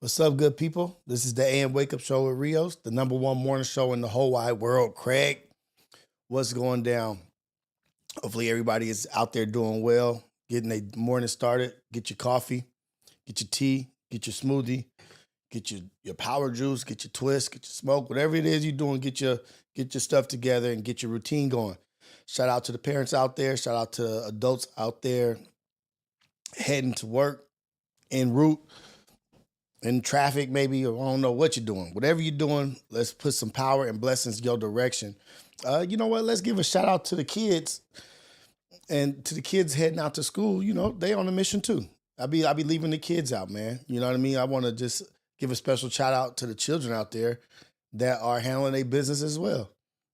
What's up, good people? This is the AM Wake Up Show with Rios, the #1 morning show in the whole wide world. Craig, what's going down? Hopefully, everybody is out there doing well, getting their morning started. Get your coffee, get your tea, get your smoothie, get your power juice, get your twist, get your smoke, whatever it is you're doing. Get your stuff together and get your routine going. Shout out to the parents out there. Shout out to adults out there heading to work en route. In traffic, maybe, or I don't know what you're doing. Whatever you're doing, let's put some power and blessings your direction. You know what? Let's give a shout out to the kids and to the kids heading out to school. You know, they on a mission too. I be leaving the kids out, man. You know what I mean? I want to just give a special shout out to the children out there that are handling their business as well.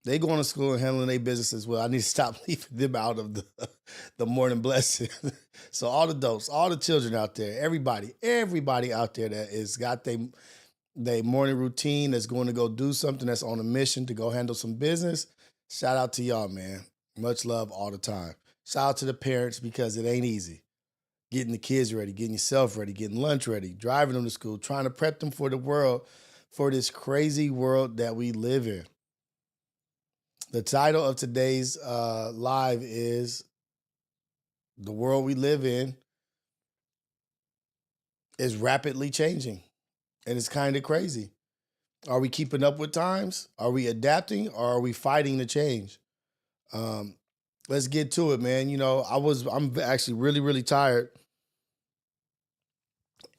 They going to school and handling their business as well. I need to stop leaving them out of the morning blessing. So all the adults, all the children out there, everybody out there that is got their morning routine, that's going to go do something, that's on a mission to go handle some business. Shout out to y'all, man. Much love all the time. Shout out to the parents because it ain't easy. Getting the kids ready, getting yourself ready, getting lunch ready, driving them to school, trying to prep them for the world, for this crazy world that we live in. The title of today's live is "The World We Live In is Rapidly Changing," and it's kind of crazy. Are we keeping up with times? Are we adapting, or are we fighting the change? Let's get to it, man. You know, I'm actually really, really tired,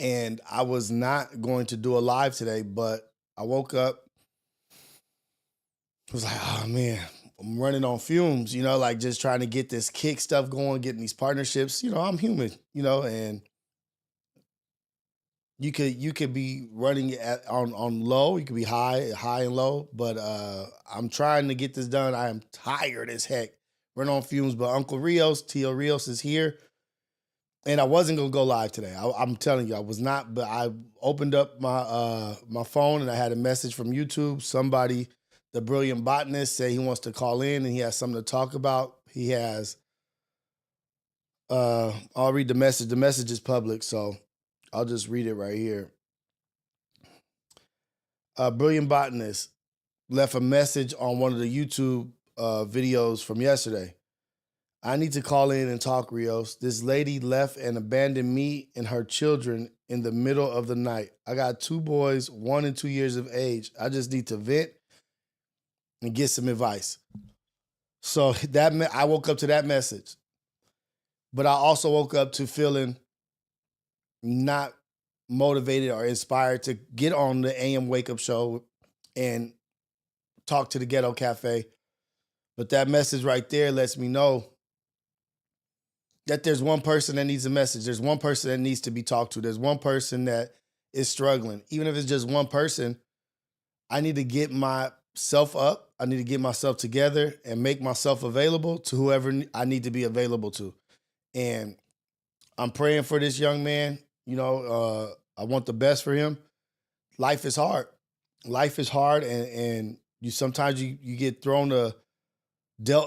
and I was not going to do a live today, but I woke up. I was like, oh man, I'm running on fumes, you know, like just trying to get this kick stuff going, getting these partnerships. You know, I'm human, you know, and you could be running on low, you could be high and low, but I'm trying to get this done. I am tired as heck. Run on fumes, but Uncle Rios, Tio Rios is here. And I wasn't gonna go live today. I'm telling you, I was not, but I opened up my phone and I had a message from YouTube. Somebody, the brilliant botanist, said he wants to call in and he has something to talk about. He has, I'll read the message. The message is public, so I'll just read it right here. Brilliant botanist left a message on one of the YouTube videos from yesterday. I need to call in and talk, Rios. This lady left and abandoned me and her children in the middle of the night. I got 2 boys, 1 and 2 years of age. I just need to vent and get some advice. So I woke up to that message, but I also woke up to feeling not motivated or inspired to get on the AM Wake Up Show and talk to the Ghetto Cafe. But that message right there lets me know that there's one person that needs a message. There's one person that needs to be talked to. There's one person that is struggling. Even if it's just one person, I need to get myself up. I need to get myself together and make myself available to whoever I need to be available to. And I'm praying for this young man. You know, I want the best for him. Life is hard. Life is hard, and you sometimes you get dealt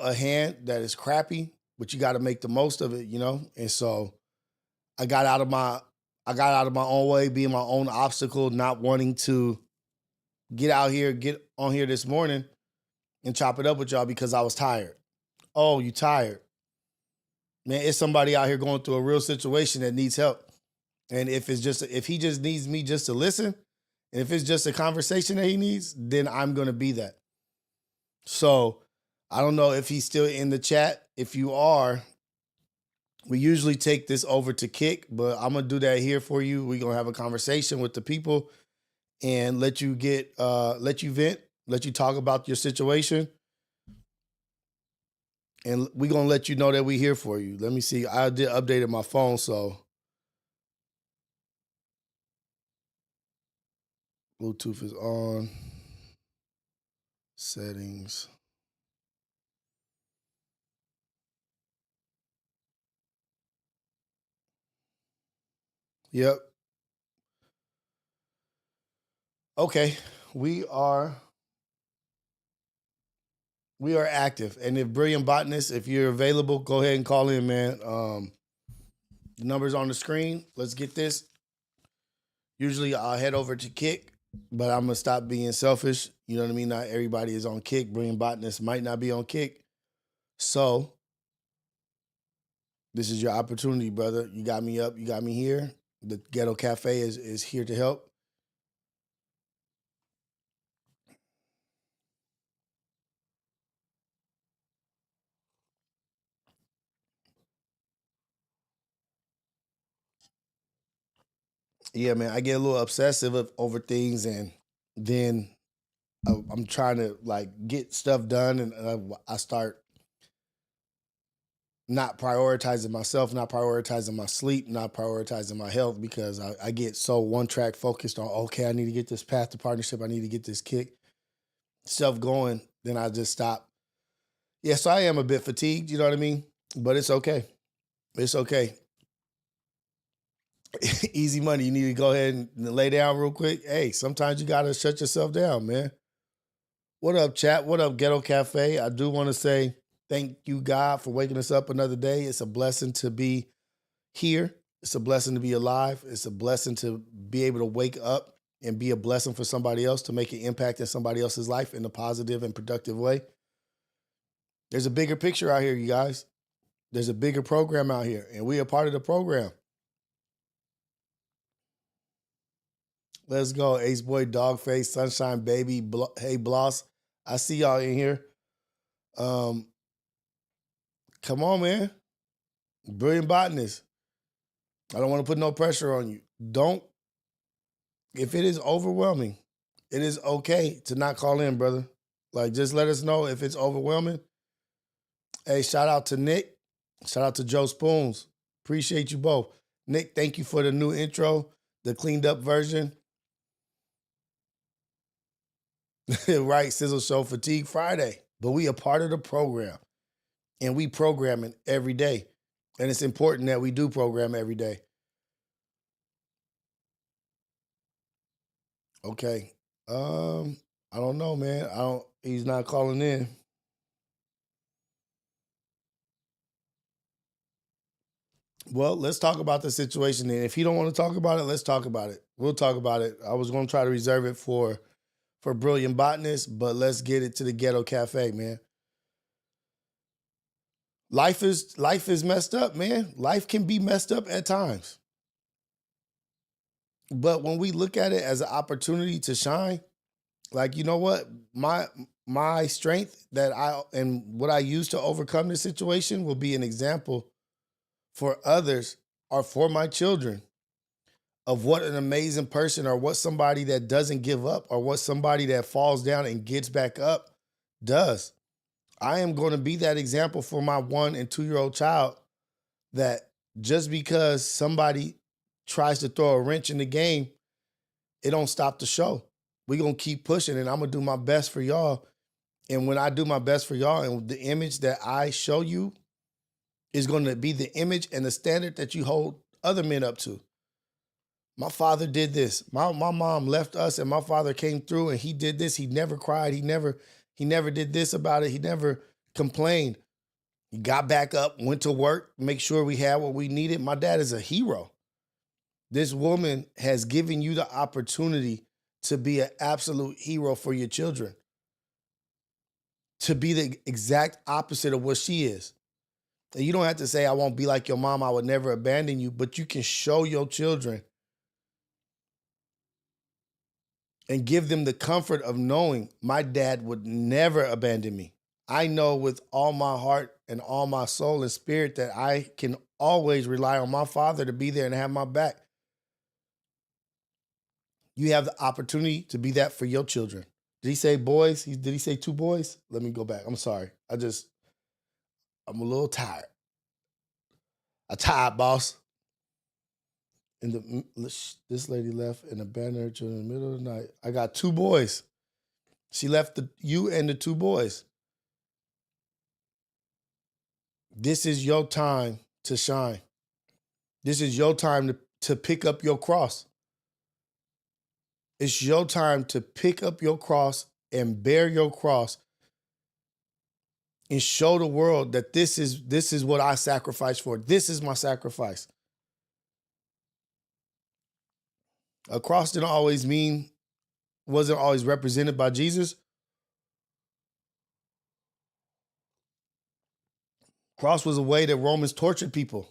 a hand that is crappy, but you got to make the most of it, you know? And so I got out of my own way, being my own obstacle, not wanting to get on here this morning and chop it up with y'all because I was tired. Oh, you tired. Man, it's somebody out here going through a real situation that needs help. And if he just needs me just to listen, and if it's just a conversation that he needs, then I'm going to be that. So I don't know if he's still in the chat. If you are, we usually take this over to Kick, but I'm going to do that here for you. We're going to have a conversation with the people and let you vent, let you talk about your situation. And we're going to let you know that we're here for you. Let me see. I did updated my phone, so Bluetooth is on. Settings. Yep. Okay. We are active. And if Brilliant Botanist, if you're available, go ahead and call in, man. The number's on the screen. Let's get this. Usually I'll head over to Kick, but I'm gonna stop being selfish. You know what I mean? Not everybody is on Kick. Brilliant Botanist might not be on Kick. So this is your opportunity, brother. You got me up, you got me here. The Ghetto Cafe is here to help. Yeah, man, I get a little obsessive over things, and then I'm trying to like get stuff done, and I start not prioritizing myself, not prioritizing my sleep, not prioritizing my health because I get so one track focused on, okay, I need to get this path to partnership, I need to get this kick stuff going, then I just stop. Yes, I am a bit fatigued, you know what I mean? But it's okay. It's okay. Easy money. You need to go ahead and lay down real quick. Hey, sometimes you gotta shut yourself down, man. What up, chat? What up, Ghetto Cafe? I do want to say thank you, God, for waking us up another day. It's a blessing to be here. It's a blessing to be alive. It's a blessing to be able to wake up and be a blessing for somebody else, to make an impact in somebody else's life in a positive and productive way. There's a bigger picture out here, you guys. There's a bigger program out here, and we are part of the program. Let's go. Ace Boy, Dogface, Sunshine Baby, Hey Bloss. I see y'all in here. Come on, man. Brilliant Botanist. I don't want to put no pressure on you. Don't, if it is overwhelming, it is okay to not call in, brother. Like, just let us know if it's overwhelming. Hey, shout out to Nick. Shout out to Joe Spoons. Appreciate you both. Nick, thank you for the new intro, the cleaned up version. Right, Sizzle Show Fatigue Friday. But we are part of the program. And we programming every day. And it's important that we do program every day. Okay. I don't know, man. He's not calling in. Well, let's talk about the situation then. If he don't want to talk about it, let's talk about it. We'll talk about it. I was going to try to reserve it for Brilliant Botanist, but let's get it to the Ghetto Cafe, man. Life is messed up, man. Life can be messed up at times. But when we look at it as an opportunity to shine, like, you know what? My strength that and what I use to overcome this situation will be an example for others or for my children of what an amazing person, or what somebody that doesn't give up, or what somebody that falls down and gets back up does. I am going to be that example for my 1 and 2-year-old child, that just because somebody tries to throw a wrench in the game, it don't stop the show. We're going to keep pushing, and I'm going to do my best for y'all. And when I do my best for y'all, and the image that I show you is going to be the image and the standard that you hold other men up to. My father did this. My mom left us, and my father came through, and he did this. He never cried. He never did this about it. He never complained. He got back up, went to work, make sure we had what we needed. My dad is a hero. This woman has given you the opportunity to be an absolute hero for your children, to be the exact opposite of what she is. And you don't have to say, I won't be like your mom, I would never abandon you, but you can show your children and give them the comfort of knowing my dad would never abandon me. I know with all my heart and all my soul and spirit that I can always rely on my father to be there and have my back. You have the opportunity to be that for your children. Did he say boys? Did he say 2 boys? Let me go back. I'm sorry. I'm a little tired. I'm tired, boss. And this lady left and abandoned her children in the middle of the night. I got 2 boys. She left you and the 2 boys. This is your time to shine. This is your time to pick up your cross. It's your time to pick up your cross and bear your cross and show the world that this is what I sacrificed for. This is my sacrifice. A cross wasn't always represented by Jesus. Cross was a way that Romans tortured people.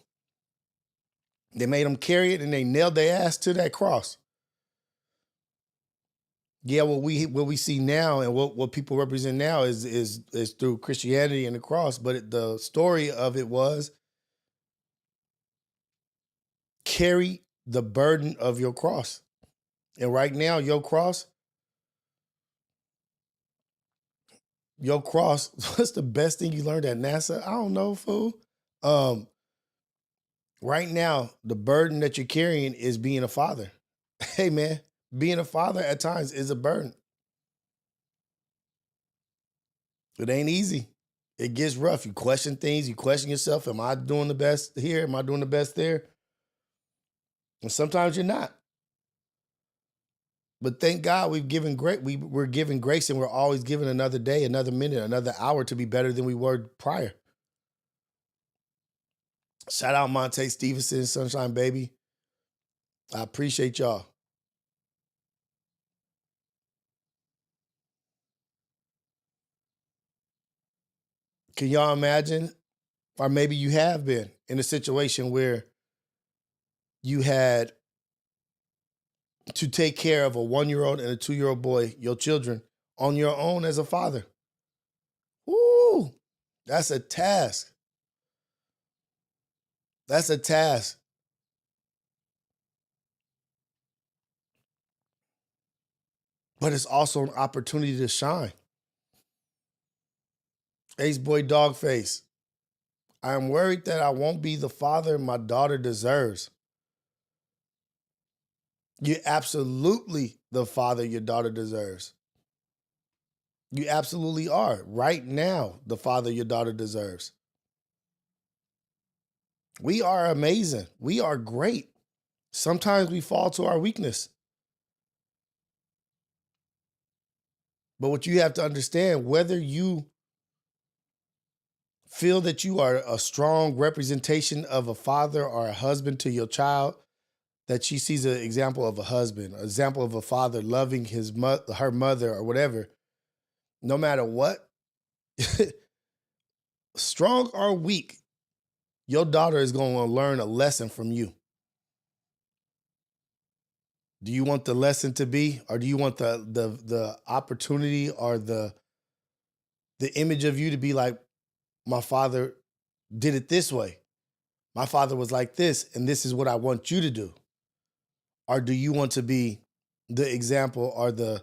They made them carry it and they nailed their ass to that cross. Yeah, what we see now and what people represent now is through Christianity and the cross. But the story of it was carry the burden of your cross. And right now, your cross, what's the best thing you learned at NASA? I don't know, fool. Right now, the burden that you're carrying is being a father. Hey, man, being a father at times is a burden. It ain't easy. It gets rough. You question things. You question yourself. Am I doing the best here? Am I doing the best there? And sometimes you're not. But thank God we're given grace, and we're always given another day, another minute, another hour to be better than we were prior. Shout out Monte Stevenson, Sunshine Baby. I appreciate y'all. Can y'all imagine? Or maybe you have been in a situation where you had to take care of a 1-year-old and a 2-year-old boy, your children, on your own as a father. Woo! That's a task. That's a task. But it's also an opportunity to shine. Ace Boy Dogface. I am worried that I won't be the father my daughter deserves. You're absolutely the father your daughter deserves. You absolutely are. Right now, the father your daughter deserves. We are amazing. We are great. Sometimes we fall to our weakness. But what you have to understand, whether you feel that you are a strong representation of a father or a husband to your child, that she sees an example of a husband, an example of a father loving her mother or whatever, no matter what, strong or weak, your daughter is going to learn a lesson from you. Do you want the lesson to be, or do you want the opportunity or the image of you to be like, my father did it this way. My father was like this, and this is what I want you to do. Or do you want to be the example or the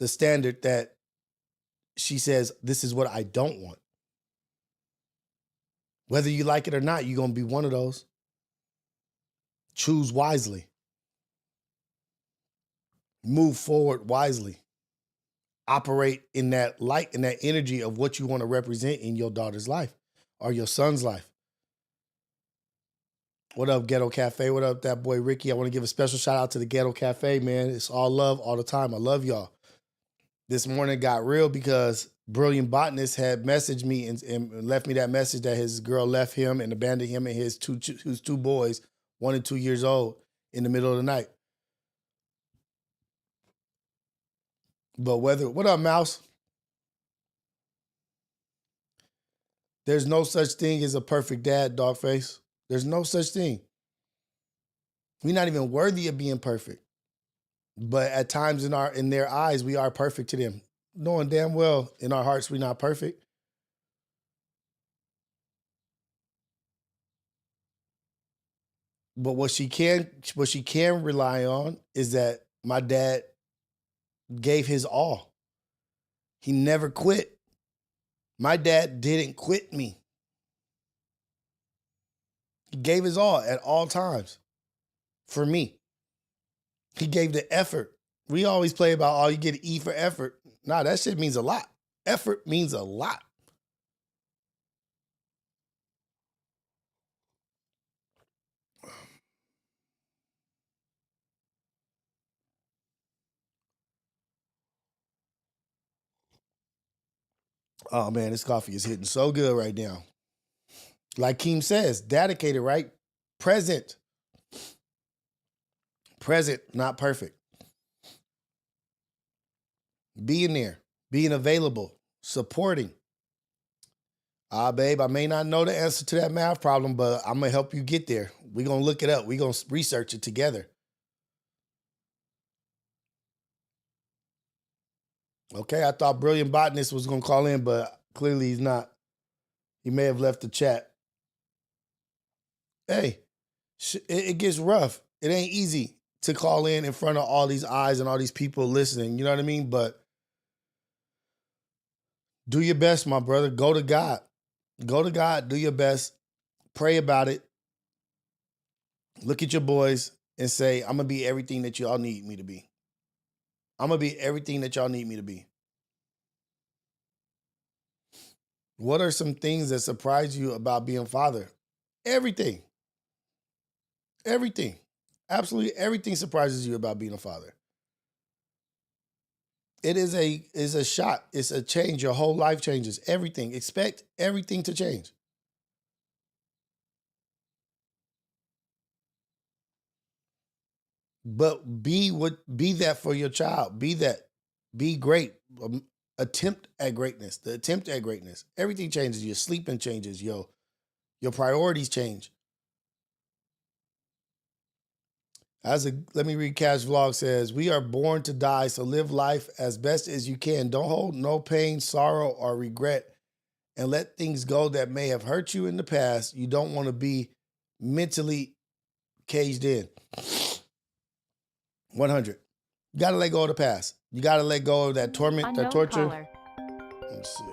standard that she says, this is what I don't want? Whether you like it or not, you're going to be one of those. Choose wisely. Move forward wisely. Operate in that light and that energy of what you want to represent in your daughter's life or your son's life. What up, Ghetto Cafe? What up, that boy Ricky? I want to give a special shout out to the Ghetto Cafe, man. It's all love all the time. I love y'all. This morning got real because Brilliant Botanist had messaged me and left me that message that his girl left him and abandoned him and his two boys, 1 and 2 years old, in the middle of the night. But what up, Mouse? There's no such thing as a perfect dad, Dogface. There's no such thing. We're not even worthy of being perfect. But at times in their eyes, we are perfect to them. Knowing damn well in our hearts we're not perfect. But what she can rely on is that my dad gave his all. He never quit. My dad didn't quit me. He gave his all at all times for me. He gave the effort. We always play about, oh, you get an E for effort. Nah, that shit means a lot. Effort means a lot. Oh man, this coffee is hitting so good right now. Like Keem says, dedicated, right? Present Present, not perfect. Being there, being available, supporting. Babe, I may not know the answer to that math problem, but I'm going to help you get there. We're going to look it up. We're going to research it together. Okay, I thought Brilliant Botanist was going to call in, but clearly he's not. He may have left the chat. Hey, it gets rough. It ain't easy to call in front of all these eyes and all these people listening. You know what I mean? But do your best, my brother. Go to God. Go to God. Do your best. Pray about it. Look at your boys and say, I'm going to be everything that y'all need me to be. I'm going to be everything that y'all need me to be. What are some things that surprise you about being a father? Everything. Everything. Absolutely everything surprises you about being a father. It is a shot. It's a change. Your whole life changes. Everything. Expect everything to change. But be that for your child. Be that. Be great. Attempt at greatness. The attempt at greatness. Everything changes. Your sleeping changes. Your priorities change. Let me read Cash Vlog says, we are born to die, so live life as best as you can. Don't hold no pain, sorrow, or regret, and let things go that may have hurt you in the past. You don't want to be mentally caged in. 100. You got to let go of the past. You got to let go of that torment, that torture. Caller. Let's see.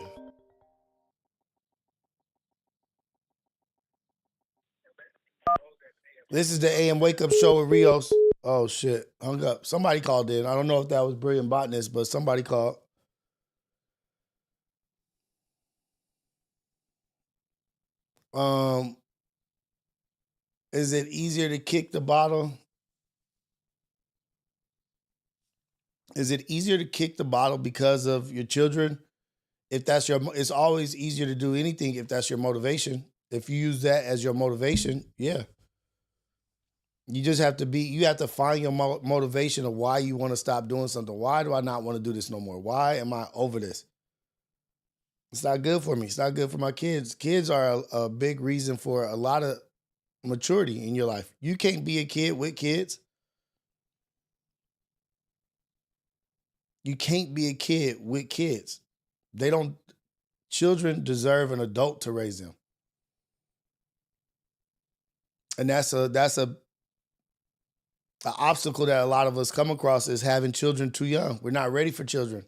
This is the AM Wake Up Show with Rios. Oh, shit. Hung up. Somebody called in. I don't know if that was Brilliant Botanist, but somebody called. Is it easier to kick the bottle? Is it easier to kick the bottle because of your children? If that's it's always easier to do anything if that's your motivation. If you use that as your motivation, yeah. You just have to find your motivation of why you want to stop doing something. Why do I not want to do this no more? Why am I over this? It's not good for me. It's not good for my kids. Kids are a big reason for a lot of maturity in your life. You can't be a kid with kids. You can't be a kid with kids. Children deserve an adult to raise them. And that's an obstacle that a lot of us come across is having children too young. We're not ready for children.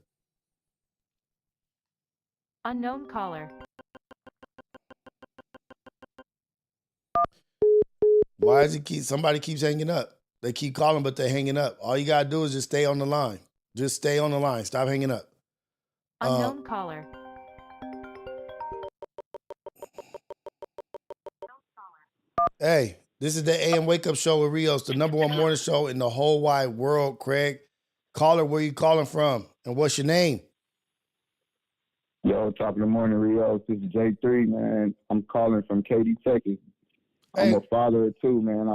Unknown caller. Why is somebody keeps hanging up? They keep calling, but they're hanging up. All you gotta do is just stay on the line. Just stay on the line. Stop hanging up. Unknown caller. Hey, this is the AM Wake Up Show with Rios, the #1 morning show in the whole wide world. Craig, caller, where you calling from? And what's your name? Yo, top of the morning, Rios. This is J3, man. I'm calling from Katy, Texas. Hey. I'm a father of two, man.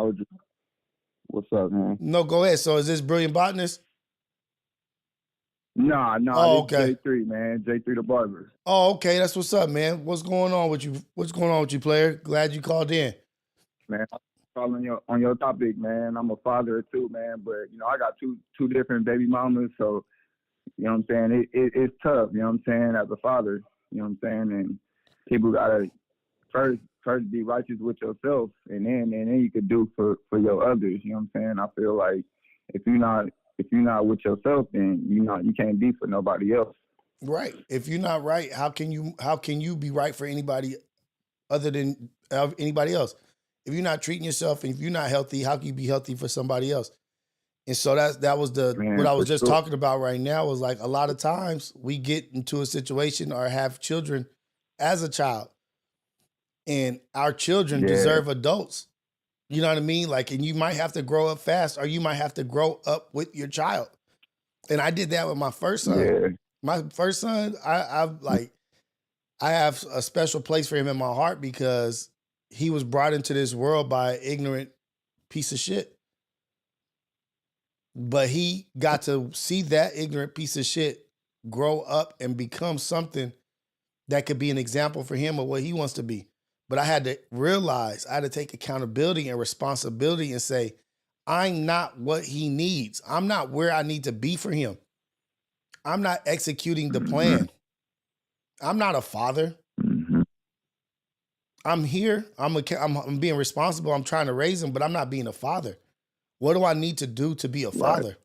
What's up, man? No, go ahead. So is this Brilliant Botanist? Nah, oh, this okay. is J3, man. J3 the barber. Oh, okay. That's what's up, man. What's going on with you? What's going on with you, player? Glad you called in. Man, I'm calling on your topic, man. I'm a father of two, man. But, I got two different baby mamas, so, you know what I'm saying? It's tough, you know what I'm saying, as a father, you know what I'm saying? And people got to first be righteous with yourself, and then you could do for your others, you know what I'm saying? I feel like if you're not with yourself, then you can't be for nobody else. Right. If you're not right, how can you be right for anybody other than anybody else? If you're not treating yourself and if you're not healthy, how can you be healthy for somebody else? And so that was what I was just talking about right now was like a lot of times we get into a situation or have children as a child, and our children deserve adults. You know what I mean? Like, and you might have to grow up fast, or you might have to grow up with your child. And I did that with my first son. Yeah. My first son, I have a special place for him in my heart because he was brought into this world by an ignorant piece of shit. But he got to see that ignorant piece of shit grow up and become something that could be an example for him of what he wants to be. But I had to realize, I had to take accountability and responsibility and say, I'm not what he needs. I'm not where I need to be for him. I'm not executing the plan. I'm not a father. I'm here. I'm being responsible. I'm trying to raise him, but I'm not being a father. What do I need to do to be a father?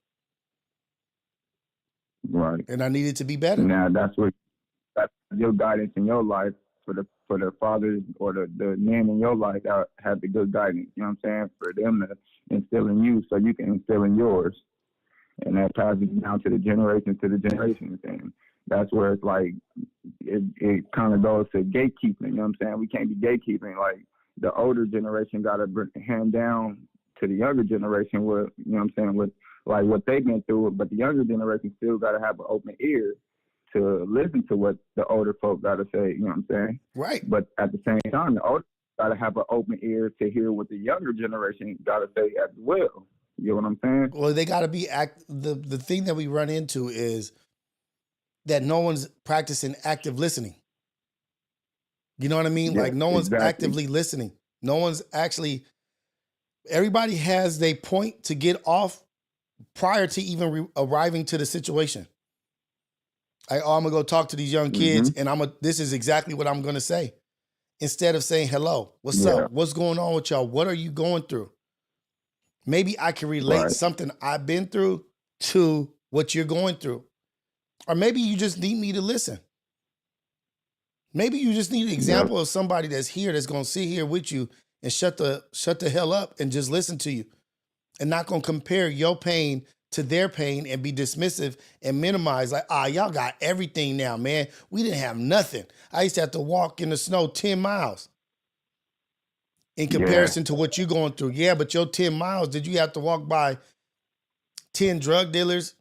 Right. And I needed to be better. Now that's your guidance in your life for the fathers or the men in your life that have the good guidance. You know what I'm saying? For them to instill in you, so you can instill in yours, and that passes down to the generations and that's where it's like it kind of goes to gatekeeping. You know what I'm saying? We can't be gatekeeping. Like the older generation got to hand down to the younger generation with, you know what I'm saying, with like what they've been through, but the younger generation still got to have an open ear to listen to what the older folk got to say. You know what I'm saying? Right. But at the same time, the older got to have an open ear to hear what the younger generation got to say as well. You know what I'm saying? Well, they got to be the thing that we run into is that no one's practicing active listening. You know what I mean? Yeah, like no one's exactly. actively listening. No one's actually, everybody has their point to get off prior to even arriving to the situation. I'm going to go talk to these young kids and this is exactly what I'm going to say. Instead of saying, hello, what's up? What's going on with y'all? What are you going through? Maybe I can relate something I've been through to what you're going through. Or maybe you just need me to listen. Maybe you just need an example of somebody that's here that's going to sit here with you and shut the hell up and just listen to you and not going to compare your pain to their pain and be dismissive and minimize like, y'all got everything now, man. We didn't have nothing. I used to have to walk in the snow 10 miles in comparison to what you're going through. Yeah, but your 10 miles, did you have to walk by 10 drug dealers?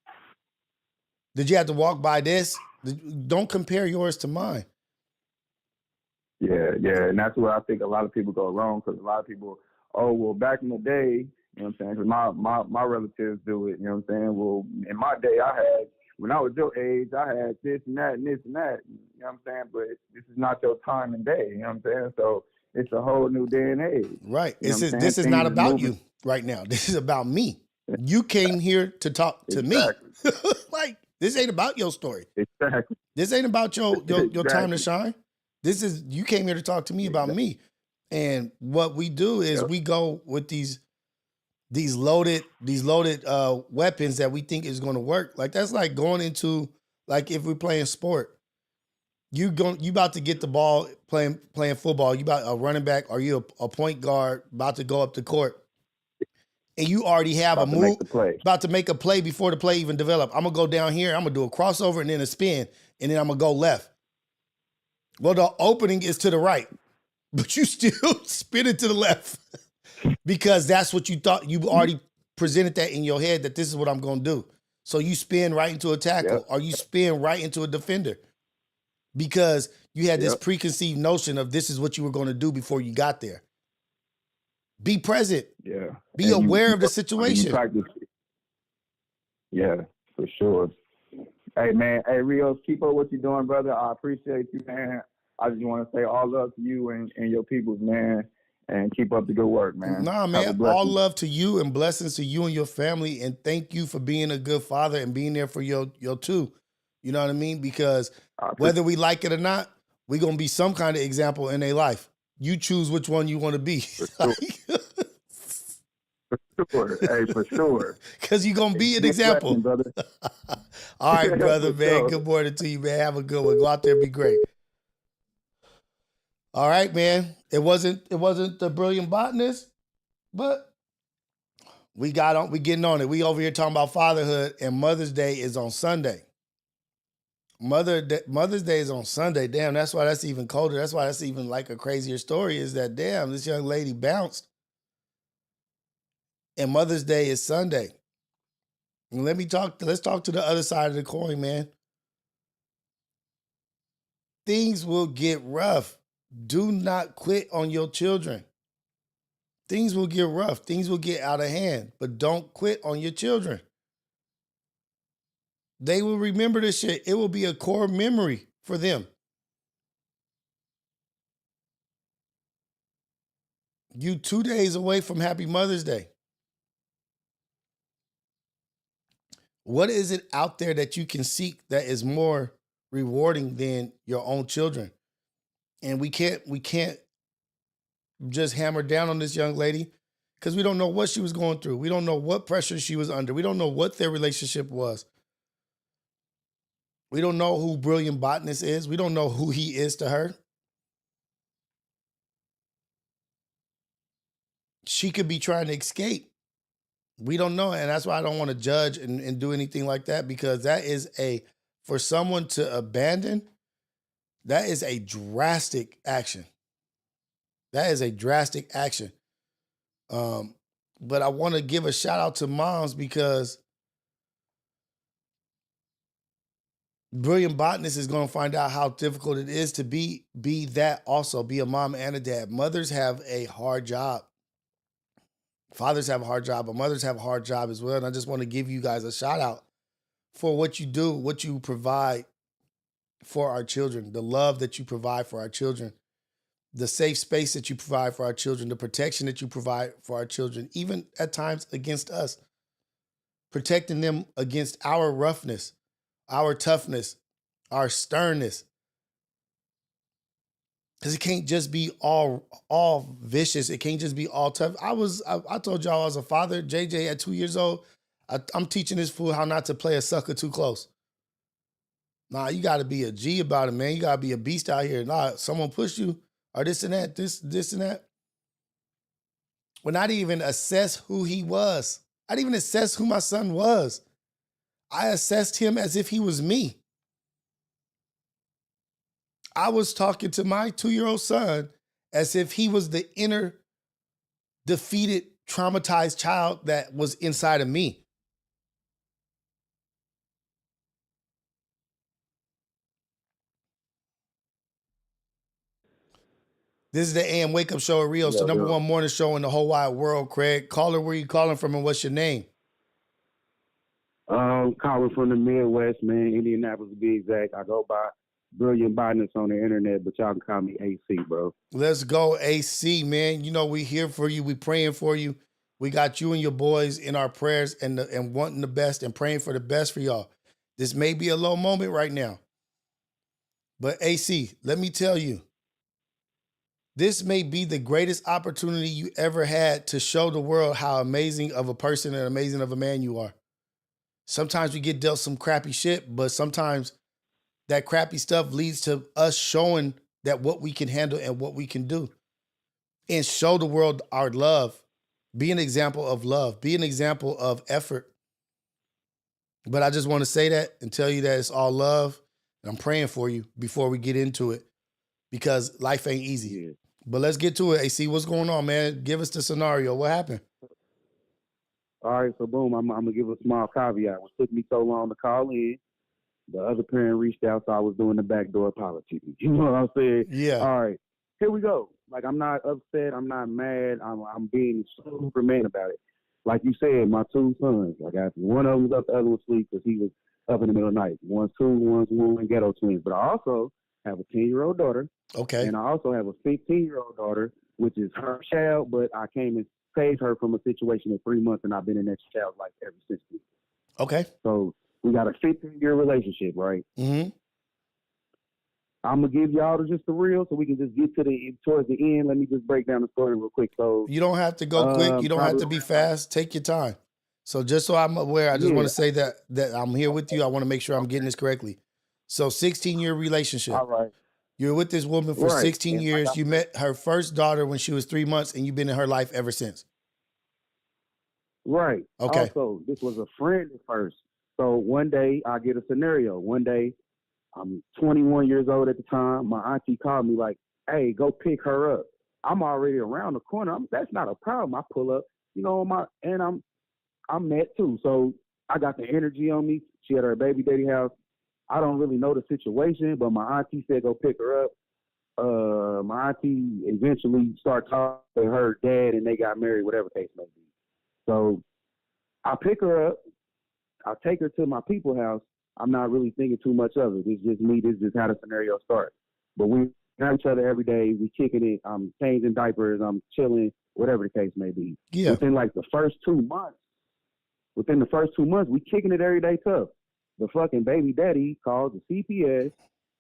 Did you have to walk by this? Don't compare yours to mine. Yeah, and that's where I think a lot of people go wrong, because a lot of people, back in the day, you know what I'm saying, because my relatives do it, you know what I'm saying, well, in my day, when I was your age, I had this and that and this and that, you know what I'm saying, but this is not your time and day, you know what I'm saying, so it's a whole new day and age. Right. This is not about you right now. This is about me. You came here to talk to me. Like, this ain't about your story. Exactly. This ain't about your time to shine. You came here to talk to me about me. And what we do is we go with these loaded weapons that we think is going to work. Like that's like going into, like if we're playing sport, you about to get the ball playing football. You about a running back, or you a point guard about to go up the court. And you already have a move, about to make a play before the play even develop. I'm going to go down here. I'm going to do a crossover and then a spin. And then I'm going to go left. Well, the opening is to the right. But you still spin it to the left. Because that's what you thought. You already presented that in your head that this is what I'm going to do. So you spin right into a tackle or you spin right into a defender. Because you had this preconceived notion of this is what you were going to do before you got there. Be present. Yeah. Be aware of the situation. Yeah, for sure. Hey, man. Hey, Rios, keep up what you're doing, brother. I appreciate you, man. I just want to say all love to you and your peoples, man. And keep up the good work, man. Nah, man. All love to you and blessings to you and your family. And thank you for being a good father and being there for your two. You know what I mean? Because whether we like it or not, we're going to be some kind of example in their life. You choose which one you want to be. For sure. Hey, for sure. Because you're going to be an example. Brother. All right, brother, man. Good morning to you, man. Have a good one. Go out there and be great. All right, man. It wasn't the brilliant botanist, but we getting on it. We over here talking about fatherhood, and Mother's Day is on Sunday. Mother's Day is on Sunday. Damn, that's why that's even colder. That's why that's even like a crazier story is that, damn, this young lady bounced. And Mother's Day is Sunday. And let's talk to the other side of the coin, man. Things will get rough. Do not quit on your children. Things will get rough. Things will get out of hand, but don't quit on your children. They will remember this shit. It will be a core memory for them. You 2 days away from Happy Mother's Day. What is it out there that you can seek that is more rewarding than your own children? And we can't just hammer down on this young lady because we don't know what she was going through. We don't know what pressure she was under. We don't know what their relationship was. We don't know who Brilliant Botanist is. We don't know who he is to her. She could be trying to escape. We don't know. And that's why I don't want to judge and do anything like that, because that is for someone to abandon, that is a drastic action. That is a drastic action. But I want to give a shout out to moms, because Brilliant Botanist is going to find out how difficult it is to be that also, be a mom and a dad. Mothers have a hard job. Fathers have a hard job, but mothers have a hard job as well. And I just want to give you guys a shout out for what you do, what you provide for our children, the love that you provide for our children, the safe space that you provide for our children, the protection that you provide for our children, even at times against us, protecting them against our roughness, our toughness, our sternness. Because it can't just be all vicious. It can't just be all tough. I told y'all I was a father. JJ at 2 years old, I'm teaching this fool how not to play a sucker too close. Nah, you got to be a G about it, man. You got to be a beast out here. Nah, someone pushed you or this and that, this and that. When I didn't even assess who he was. I didn't even assess who my son was. I assessed him as if he was me. I was talking to my 2-year-old son as if he was the inner, defeated, traumatized child that was inside of me. This is the AM Wake Up Show at Rios, the number one morning show in the whole wide world, Craig. Caller, where you calling from and what's your name? Calling from the Midwest, man, Indianapolis to be exact. I go by Brilliant Botanist on the internet, but y'all can call me AC, bro. Let's go, AC, man. You know, we here for you. We praying for you. We got you and your boys in our prayers and wanting the best and praying for the best for y'all. This may be a low moment right now. But AC, let me tell you, this may be the greatest opportunity you ever had to show the world how amazing of a person and amazing of a man you are. Sometimes we get dealt some crappy shit, but sometimes that crappy stuff leads to us showing that what we can handle and what we can do. And show the world our love. Be an example of love. Be an example of effort. But I just want to say that and tell you that it's all love. And I'm praying for you before we get into it, because life ain't easy. Yeah. But let's get to it. AC, what's going on, man? Give us the scenario. What happened? All right, so boom, I'm going to give a small caveat. What took me so long to call in, the other parent reached out, so I was doing the backdoor apology. You know what I'm saying? Yeah. All right, here we go. Like, I'm not upset. I'm not mad. I'm being super man about it. Like you said, my 2 sons, I got one of them was up, the other was asleep because he was up in the middle of the night. One's 2, one's 1, ghetto twins. But I also have a 10-year-old daughter. Okay. And I also have a 15-year-old daughter, which is her child, but I came and saved her from a situation in 3 months, and I've been in that child's life ever since. Okay. So we got a 15-year relationship, right? Mm-hmm. I'm gonna give y'all just the real, so we can just get towards the end. Let me just break down the story real quick. So you don't have to go quick. You don't have to be fast. Take your time. So just so I'm aware, I just want to say that I'm here with you. I want to make sure I'm getting this correctly. So 16-year relationship. All right. You're with this woman for Right. 16 years. You met her first daughter when she was 3 months, and you've been in her life ever since. Right. Okay. Also, this was a friend at first. So one day I get a scenario. One day I'm 21 years old at the time. My auntie called me like, "Hey, go pick her up." I'm already around the corner. That's not a problem. I pull up, and I'm met too. So I got the energy on me. She at her baby daddy house. I don't really know the situation, but my auntie said go pick her up. My auntie eventually started talking to her dad, and they got married, whatever case may be. So I pick her up. I take her to my people's house. I'm not really thinking too much of it. It's just me. This is just how the scenario starts. But we have each other every day. We kicking it. I'm changing diapers. I'm chilling, whatever the case may be. Yeah. Within like the first 2 months, we kicking it every day tough. The fucking baby daddy calls the CPS,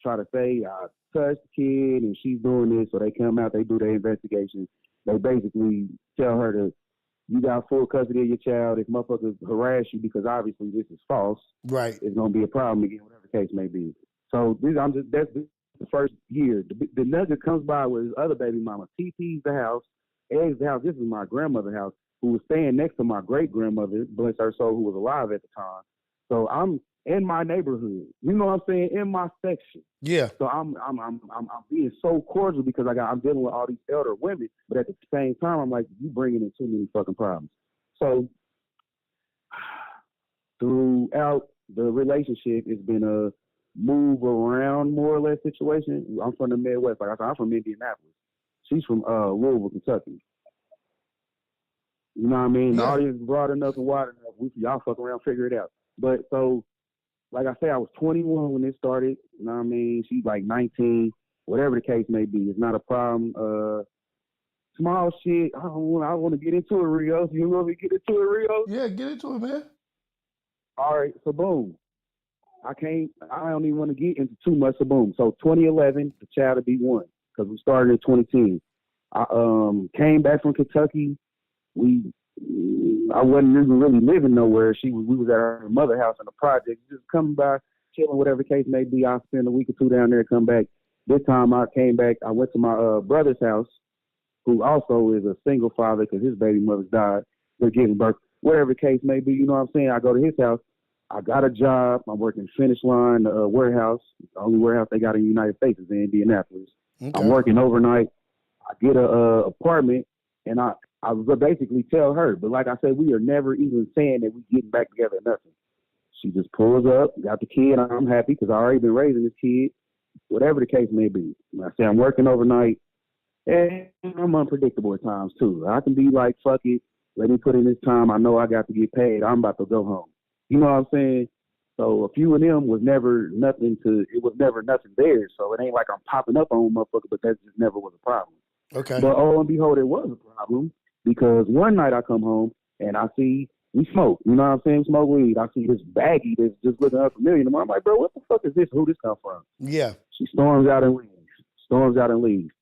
try to say I touched the kid and she's doing this. So they come out, they do their investigation. They basically tell her to, you got full custody of your child. If motherfuckers harass you because obviously this is false, Right. it's gonna be a problem again, whatever the case may be. So that's the first year. The nugget comes by with his other baby mama. TT's the house, Egg's the house. This is my grandmother's house, who was staying next to my great grandmother, bless her soul, who was alive at the time. So I'm in my neighborhood. You know what I'm saying? In my section. Yeah. So I'm being so cordial because I'm dealing with all these elder women, but at the same time, I'm like, you bringing in too many fucking problems. So throughout the relationship, it's been a move around more or less situation. I'm from the Midwest. Like I said, I'm from Indianapolis. She's from Louisville, Kentucky. You know what I mean? Yeah. The audience is broad enough and wide enough. Y'all fuck around, figure it out. But so, like I say, I was 21 when this started. You know what I mean? She's like 19, whatever the case may be. It's not a problem. Small shit. I want to get into it, Rios. You want me to get into it, Rios? Yeah, get into it, man. All right, so boom. I don't even want to get into too much, so boom. So 2011, the child will be one, because we started in 2010. I came back from Kentucky. I wasn't even really living nowhere. We was at her mother house in the project, just coming by, chilling, whatever the case may be. I'll spend a week or two down there, come back. This time I came back, I went to my brother's house, who also is a single father because his baby mother died. They're giving birth, whatever the case may be. You know what I'm saying? I go to his house. I got a job. I'm working Finish Line warehouse. The only warehouse they got in the United States is in Indianapolis. Okay. I'm working overnight. I get a apartment, and I would basically tell her. But like I said, we are never even saying that we getting back together or nothing. She just pulls up, got the kid. I'm happy because I already been raising this kid, whatever the case may be. And I say I'm working overnight, and I'm unpredictable at times too. I can be like, fuck it, let me put in this time. I know I got to get paid. I'm about to go home. You know what I'm saying? So a few of them was never nothing there. So it ain't like I'm popping up on motherfucker, but that just never was a problem. Okay. But oh and behold, it was a problem because one night I come home and I see we smoke. You know what I'm saying? Smoke weed. I see this baggie that's just looking unfamiliar. And I'm like, bro, what the fuck is this? Who this come from? Yeah. She storms out and leaves.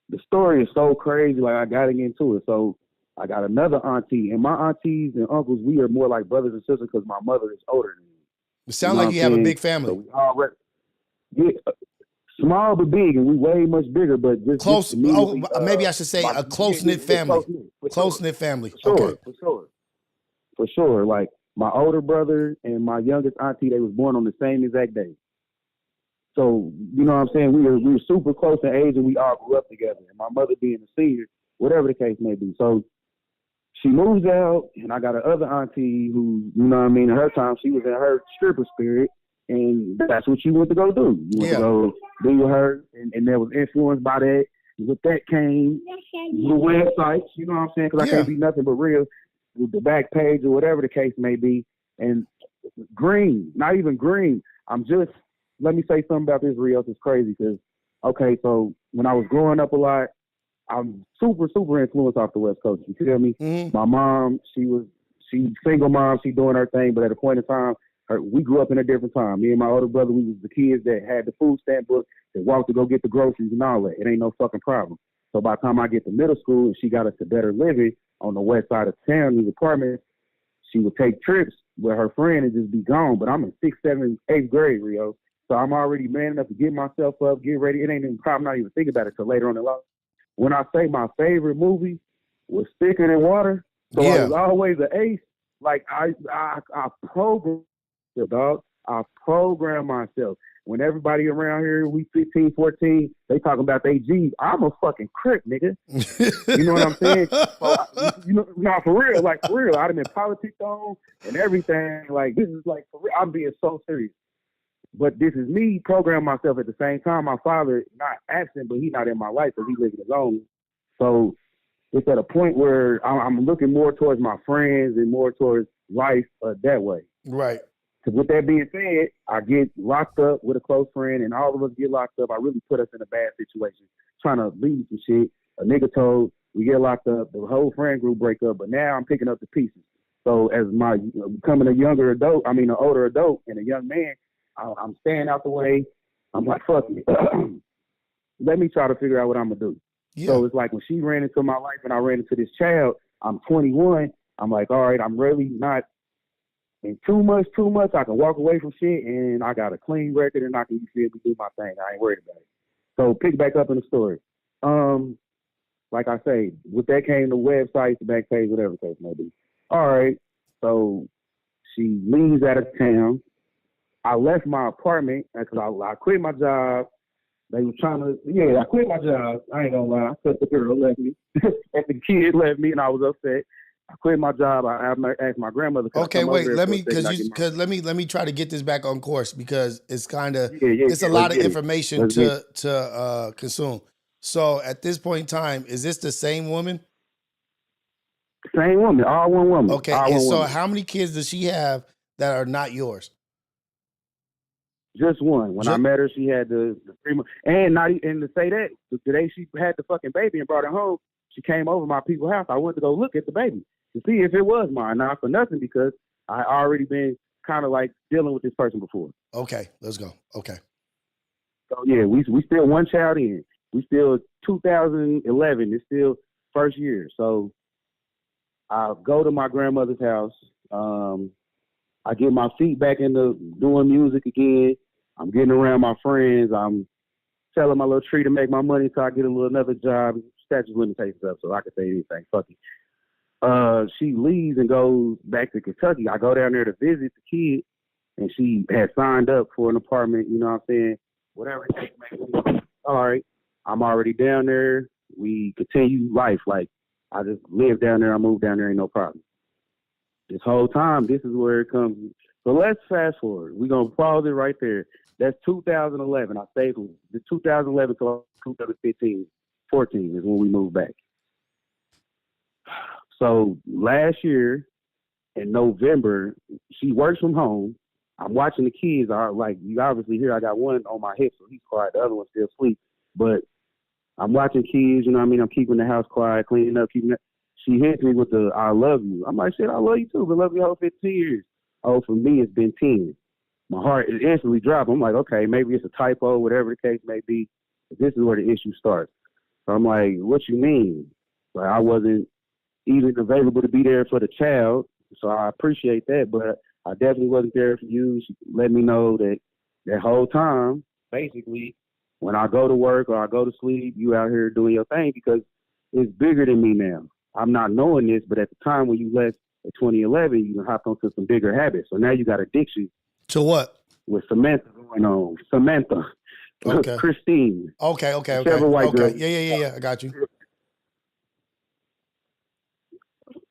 The story is so crazy. Like I got to get into it. So I got another auntie, and my aunties and uncles, we are more like brothers and sisters because my mother is older than me. It sounds like you have a big family. So we already, small but big, and we way much bigger, but just close. Maybe I should say a close-knit family. Close-knit family. For sure. Like my older brother and my youngest auntie, they was born on the same exact day. So, you know what I'm saying? We were super close in age, and we all grew up together. And my mother being a senior, whatever the case may be. So she moves out, and I got another auntie who, you know what I mean, in her time, she was in her stripper spirit, and that's what she went to go do. You went to go be with her, and there was influenced by that. With that came the websites, you know what I'm saying? Because I can't be nothing but real with the back page or whatever the case may be. And green, not even green. Let me say something about this, Rios. It's crazy because, okay, so when I was growing up a lot, I'm super, super influenced off the West Coast. You feel me? Mm-hmm. My mom, she single mom, she doing her thing, but at a point in time, we grew up in a different time. Me and my older brother, we was the kids that had the food stamp book, that walked to go get the groceries and all that. It ain't no fucking problem. So by the time I get to middle school and she got us to better living on the west side of town, these apartments, she would take trips with her friend and just be gone. But I'm in 6th, 7th, 8th grade, Rio. So I'm already man enough to get myself up, get ready. It ain't even problem, not even think about it till later on in life. When I say my favorite movie was Thicker Than Water, so I was always an ace. Like I programmed the dog. I programmed myself. When everybody around here, we 15, 14, they talking about they G's. I'm a fucking crip, nigga. You know what I'm saying? So, for real. I done been politics on and everything. Like, this is like, for real. I'm being so serious. But this is me programming myself at the same time. My father, not absent, but he's not in my life because he's living alone. So it's at a point where I'm looking more towards my friends and more towards life that way. Right. So with that being said, I get locked up with a close friend, and all of us get locked up. I really put us in a bad situation, trying to leave some shit. A nigga told we get locked up, the whole friend group break up, but now I'm picking up the pieces. So as my becoming an older adult and a young man, I'm staying out the way. I'm like, fuck it. Let me try to figure out what I'm gonna do. Yeah. So it's like when she ran into my life and I ran into this child, I'm 21. I'm like, all right, I'm really not in too much. I can walk away from shit and I got a clean record and I can do my thing. I ain't worried about it. So pick back up in the story. Like I say, with that came the website, the back page, whatever the case may be. All right. So she leaves out of town. I left my apartment because I quit my job. They were trying to, I quit my job. I ain't gonna lie. I said the girl left me. And the kid left me and I was upset. I quit my job. I asked my grandmother. Okay, wait. Let me try to get this back on course because it's kind of it's a lot of information to consume. So at this point in time, is this the same woman? Same woman, all one woman. Okay, and so how many kids does she have that are not yours? Just one. When I met her, she had the 3 months. And to say that, the day she had the fucking baby and brought it home, she came over my people's house. I went to go look at the baby to see if it was mine. Not for nothing, because I already been kind of like dealing with this person before. Okay, let's go. Okay. So yeah, we still one child in. We still 2011. It's still first year. So I go to my grandmother's house. I get my feet back into doing music again. I'm getting around my friends. I'm selling my little tree to make my money until I get another job. Statute of limitations up, so I can say anything. Fuck it. She leaves and goes back to Kentucky. I go down there to visit the kid, and she had signed up for an apartment. You know what I'm saying? Whatever it takes, man. All right. I'm already down there. We continue life. Like, I just live down there. I moved down there. Ain't no problem. This whole time, this is where it comes. So let's fast forward. We're going to pause it right there. That's 2011. I stayed from the 2011 to 2015, 14 is when we moved back. So last year in November, she works from home. I'm watching the kids. Like you obviously hear, I got one on my hip, so he's quiet. The other one's still asleep. But I'm watching kids, you know what I mean? I'm keeping the house quiet, cleaning up, keeping it. She hits me with the I love you. I'm like, shit, I love you too, but love you whole 15 years. Oh, for me, it's been 10. My heart is instantly dropped. I'm like, okay, maybe it's a typo, whatever the case may be. But this is where the issue starts. So I'm like, what you mean? Like, I wasn't even available to be there for the child, so I appreciate that, but I definitely wasn't there for you. She let me know that whole time, basically, when I go to work or I go to sleep, you out here doing your thing because it's bigger than me now. I'm not knowing this, but at the time when you left in 2011, you hopped onto some bigger habits. So now you got addiction. To what? With Samantha going on. Samantha. Okay. Christine. Okay. White girl. Yeah. I got you.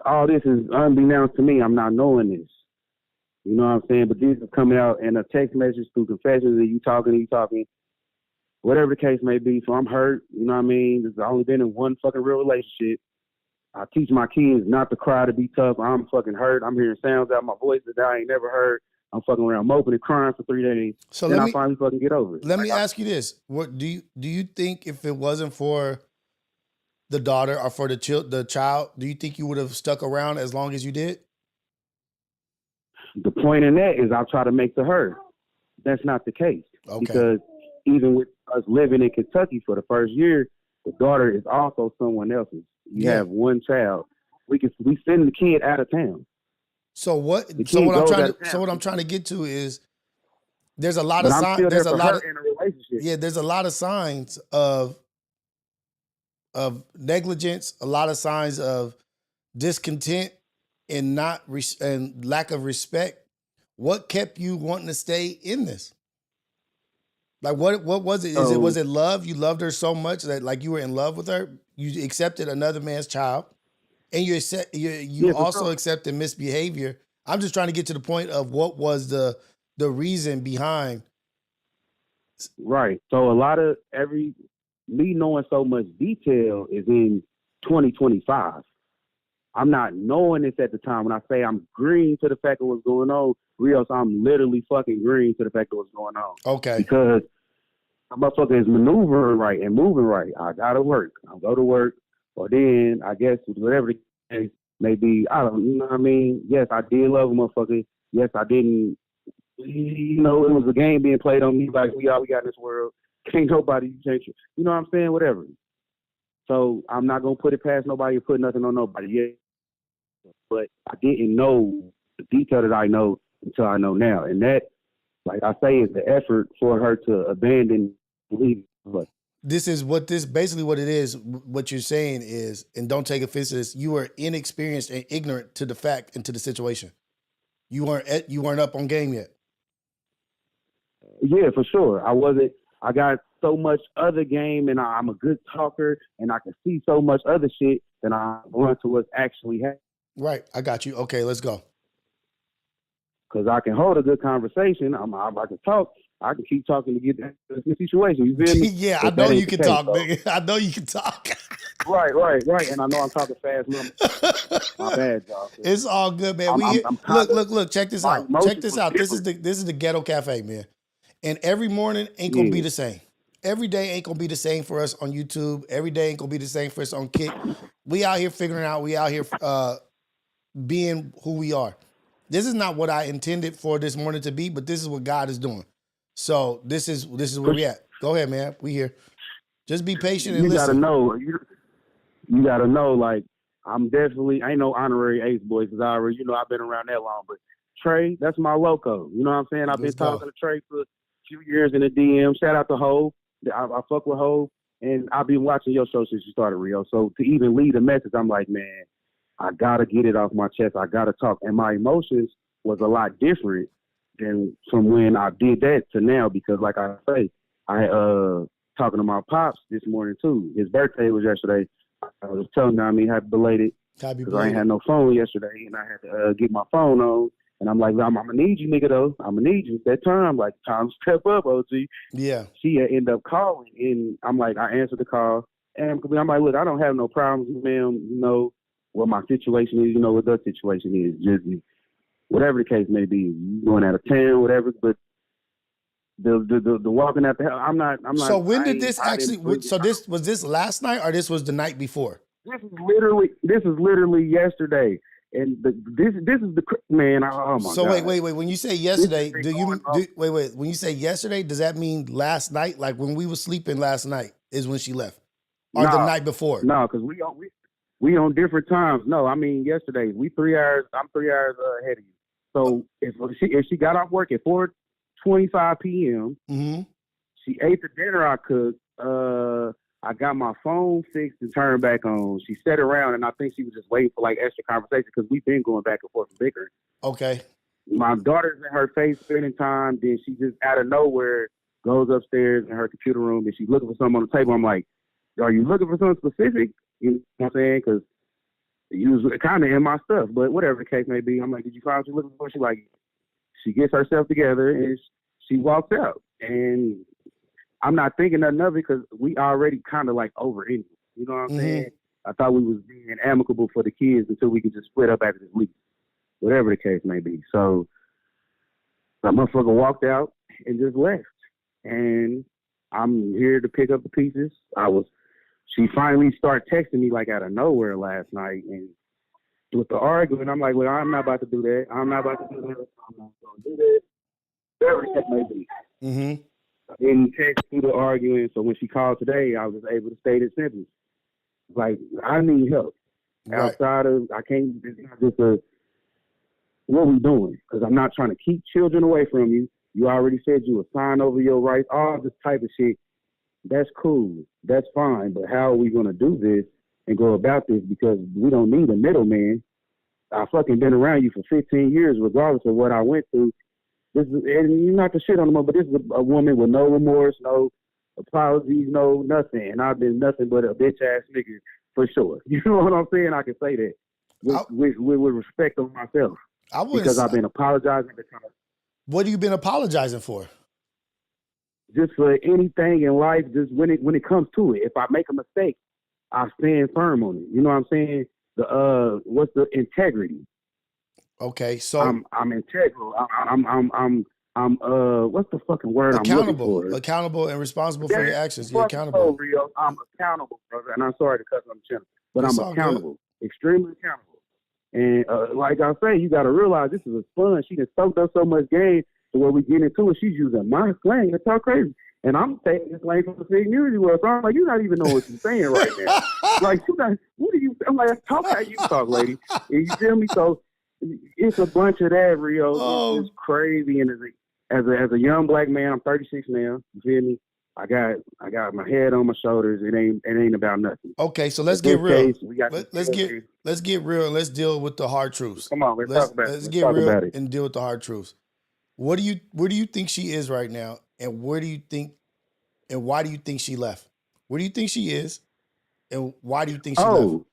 All this is unbeknownst to me. I'm not knowing this. You know what I'm saying? But this is coming out in a text message through confessions and you talking, whatever the case may be. So I'm hurt. You know what I mean? I've only been in one fucking real relationship. I teach my kids not to cry, to be tough. I'm fucking hurt. I'm hearing sounds out of my voice that I ain't never heard. I'm fucking around moping and crying for 3 days. So then I finally fucking get over it. Let me ask you this. What do you think if it wasn't for the daughter or for the child, do you think you would have stuck around as long as you did? The point in that is I'll try to make to her. That's not the case. Okay. Because even with us living in Kentucky for the first year, the daughter is also someone else's. You have one child. We send the kid out of town. So what I'm trying to get to is there's a lot of signs. There's a lot of in a relationship. Yeah, there's a lot of signs of negligence, a lot of signs of discontent and and lack of respect. What kept you wanting to stay in this? Like what was it? Was it love? You loved her so much that like you were in love with her. You accepted another man's child, and you also accepted misbehavior. I'm just trying to get to the point of what was the reason behind. Right. So a lot of me knowing so much detail is in 2025. I'm not knowing this at the time. When I say I'm green to the fact of what's going on, Rios, I'm literally fucking green to the fact of what's going on. Okay. Because a motherfucker is maneuvering right and moving right. I gotta work. I'll go to work, or then I guess whatever the case may be. I don't, you know what I mean? Yes, I did love a motherfucker. Yes, I didn't. You know, it was a game being played on me. Like we all we got in this world. Can't nobody change it. You know what I'm saying? Whatever. So I'm not gonna put it past nobody or put nothing on nobody. Yeah, but I didn't know the detail that I know until I know now, and that, like I say, is the effort for her to abandon. This is what this basically what it is. What you're saying is, and don't take offense to this, you were inexperienced and ignorant to the fact and to the situation. You weren't up on game yet. Yeah, for sure. I wasn't. I got so much other game, and I'm a good talker, and I can see so much other shit that I'm going to what's actually happening. Right. I got you. Okay, let's go. Because I can hold a good conversation. I can talk. I can keep talking to get to the situation. You feel me? Yeah, I know you can talk, nigga. I know you can talk. Right. And I know I'm talking fast. My bad, y'all. It's all good, man. Look. Check this out. Check this out. This is the Ghetto Cafe, man. And every morning ain't gonna be the same. Every day ain't gonna be the same for us on YouTube. Every day ain't gonna be the same for us on Kick. We out here figuring out. We out here being who we are. This is not what I intended for this morning to be, but this is what God is doing. So this is where we at. Go ahead, man. We here. Just be patient and listen. You gotta know, like, I'm definitely, I ain't no honorary ace boy, because I already, I've been around that long, but Trey, that's my loco. You know what I'm saying? I've been talking to Trey for a few years in the DM. Shout out to Hov. I fuck with Hov, and I've been watching your show since you started, Rio. So to even lead a message, I'm like, man, I gotta get it off my chest. I gotta talk. And my emotions was a lot different than from when I did that to now, because like I say, I talking to my pops this morning too. His birthday was yesterday. I was telling him, happy belated. Because I ain't had no phone yesterday, and I had to get my phone on. And I'm like, I'm gonna need you, nigga, though. I'm gonna need you. At that time, like, time to step up, OG. Yeah. She ended up calling, and I'm like, I answered the call. And I'm like, look, I don't have no problems, ma'am. You know what my situation is. You know what the situation is. Just whatever the case may be. You going out of town, whatever. But the walking out the hell, I'm not. So when did this actually? So this was this last night, or this was the night before? This is literally yesterday. And this is the man. Oh my God. So wait. When you say yesterday, wait. When you say yesterday, does that mean last night? Like when we were sleeping last night is when she left, or the night before? No, because we on different times. No, I mean yesterday. We 3 hours. I'm 3 hours ahead of you. So if she got off work at 4:25 p.m., mm-hmm. she ate the dinner I cooked. I got my phone fixed and turned back on. She sat around, and I think she was just waiting for like extra conversation because we've been going back and forth and bickering. Okay. My daughter's in her face spending time. Then she just out of nowhere goes upstairs in her computer room and she's looking for something on the table. I'm like, are you looking for something specific? You know what I'm saying? Because you was kind of in my stuff, but whatever the case may be. I'm like, did you find what you're looking for? She gets herself together and she walks out. And I'm not thinking nothing of it because we already kind of like over it. You know what I'm mm-hmm. saying? I thought we was being amicable for the kids until we could just split up after this week, whatever the case may be. So that motherfucker walked out and just left. And I'm here to pick up the pieces. She finally started texting me like out of nowhere last night. And with the argument, I'm like, well, I'm not about to do that. I'm not about to do that. I'm not going to do that. Whatever the case may be. Mm-hmm. I didn't text through the arguing, so when she called today, I was able to state it simply. Like, I need help. Right. Outside of, I can't, it's not just what we doing? Because I'm not trying to keep children away from you. You already said you would sign over your rights, all this type of shit. That's cool. That's fine. But how are we going to do this and go about this? Because we don't need a middleman. I fucking been around you for 15 years, regardless of what I went through. This is, and you're not to shit on them, but this is a woman with no remorse, no apologies, no nothing. And I've been nothing but a bitch ass nigga for sure. You know what I'm saying? I can say that with respect of myself. Because I've been apologizing to kind of. What have you been apologizing for? Just for anything in life, just when it comes to it. If I make a mistake, I stand firm on it. You know what I'm saying? what's the integrity? Okay, so I'm integral. I'm what's the fucking word I'm looking for? Accountable and responsible for your actions. You're So accountable. Rios, I'm accountable, brother. And I'm sorry to cuss on the channel, but It's I'm all accountable, extremely accountable. And like I say, you got to realize this is a fun. She just soaked up so much game to where we get into it. She's using my slang to talk crazy. And I'm taking this slang from the same community world. So I'm like, you not even know what you're saying right now. Like, you not, what are you, I'm like, talk how you talk, lady. And you feel me? So it's a bunch of that, Rio. Oh. It's crazy. And as a young black man, I'm 36 now. You feel me? I got my head on my shoulders. It ain't about nothing. Okay, so let's get real. Let's get real and let's deal with the hard truths. Come on, let's talk about it. Let's get real and deal with the hard truths. Where do you think she is right now, and why do you think she left? Where do you think she is, and why do you think she left?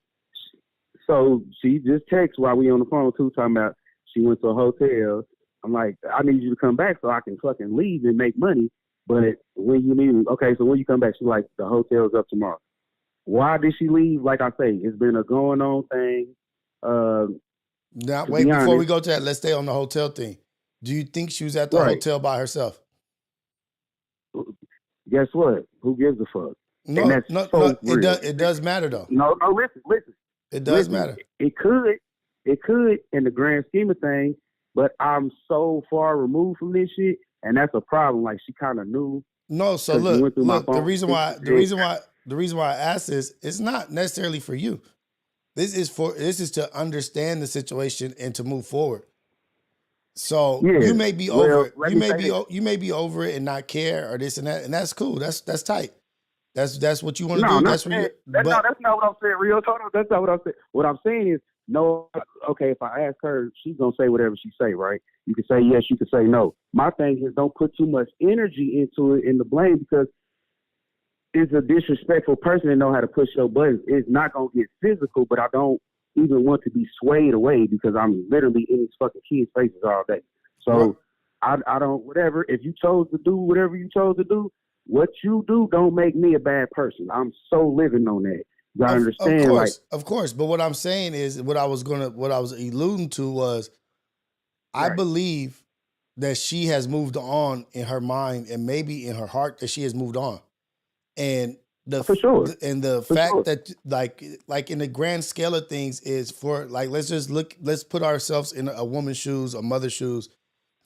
So she just texted while we on the phone too, talking about she went to a hotel. I'm like, I need you to come back so I can fucking leave and make money. But when you leave, okay, so when you come back, she's like, the hotel's up tomorrow. Why did she leave? Like I say, it's been a going on thing. Now, wait, before we go to that, let's stay on the hotel thing. Do you think she was at the hotel by herself? Guess what? Who gives a fuck? No, it does matter though. No, listen. It does matter. It could in the grand scheme of things, but I'm so far removed from this shit, and that's a problem. Like, she kind of knew. No, so look, the reason why I asked this, it's not necessarily for you. This is to understand the situation and to move forward. So you may be over it. You may be over it and not care or this and that, and that's cool. That's tight. That's what you want to do. That's not what I'm saying, Rio. That's not what I'm saying. What I'm saying is, no, okay, if I ask her, she's going to say whatever she say, right? You can say yes, you can say no. My thing is, don't put too much energy into it in the blame, because it's a disrespectful person to know how to push your buttons. It's not going to get physical, but I don't even want to be swayed away because I'm literally in these fucking kids' faces all day. So I don't, whatever. If you chose to do whatever you chose to do, what you do don't make me a bad person. I'm so living on that. You gotta understand, of course. But what I'm saying is, what I was alluding to was, I believe that she has moved on in her mind and maybe in her heart that she has moved on. And the fact that like in the grand scale of things is, for like, let's put ourselves in a woman's shoes, a mother's shoes,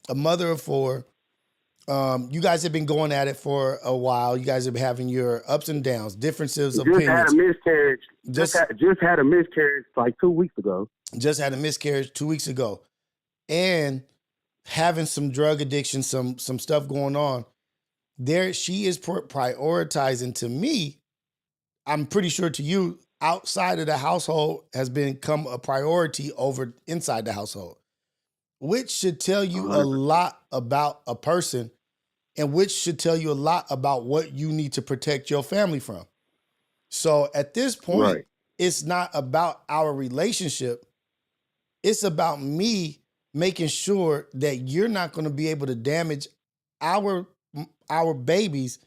a mother of four. You guys have been going at it for a while. You guys have been having your ups and downs, differences of opinions. Had a miscarriage. Just had a miscarriage like 2 weeks ago. Just had a miscarriage 2 weeks ago. And having some drug addiction, some stuff going on. There, she is prioritizing, to me, I'm pretty sure to you, outside of the household has become a priority over inside the household, which should tell you a lot about a person, and which should tell you a lot about what you need to protect your family from. So at this point, it's not about our relationship. It's about me making sure that you're not going to be able to damage our babies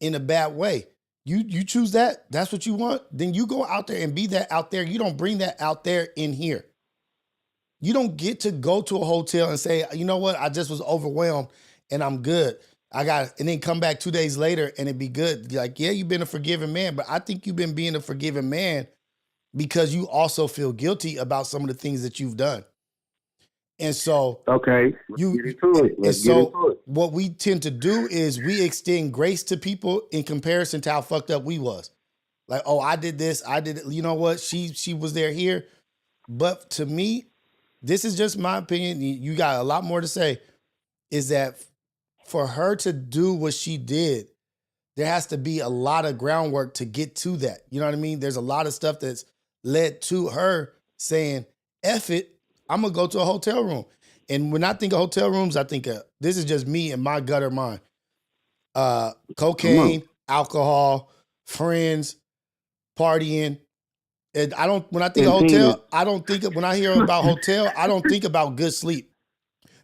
in a bad way. You choose that. That's what you want. Then you go out there and be that out there. You don't bring that out there in here. You don't get to go to a hotel and say, you know what, I just was overwhelmed and I'm good. And then come back 2 days later and it be good. Like, yeah, you've been a forgiving man, but I think you've been being a forgiving man because you also feel guilty about some of the things that you've done. And so, let's get into it. What we tend to do is we extend grace to people in comparison to how fucked up we was. Like, oh, I did this, I did it. You know what? She was there here. But to me, this is just my opinion. You got a lot more to say. Is that for her to do what she did, there has to be a lot of groundwork to get to that. You know what I mean? There's a lot of stuff that's led to her saying, F it, I'm going to go to a hotel room. And when I think of hotel rooms, I think this is just me and my gutter mind. Cocaine, alcohol, friends, partying. And when I think of hotel, when I hear about hotel, I don't think about good sleep,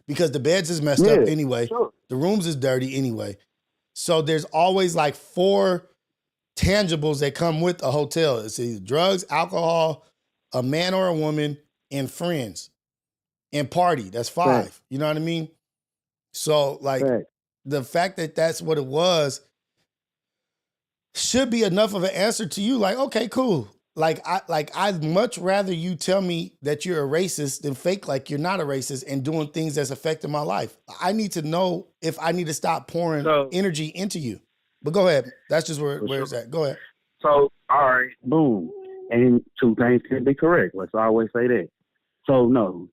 because the beds is messed up anyway. Sure. The rooms is dirty anyway. So there's always like 4 tangibles that come with a hotel. It's either drugs, alcohol, a man or a woman, and friends, and party. That's 5. Fact. You know what I mean? So like Fact. the fact that that's what it was should be enough of an answer to you. Like, okay, cool. I'd much rather you tell me that you're a racist than fake like you're not a racist and doing things that's affecting my life. I need to know if I need to stop pouring energy into you. But go ahead. That's just where it's at. Go ahead. So, all right, boom. And 2 things can be correct. Let's always say that. So, no,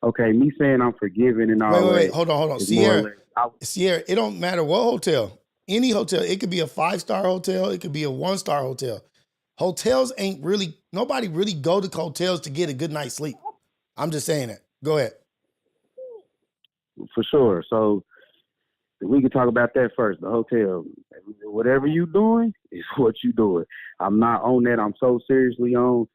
okay, me saying I'm forgiving and all that. Wait. Hold on. Sierra, it don't matter what hotel. Any hotel. It could be a 5-star hotel. It could be a 1-star hotel. Hotels ain't really, nobody really go to hotels to get a good night's sleep. I'm just saying that. Go ahead. For sure. So, we can talk about that first. The hotel, whatever you doing is what you doing. I'm not on that. I'm so seriously on,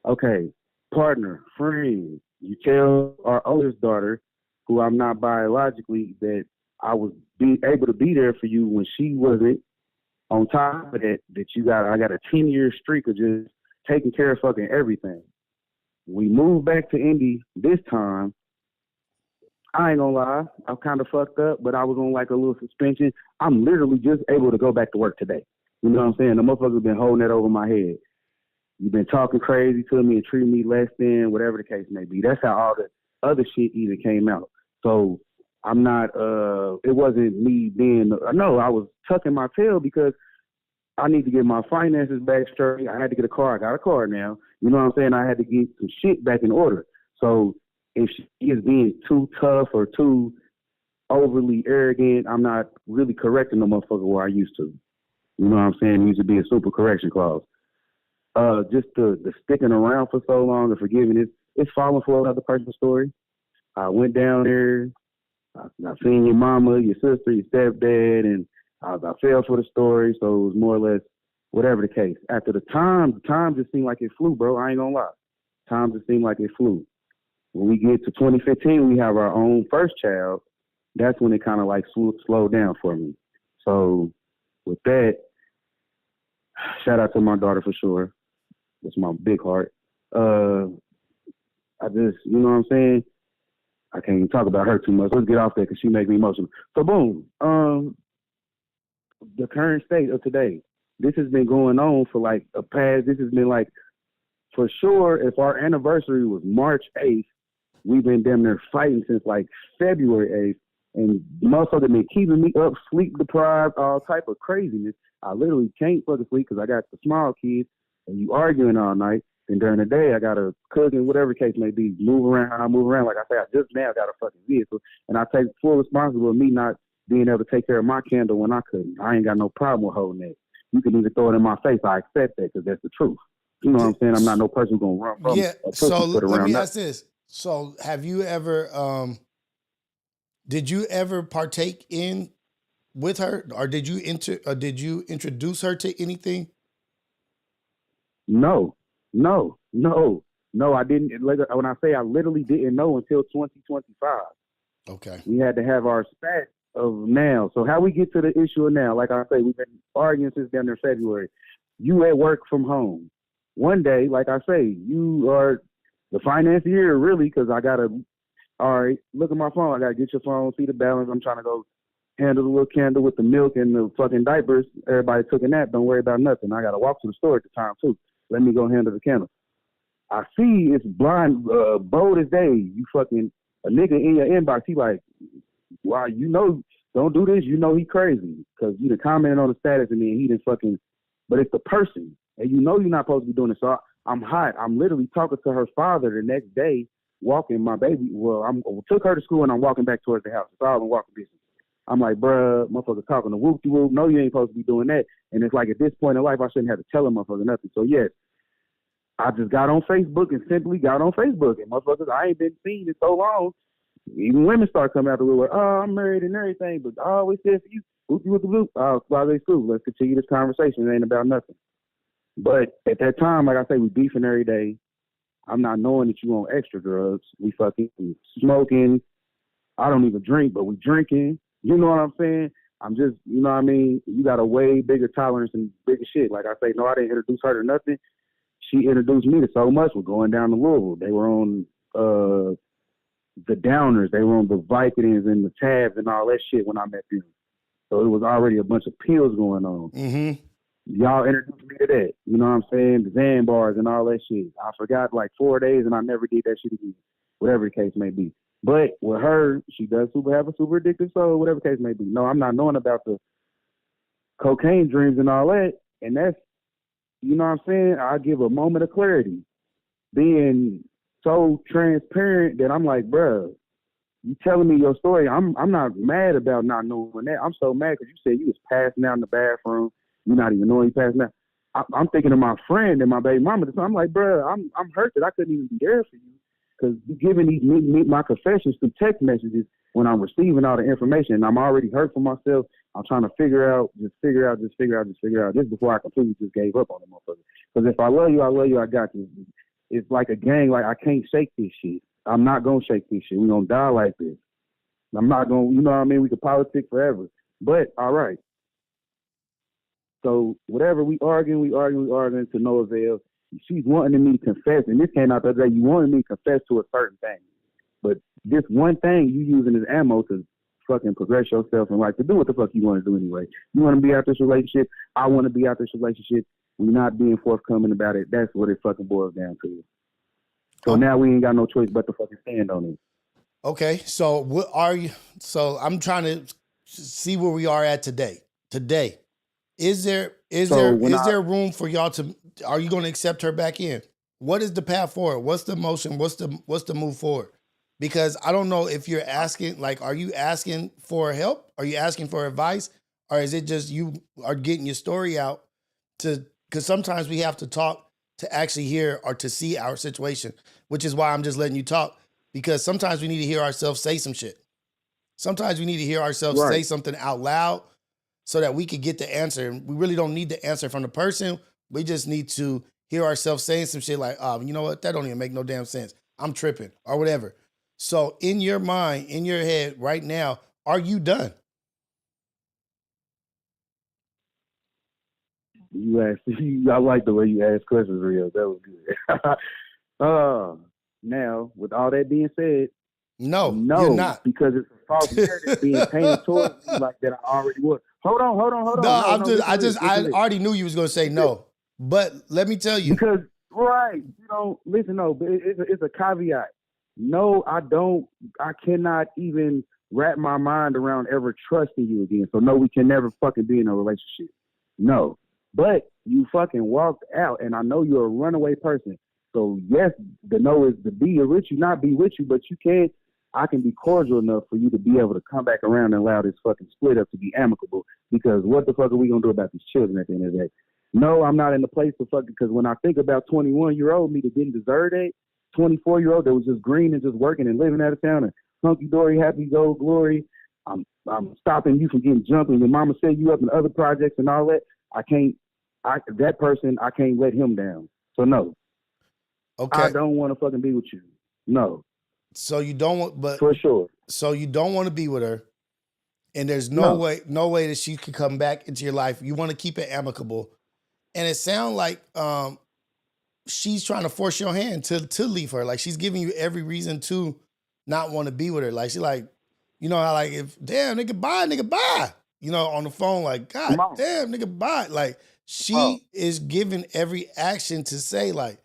okay, partner, friend. You tell our oldest daughter, who I'm not biologically, that I was able to be there for you when she wasn't. On top of that, I got a 10-year streak of just taking care of fucking everything. We moved back to Indy this time. I ain't gonna lie, I'm kind of fucked up, but I was on like a little suspension. I'm literally just able to go back to work today. You know what I'm saying? The motherfuckers been holding that over my head. You've been talking crazy to me and treating me less than, whatever the case may be. That's how all the other shit even came out. So I'm not, it wasn't me being, no, I was tucking my tail because I need to get my finances back straight. I had to get a car. I got a car now. You know what I'm saying? I had to get some shit back in order. So if she is being too tough or too overly arrogant, I'm not really correcting the motherfucker where I used to. You know what I'm saying? It used to be a super correction clause. Just the sticking around for so long and forgiving it's falling for another person's story. I went down there. I seen your mama, your sister, your stepdad, and I fell for the story. So it was more or less whatever the case. After the time just seemed like it flew, bro. I ain't gonna lie. Time just seemed like it flew. When we get to 2015, we have our own first child. That's when it kind of like slowed down for me. So with that, shout out to my daughter for sure. It's my big heart. I just, you know what I'm saying? I can't even talk about her too much. Let's get off there because she makes me emotional. So boom, the current state of today. This has been going on for like this has been like, for sure, if our anniversary was March 8th, we've been damn near fighting since like February 8th. And motherfucker been keeping me up, sleep deprived, all type of craziness. I literally can't fucking sleep because I got the small kids and you arguing all night. And during the day, I got a cousin, whatever the case may be, move around. I move around. Like I say, I just now got a fucking vehicle. And I take full responsibility of me not being able to take care of my candle when I couldn't. I ain't got no problem with holding that. You can even throw it in my face. I accept that because that's the truth. You know what I'm saying? I'm not no person who's going to run from Yeah, a so let me around ask this. So have you ever, did you ever partake in with her, or did you introduce her to anything? No, I didn't. Like, when I say I literally didn't know until 2025. Okay. We had to have our spat of now. So how we get to the issue of now, like I say, we've been arguing since down there February. You at work from home. One day, like I say, you are the financier really, because I got to, all right, look at my phone. I got to get your phone, see the balance. I'm trying to go handle the little candle with the milk and the fucking diapers. Everybody took a nap. Don't worry about nothing. I got to walk to the store at the time too. Let me go handle the candle. I see it's blind, bold as day. You fucking, a nigga in your inbox, he like, wow, you know, don't do this. You know he crazy. Because you done commented on the status and then he done fucking, but it's the person. And you know you're not supposed to be doing it. So I'm hot. I'm literally talking to her father the next day, walking my baby. Well, I took her to school and I'm walking back towards the house. It's all in walking distance. I'm like, bruh, motherfucker talking to whoop-de-whoop. No, you ain't supposed to be doing that. And it's like at this point in life, I shouldn't have to tell a motherfucker nothing. So yes, I just got on Facebook and simply got on Facebook. And motherfuckers, I ain't been seen in so long. Even women start coming out the woodwork. Oh, I'm married and everything, but I always said for you, whoop-de-whoop-de-whoop. Squad school. Let's continue this conversation. It ain't about nothing. But at that time, like I say, we beefing every day. I'm not knowing that you on extra drugs. We fucking smoking. I don't even drink, but we drinking. You know what I'm saying? I'm just, you know what I mean? You got a way bigger tolerance and bigger shit. Like I say, no, I didn't introduce her to nothing. She introduced me to so much. We're going down to Louisville. They were on the Downers. They were on the Vicodins and the Tabs and all that shit when I met them. So it was already a bunch of pills going on. Mm-hmm. Y'all introduced me to that. You know what I'm saying? The Zan bars and all that shit. I forgot like 4 days and I never did that shit again. Whatever the case may be. But with her, she does have a super addictive soul, whatever the case may be. No, I'm not knowing about the cocaine dreams and all that. And that's, you know what I'm saying? I give a moment of clarity. Being so transparent that I'm like, bruh, you telling me your story. I'm not mad about not knowing that. I'm so mad because you said you was passing out in the bathroom. You're not even knowing you passing out. I'm thinking of my friend and my baby mama. So I'm like, bruh, I'm hurt that I couldn't even be there for you. Because you're giving my confessions through text messages when I'm receiving all the information. And I'm already hurt for myself. I'm trying to figure out. This before I completely just gave up on the motherfucker. Because if I love you, I got you. It's like a gang. Like, I can't shake this shit. I'm not going to shake this shit. We're going to die like this. I'm not going to, you know what I mean? We could politic forever. But, all right. So, whatever, we arguing to no avail. She's wanting me to confess, and this came out the other day. You wanted me to confess to a certain thing. But this one thing you using as ammo to fucking progress yourself in life, to do what the fuck you want to do anyway. You want to be out this relationship. I want to be out this relationship. We're not being forthcoming about it. That's what it fucking boils down to. So now we ain't got no choice but to fucking stand on it. Okay, so what are you? So I'm trying to see where we are at today. Today, is there room for y'all to? Are you going to accept her back in? What is the path forward? What's the motion? What's the move forward? Because I don't know if you're asking, like, are you asking for help? Are you asking for advice? Or is it just you are getting your story out because sometimes we have to talk to actually hear or to see our situation, which is why I'm just letting you talk, because sometimes we need to hear ourselves say some shit. Sometimes we need to hear ourselves say something out loud so that we could get the answer. And we really don't need the answer from the person. We just need to hear ourselves saying some shit like, oh, you know what? That don't even make no damn sense. I'm tripping or whatever. So in your mind, in your head right now, are you done? I like the way you asked questions, Rios. That was good. Now, with all that being said, no, you're not. Because it's a false narrative being painted towards me like that I already was. Hold on. No, I already knew you was going to say no. But let me tell you. Because, listen, no, but it's a caveat. No, I cannot even wrap my mind around ever trusting you again. So, no, we can never fucking be in a relationship. No. But you fucking walked out, and I know you're a runaway person. So, yes, the no is to be with you, not be with you, but I can be cordial enough for you to be able to come back around and allow this fucking split up to be amicable. Because what the fuck are we going to do about these children at the end of the day? No, I'm not in the place to fucking, because when I think about 21-year-old me that didn't deserve that, 24-year-old that was just green and just working and living out of town and hunky-dory, happy, go, glory, I'm stopping you from getting jumped and your mama set you up in other projects and all that. I can't let him down. So no. Okay. I don't want to fucking be with you. No. So you don't want, but for sure. So you don't want to be with her, and there's no way that she could come back into your life. You want to keep it amicable, and it sounds like she's trying to force your hand to leave her. Like she's giving you every reason to not want to be with her. Like she's like, you know how like if damn nigga bye, you know, on the phone like God damn nigga bye. Like she is giving every action to say like,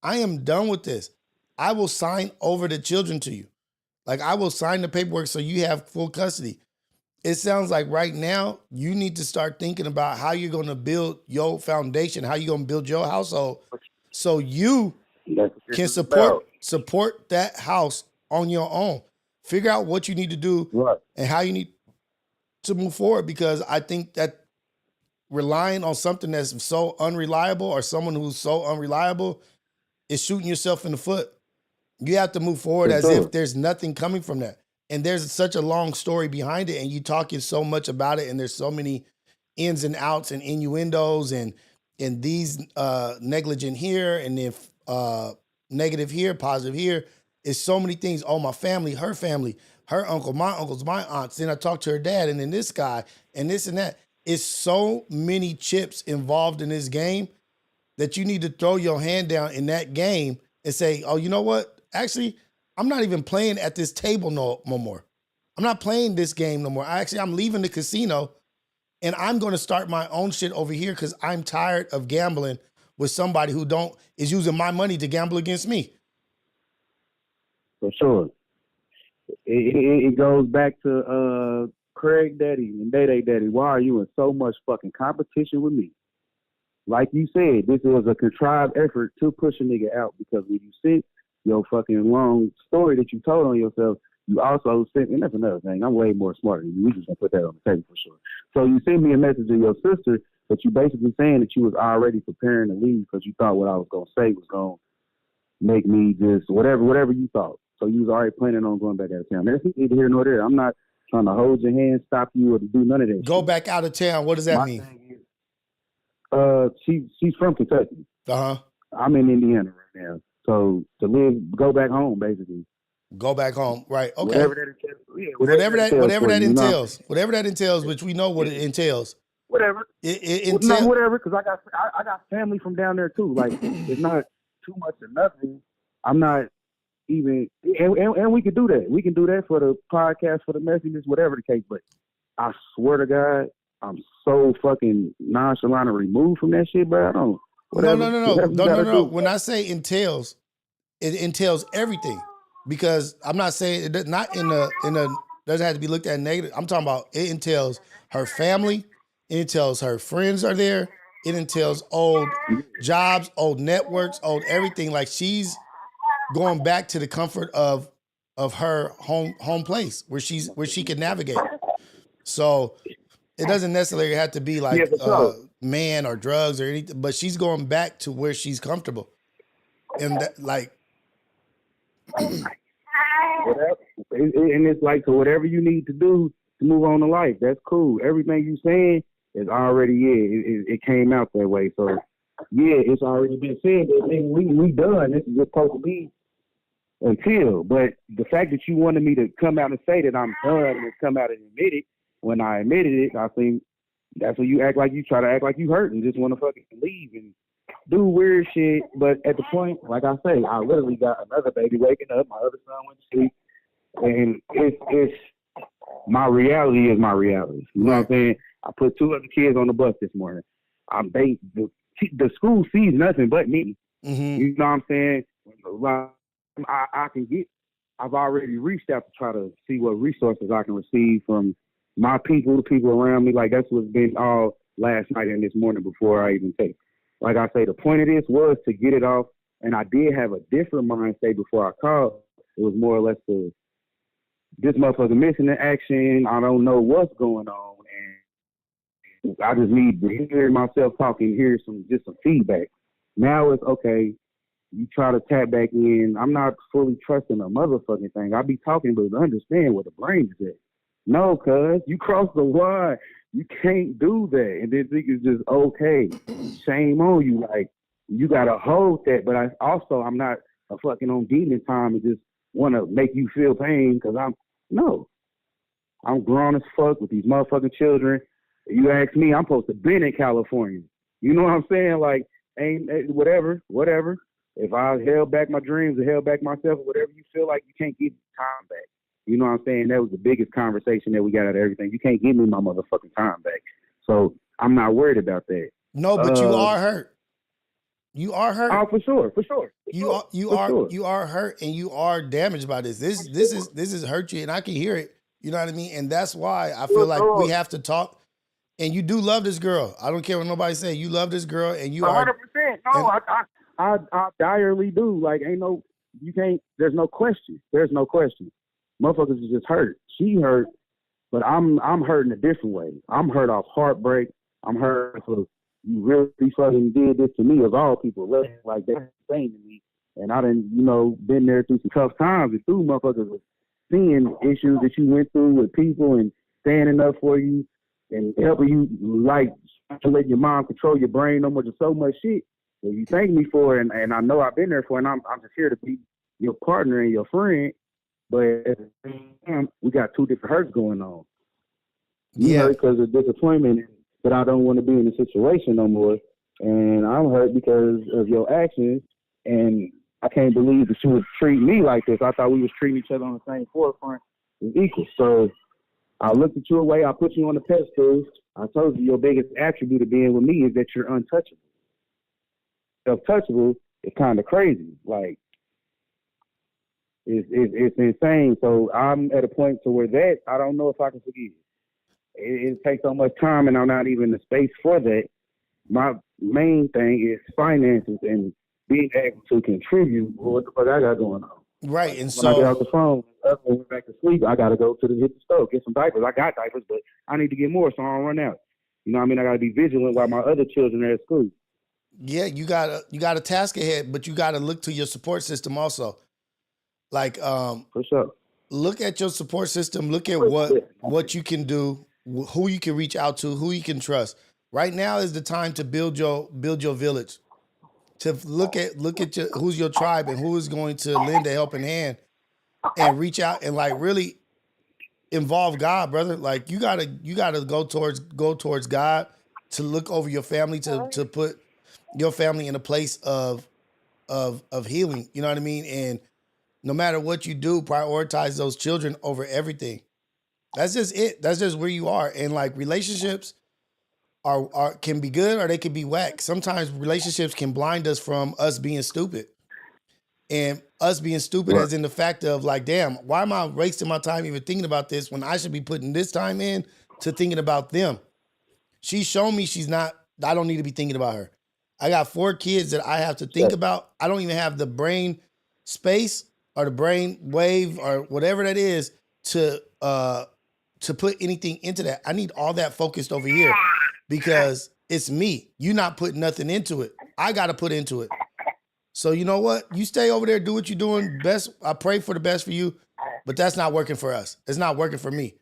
I am done with this. I will sign over the children to you. Like I will sign the paperwork so you have full custody. It sounds like right now you need to start thinking about how you're going to build your foundation, how you're going to build your household so you can support that house on your own. Figure out what you need to do and how you need to move forward, because I think that relying on something that's so unreliable or someone who's so unreliable is shooting yourself in the foot. You have to move forward as if there's nothing coming from that. And there's such a long story behind it, and you talking so much about it, and there's so many ins and outs and innuendos and these negligent here and then negative here, positive here. It's so many things. Oh, my family, her uncle, my uncles, my aunts. Then I talked to her dad, and then this guy, and this and that. It's so many chips involved in this game that you need to throw your hand down in that game and say, oh, you know what? Actually, I'm not even playing at this table no more. I'm not playing this game no more. I'm leaving the casino and I'm going to start my own shit over here because I'm tired of gambling with somebody who is using my money to gamble against me. For sure. It goes back to Craig Daddy and Day Daddy. Why are you in so much fucking competition with me? Like you said, this was a contrived effort to push a nigga out because when you sit your fucking long story that you told on yourself, you also sent, and that's another thing, I'm way more smart than you. We just gonna put that on the table for sure. So you sent me a message to your sister, but you basically saying that you was already preparing to leave because you thought what I was gonna say was gonna make me just whatever you thought. So you was already planning on going back out of town. There's neither here nor there. I'm not trying to hold your hand, stop you, or to do none of that. Go back out of town. What does that mean? She's from Kentucky. Uh-huh. I'm in Indiana right now. So go back home, basically. Go back home, right? Okay. Whatever that entails. Yeah, whatever that entails, which we know what it entails. Whatever. Entails. Whatever, because I got family from down there too. Like it's not too much of nothing. I'm not even, and we can do that. We can do that for the podcast, for the messages, whatever the case. But I swear to God, I'm so fucking nonchalant and removed from that shit, bro. I don't. No. When I say entails, it entails everything. Because I'm not saying it does not in a doesn't have to be looked at negative. I'm talking about it entails her family, it entails her friends are there, it entails old jobs, old networks, old everything. Like she's going back to the comfort of her home place where she can navigate. So it doesn't necessarily have to be like man or drugs or anything, but she's going back to where she's comfortable. And that, like, and it's like, so whatever you need to do to move on to life, that's cool. Everything you saying is already, it came out that way. So yeah, it's already been said. We done. This is just supposed to be until. But the fact that you wanted me to come out and say that I'm done and come out and admit it, when I admitted it, I think that's when you try to act like you hurt and just want to fucking leave and do weird shit. But at the point, like I say, I literally got another baby waking up. My other son went to sleep. And it's my reality is my reality. You know what I'm saying? I put 2 other kids on the bus this morning. The school sees nothing but me. Mm-hmm. You know what I'm saying? I've already reached out to try to see what resources I can receive from my people, the people around me. Like that's what's been all last night and this morning before I even take. Like I say, the point of this was to get it off, and I did have a different mind state before I called. It was more or less this motherfucker missing in action. I don't know what's going on, and I just need to hear myself talking, hear some feedback. Now it's okay. You try to tap back in. I'm not fully trusting a motherfucking thing. I be talking, but understand where the brain is at. No, cuz you crossed the line. You can't do that, and then think it's just okay. Shame on you. Like you gotta hold that. But I'm not a fucking on demon time and just want to make you feel pain because I'm grown as fuck with these motherfucking children. You ask me, I'm supposed to been in California. You know what I'm saying? Like, whatever. If I held back my dreams or held back myself or whatever you feel like, you can't get time back. You know what I'm saying? That was the biggest conversation that we got out of everything. You can't give me my motherfucking time back. So I'm not worried about that. No, but you are hurt. You are hurt. Oh, for sure. You are hurt and you are damaged by this. This is hurt you, and I can hear it. You know what I mean? And that's why I feel like we have to talk. And you do love this girl. I don't care what nobody say. You love this girl, and you 100%. No, I direly do. Like, there's no question. Motherfuckers is just hurt. She hurt, but I'm hurt in a different way. I'm hurt off heartbreak. I'm hurt for you really fucking did this to me of all people. Like that's insane to me. And I done, been there through some tough times and through motherfuckers with seeing issues that you went through with people and standing up for you and helping you, like, to let your mom control your brain no more, just so much shit that you thank me for. And I know I've been there for, and I'm just here to be your partner and your friend, but at the same time, we got two different hurts going on. You Yeah. hurt because of disappointment, but I don't want to be in the situation no more. And I'm hurt because of your actions, and I can't believe that you would treat me like this. I thought we was treating each other on the same forefront as equal. So I looked at you away. I put you on the pedestal. I told you your biggest attribute of being with me is that you're untouchable. Self-touchable is kind of crazy. Like, it's insane. So I'm at a point to where that I don't know if I can forgive. It takes so much time, and I'm not even in the space for that. My main thing is finances and being able to contribute what the fuck I got going on. Right. And When I get so, off the phone, up and went back to sleep, I got to go to hit the stove, get some diapers. I got diapers, but I need to get more so I don't run out. You know what I mean? I got to be vigilant while my other children are at school. yeah, you got a task ahead, but you got to look to your support system also. Like, For sure. look at your support system. Look at what you can do, who you can reach out to, who you can trust. Right now is the time to build your village. To look at who's your tribe and who is going to lend a helping hand and reach out and like really involve God, brother. Like you gotta go towards God to look over your family, to put your family in a place of healing. You know what I mean? And no matter what you do, prioritize those children over everything. That's just it. That's just where you are. And like relationships are can be good or they can be whack. Sometimes relationships can blind us from us being stupid. And us being stupid Right. as in the fact of like, damn, why am I wasting my time even thinking about this when I should be putting this time in to thinking about them? She's shown me I don't need to be thinking about her. I got 4 kids that I have to think about. I don't even have the brain space or the brain wave or whatever that is to put anything into that. I need all that focused over here because it's me. You not putting nothing into it. I got to put into it. So you know what? You stay over there, do what you're doing best. I pray for the best for you, but that's not working for us. It's not working for me.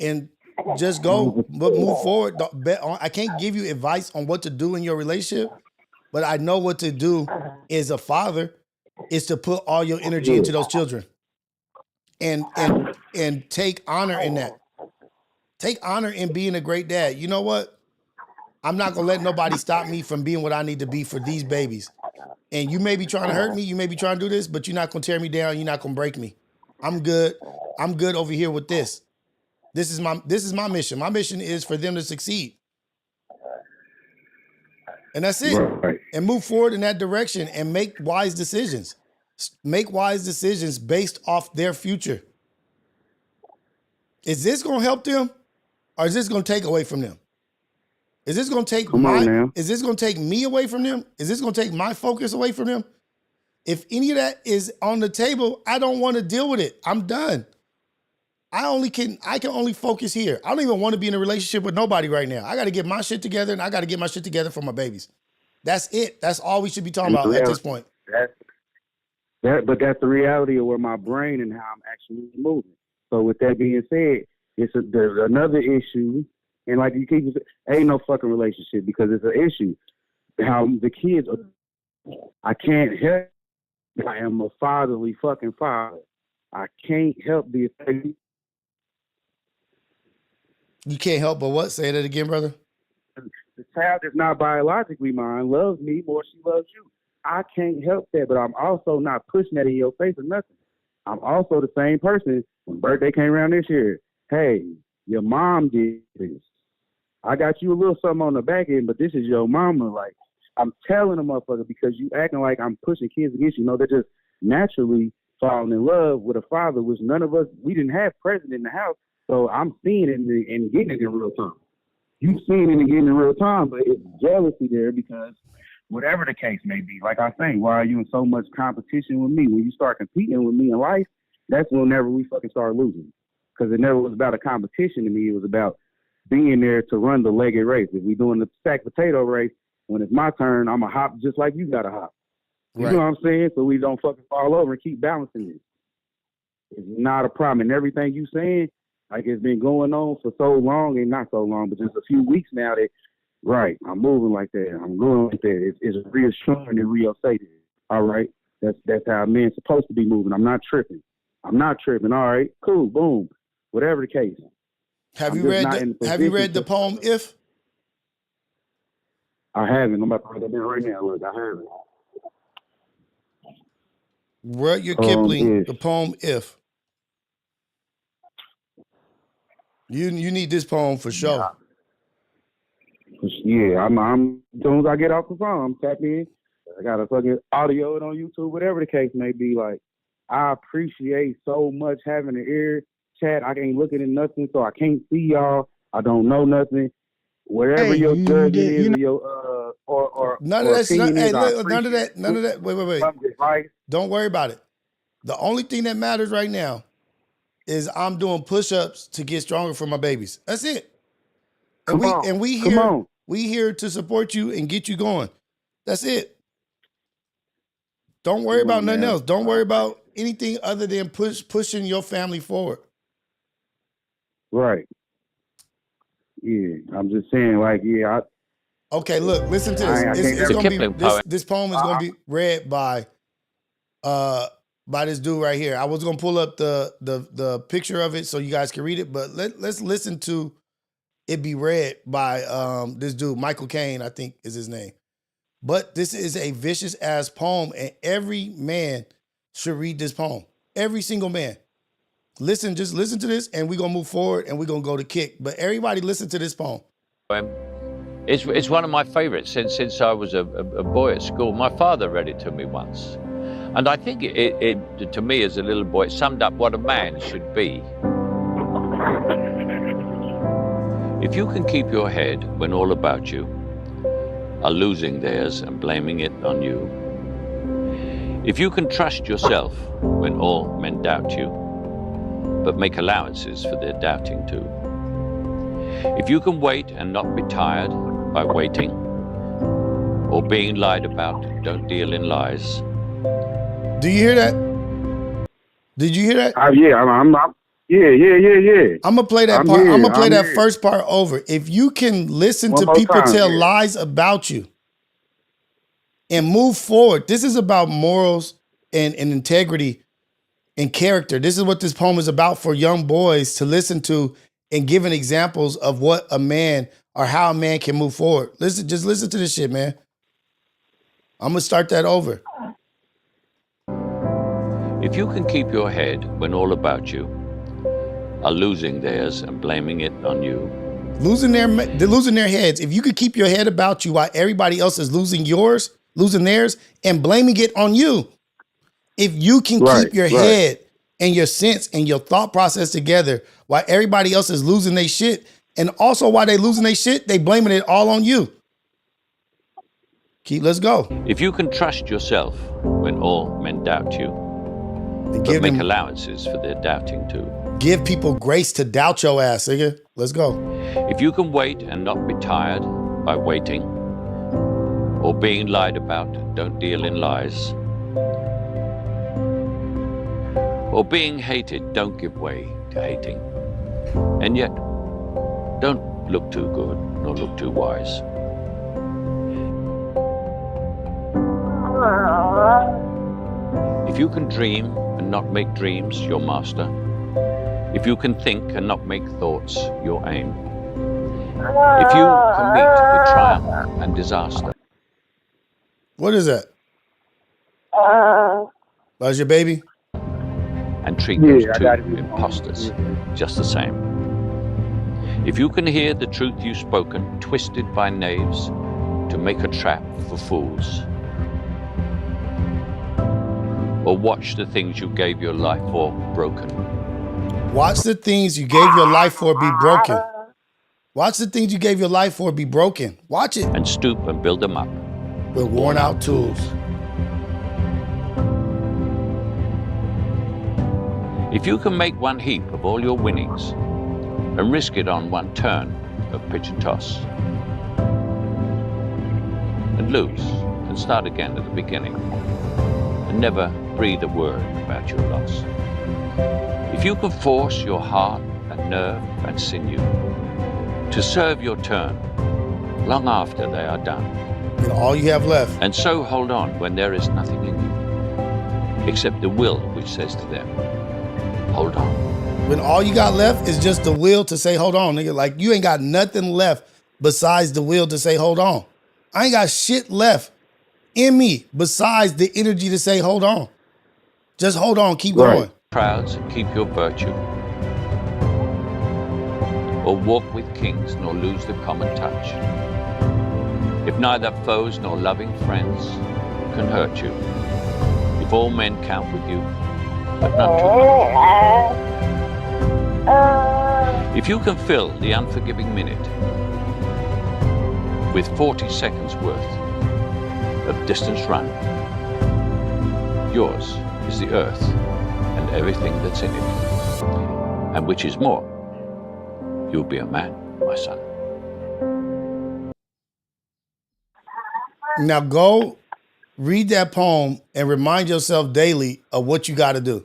And just go, but move forward. I can't give you advice on what to do in your relationship, but I know what to do as a father is to put all your energy into those children and take honor in that. Take honor in being a great dad. You know what? I'm not going to let nobody stop me from being what I need to be for these babies. And you may be trying to hurt me. You may be trying to do this, but you're not going to tear me down. You're not going to break me. I'm good. I'm good over here with this. This is my mission. My mission is for them to succeed. And that's it. Right. And move forward in that direction and make wise decisions. Make wise decisions based off their future. Is this going to help them or is this going to take away from them? Is this going to take is this going to take me away from them? Is this going to take my focus away from them? If any of that is on the table, I don't want to deal with it. I'm done. I can only focus here. I don't even want to be in a relationship with nobody right now. I got to get my shit together and I got to get my shit together for my babies. That's it. That's all we should be talking about at this point. But that's the reality of where my brain and how I'm actually moving. So with that being said, there's another issue. And like you keep saying, ain't no fucking relationship because it's an issue. How the kids are, I can't help. I am a fatherly fucking father. I can't help the effect. You can't help but what? Say that again, brother. The child is not biologically mine, loves me more she loves you. I can't help that, but I'm also not pushing that in your face or nothing. I'm also the same person when birthday came around this year. Hey, your mom did this. I got you a little something on the back end, but this is your mama. Like, I'm telling a motherfucker because you acting like I'm pushing kids against you. No, they're just naturally falling in love with a father, which none of us, we didn't have present in the house. So I'm seeing it and getting it in real time. You've seen it and getting it in real time, but it's jealousy there because whatever the case may be, like I say, why are you in so much competition with me? When you start competing with me in life, that's whenever we fucking start losing. Because it never was about a competition to me. It was about being there to run the legged race. If we're doing the stacked potato race, when it's my turn, I'm a hop just like you got to hop. You know what I'm saying? So we don't fucking fall over and keep balancing it. It's not a problem. And everything you saying, like it's been going on for so long, and not so long, but just a few weeks now that, right, I'm moving like that. I'm going like that. It's reassuring that Rios say this. All right. That's how men's supposed to be moving. I'm not tripping. All right, cool, boom, whatever the case. Have you read the poem If? I haven't. I'm about to write that down right now. Look, I haven't. Rudyard Kipling, the poem If. You need this poem for sure. Yeah, I'm as soon as I get off the phone, I'm tapping in. I got to fucking audio it on YouTube, whatever the case may be. Like, I appreciate so much having an ear chat. I ain't looking at nothing, so I can't see y'all. I don't know nothing. Wherever your judgment is, or none of that. None of that. Wait. Don't worry about it. The only thing that matters right now is I'm doing push-ups to get stronger for my babies. That's it. And we here to support you and get you going. That's it. Don't worry about nothing else. Don't worry about anything other than pushing your family forward. Right. Yeah, I'm just saying, like, yeah. Okay, look, listen to this. This poem is gonna be read by this dude right here. I was gonna pull up the picture of it so you guys can read it, but let's listen to it be read by this dude, Michael Caine, I think is his name. But this is a vicious ass poem, and every man should read this poem. Every single man. Just listen to this, and we're gonna move forward, and we're gonna go to kick. But everybody listen to this poem. It's one of my favorites since I was a boy at school. My father read it to me once. And I think it to me as a little boy, it summed up what a man should be. If you can keep your head when all about you are losing theirs and blaming it on you. If you can trust yourself when all men doubt you, but make allowances for their doubting too. If you can wait and not be tired by waiting, or being lied about, don't deal in lies. Do you hear that? Did you hear that? Yeah, yeah. I'm gonna play that part. I'm gonna play that first part over. If you can listen to people tell lies about you and move forward, this is about morals and integrity and character. This is what this poem is about for young boys to listen to and giving examples of what a man or how a man can move forward. Just listen to this shit, man. I'm gonna start that over. If you can keep your head when all about you are losing theirs and blaming it on you. They're losing their heads. If you could keep your head about you while everybody else is losing theirs, and blaming it on you. If you can keep your head and your sense and your thought process together while everybody else is losing their shit, and also while they losing their shit, they blaming it all on you. Let's go. If you can trust yourself when all men doubt you, but make allowances for their doubting too. Give people grace to doubt your ass, nigga. Let's go. If you can wait and not be tired by waiting, or being lied about, don't deal in lies. Or being hated, don't give way to hating. And yet, don't look too good nor look too wise. If you can dream and not make dreams your master, if you can think and not make thoughts your aim, if you can meet with triumph and disaster. What is that? That's your baby? And treat those two imposters just the same. If you can hear the truth you've spoken twisted by knaves to make a trap for fools, or watch the things you gave your life for broken. Watch the things you gave your life for be broken. Watch the things you gave your life for be broken. Watch it. And stoop and build them up with worn out tools. If you can make one heap of all your winnings and risk it on one turn of pitch and toss, and lose and start again at the beginning, and never breathe a word about your loss. If you can force your heart and nerve and sinew to serve your turn long after they are done, and all you have left, and so hold on when there is nothing in you, except the will which says to them, hold on. When all you got left is just the will to say, hold on, nigga. Like, you ain't got nothing left besides the will to say, hold on. I ain't got shit left in me besides the energy to say, hold on. Just hold on, keep going. Crowds and keep your virtue, or walk with kings, nor lose the common touch. If neither foes nor loving friends can hurt you, if all men count with you, but not too much. If you can fill the unforgiving minute with 40 seconds worth of distance run, yours is the earth and everything that's in it. And which is more, you'll be a man, my son. Now go read that poem and remind yourself daily of what you got to do.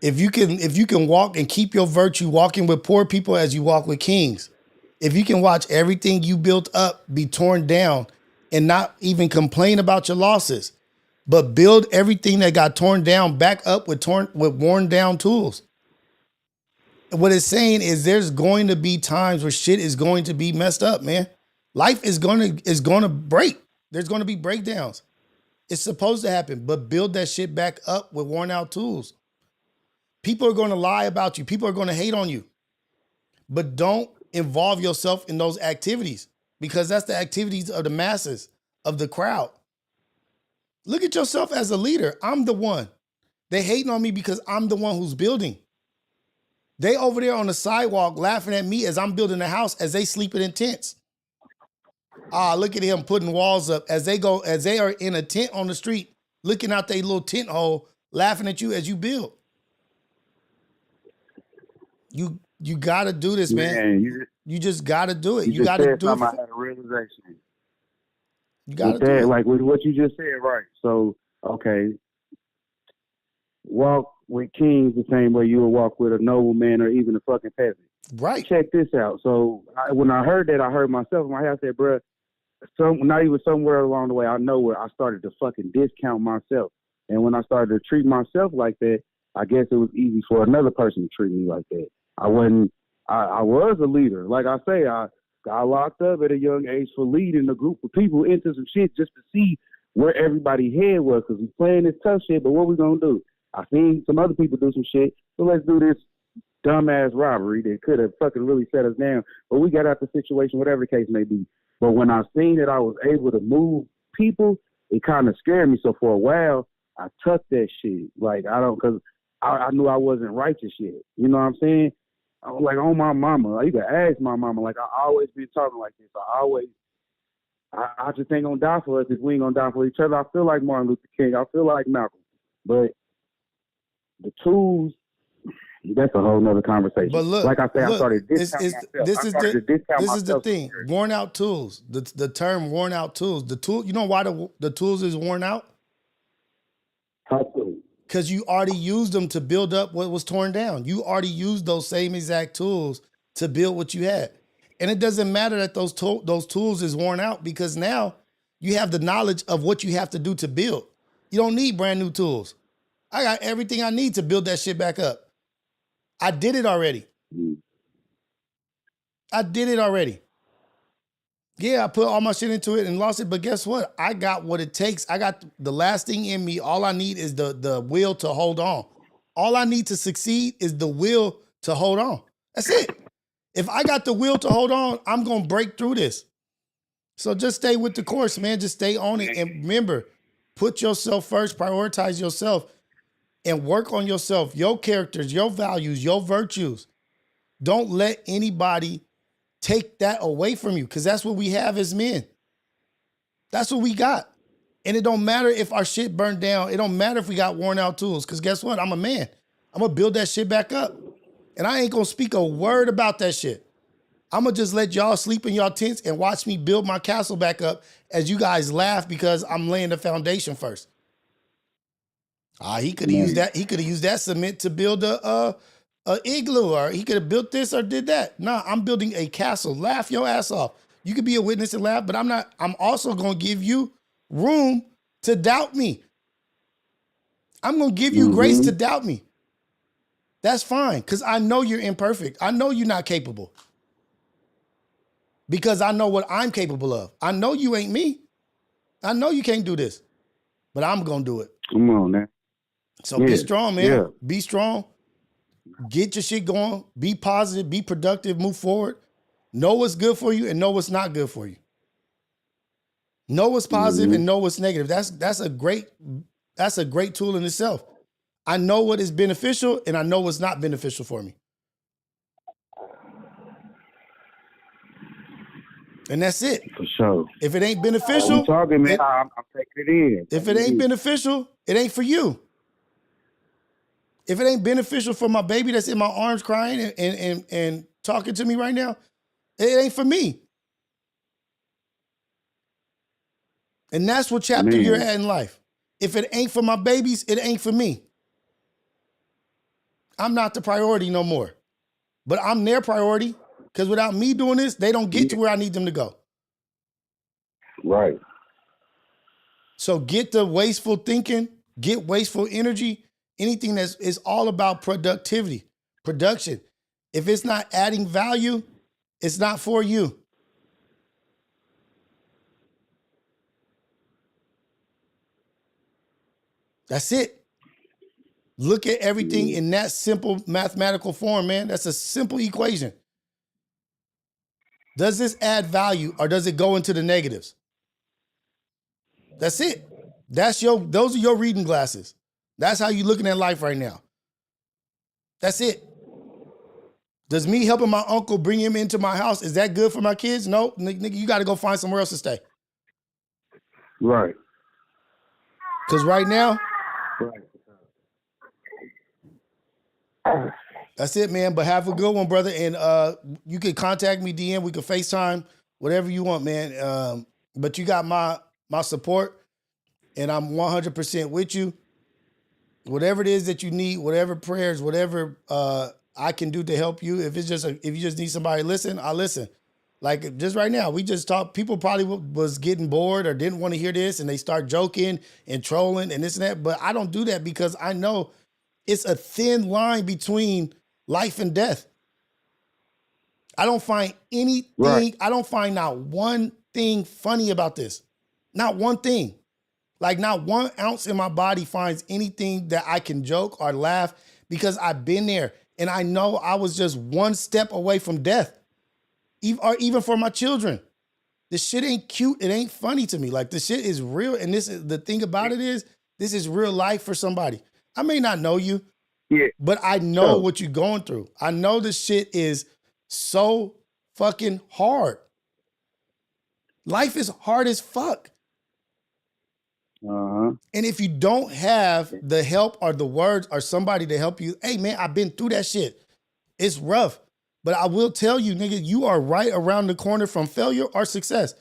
If you can walk and keep your virtue walking with poor people as you walk with kings, if you can watch everything you built up be torn down and not even complain about your losses, but build everything that got torn down back up with worn down tools. What it's saying is there's going to be times where shit is going to be messed up, man. Life is going to break. There's going to be breakdowns. It's supposed to happen, but build that shit back up with worn out tools. People are going to lie about you. People are going to hate on you. But don't involve yourself in those activities because that's the activities of the masses, of the crowd. Look at yourself as a leader. I'm the one. They hating on me because I'm the one who's building. They over there on the sidewalk laughing at me as I'm building a house as they sleeping in tents. Look at him putting walls up as they are in a tent on the street, looking out their little tent hole, laughing at you as you build. You gotta do this, man. You just gotta do it. You gotta do it. I had a realization. You gotta do it. Like with what you just said, right? So, okay, walk with kings the same way you would walk with a nobleman or even a fucking peasant. Right. Check this out. So when I heard that, I heard myself in my head. I said, bruh, not even somewhere along the way, I know where I started to fucking discount myself. And when I started to treat myself like that, I guess it was easy for another person to treat me like that. I was a leader. Like I say, I got locked up at a young age for leading a group of people into some shit just to see where everybody's head was, because we playing this tough shit, but what we gonna do? I seen some other people do some shit, so let's do this dumbass robbery that could have fucking really set us down. But we got out the situation, whatever the case may be. But when I seen that I was able to move people, it kind of scared me. So for a while, I tucked that shit. Because I knew I wasn't righteous yet. You know what I'm saying? I was like, on my mama. Like, you can ask my mama. Like, I always been talking like this. I just ain't gonna die for us if we ain't gonna die for each other. I feel like Martin Luther King. I feel like Malcolm. But the tools, that's a whole nother conversation. But look, like I said, I started discounting myself. This is the thing. Worn out tools. The term worn out tools. The tool. You know why the tools is worn out? How so? Because you already used them to build up what was torn down. You already used those same exact tools to build what you had. And it doesn't matter that those tools is worn out, because now you have the knowledge of what you have to do to build. You don't need brand new tools. I got everything I need to build that shit back up. I did it already. Yeah, I put all my shit into it and lost it, but guess what? I got what it takes. I got the last thing in me. All I need is the will to hold on. All I need to succeed is the will to hold on. That's it. If I got the will to hold on, I'm going to break through this. So just stay with the course, man. Just stay on it. And remember, put yourself first, prioritize yourself, and work on yourself, your characters, your values, your virtues. Don't let anybody take that away from you, because that's what we have as men. That's what we got. And it don't matter if our shit burned down. It don't matter if we got worn out tools, because guess what? I'm a man. I'm going to build that shit back up. And I ain't going to speak a word about that shit. I'm going to just let y'all sleep in y'all tents and watch me build my castle back up as you guys laugh because I'm laying the foundation first. He could have used that. He could have used that cement to build a igloo, or he could have built this or did that. Nah, I'm building a castle. Laugh your ass off. You could be a witness and laugh, but I'm not. I'm also going to give you room to doubt me. I'm going to give you grace to doubt me. That's fine, because I know you're imperfect. I know you're not capable. Because I know what I'm capable of. I know you ain't me. I know you can't do this, but I'm going to do it. Come on, man. So be strong, man. Yeah. Be strong. Get your shit going. Be positive. Be productive. Move forward. Know what's good for you and know what's not good for you. Know what's positive and know what's negative. That's a great tool in itself. I know what is beneficial and I know what's not beneficial for me. And that's it. For sure. If it ain't beneficial, I'm talking, man. I'm taking it in. If it ain't beneficial, it ain't for you. If it ain't beneficial for my baby that's in my arms crying and talking to me right now, it ain't for me. And that's what chapter you're at in life. If it ain't for my babies, it ain't for me. I'm not the priority no more. But I'm their priority because without me doing this, they don't get to where I need them to go. Right. So get the wasteful thinking, get wasteful energy, anything that's is all about productivity, production. If it's not adding value, it's not for you. That's it. Look at everything in that simple mathematical form, man. That's a simple equation. Does this add value or does it go into the negatives? That's it. Those are your reading glasses. That's how you're looking at life right now. That's it. Does me helping my uncle bring him into my house, is that good for my kids? No, nigga, you got to go find somewhere else to stay. Right. Because right now, that's it, man. But have a good one, brother. And you can contact me, DM. We can FaceTime, whatever you want, man. But you got my support, and I'm 100% with you. Whatever it is that you need, whatever prayers, whatever I can do to help you. If you just need somebody to listen, I'll listen. Like just right now, we just talked. People probably was getting bored or didn't want to hear this, and they start joking and trolling and this and that. But I don't do that because I know it's a thin line between life and death. I don't find anything. Right. I don't find not one thing funny about this. Not one thing. Like not 1 ounce in my body finds anything that I can joke or laugh because I've been there and I know I was just one step away from death. Even for my children. This shit ain't cute. It ain't funny to me. Like this shit is real. And this is the thing about it is this is real life for somebody. I may not know you, but I know what you're going through. I know this shit is so fucking hard. Life is hard as fuck. And if you don't have the help or the words or somebody to help you, hey man, I've been through that shit. It's rough. But I will tell you, nigga, you are right around the corner from failure or success.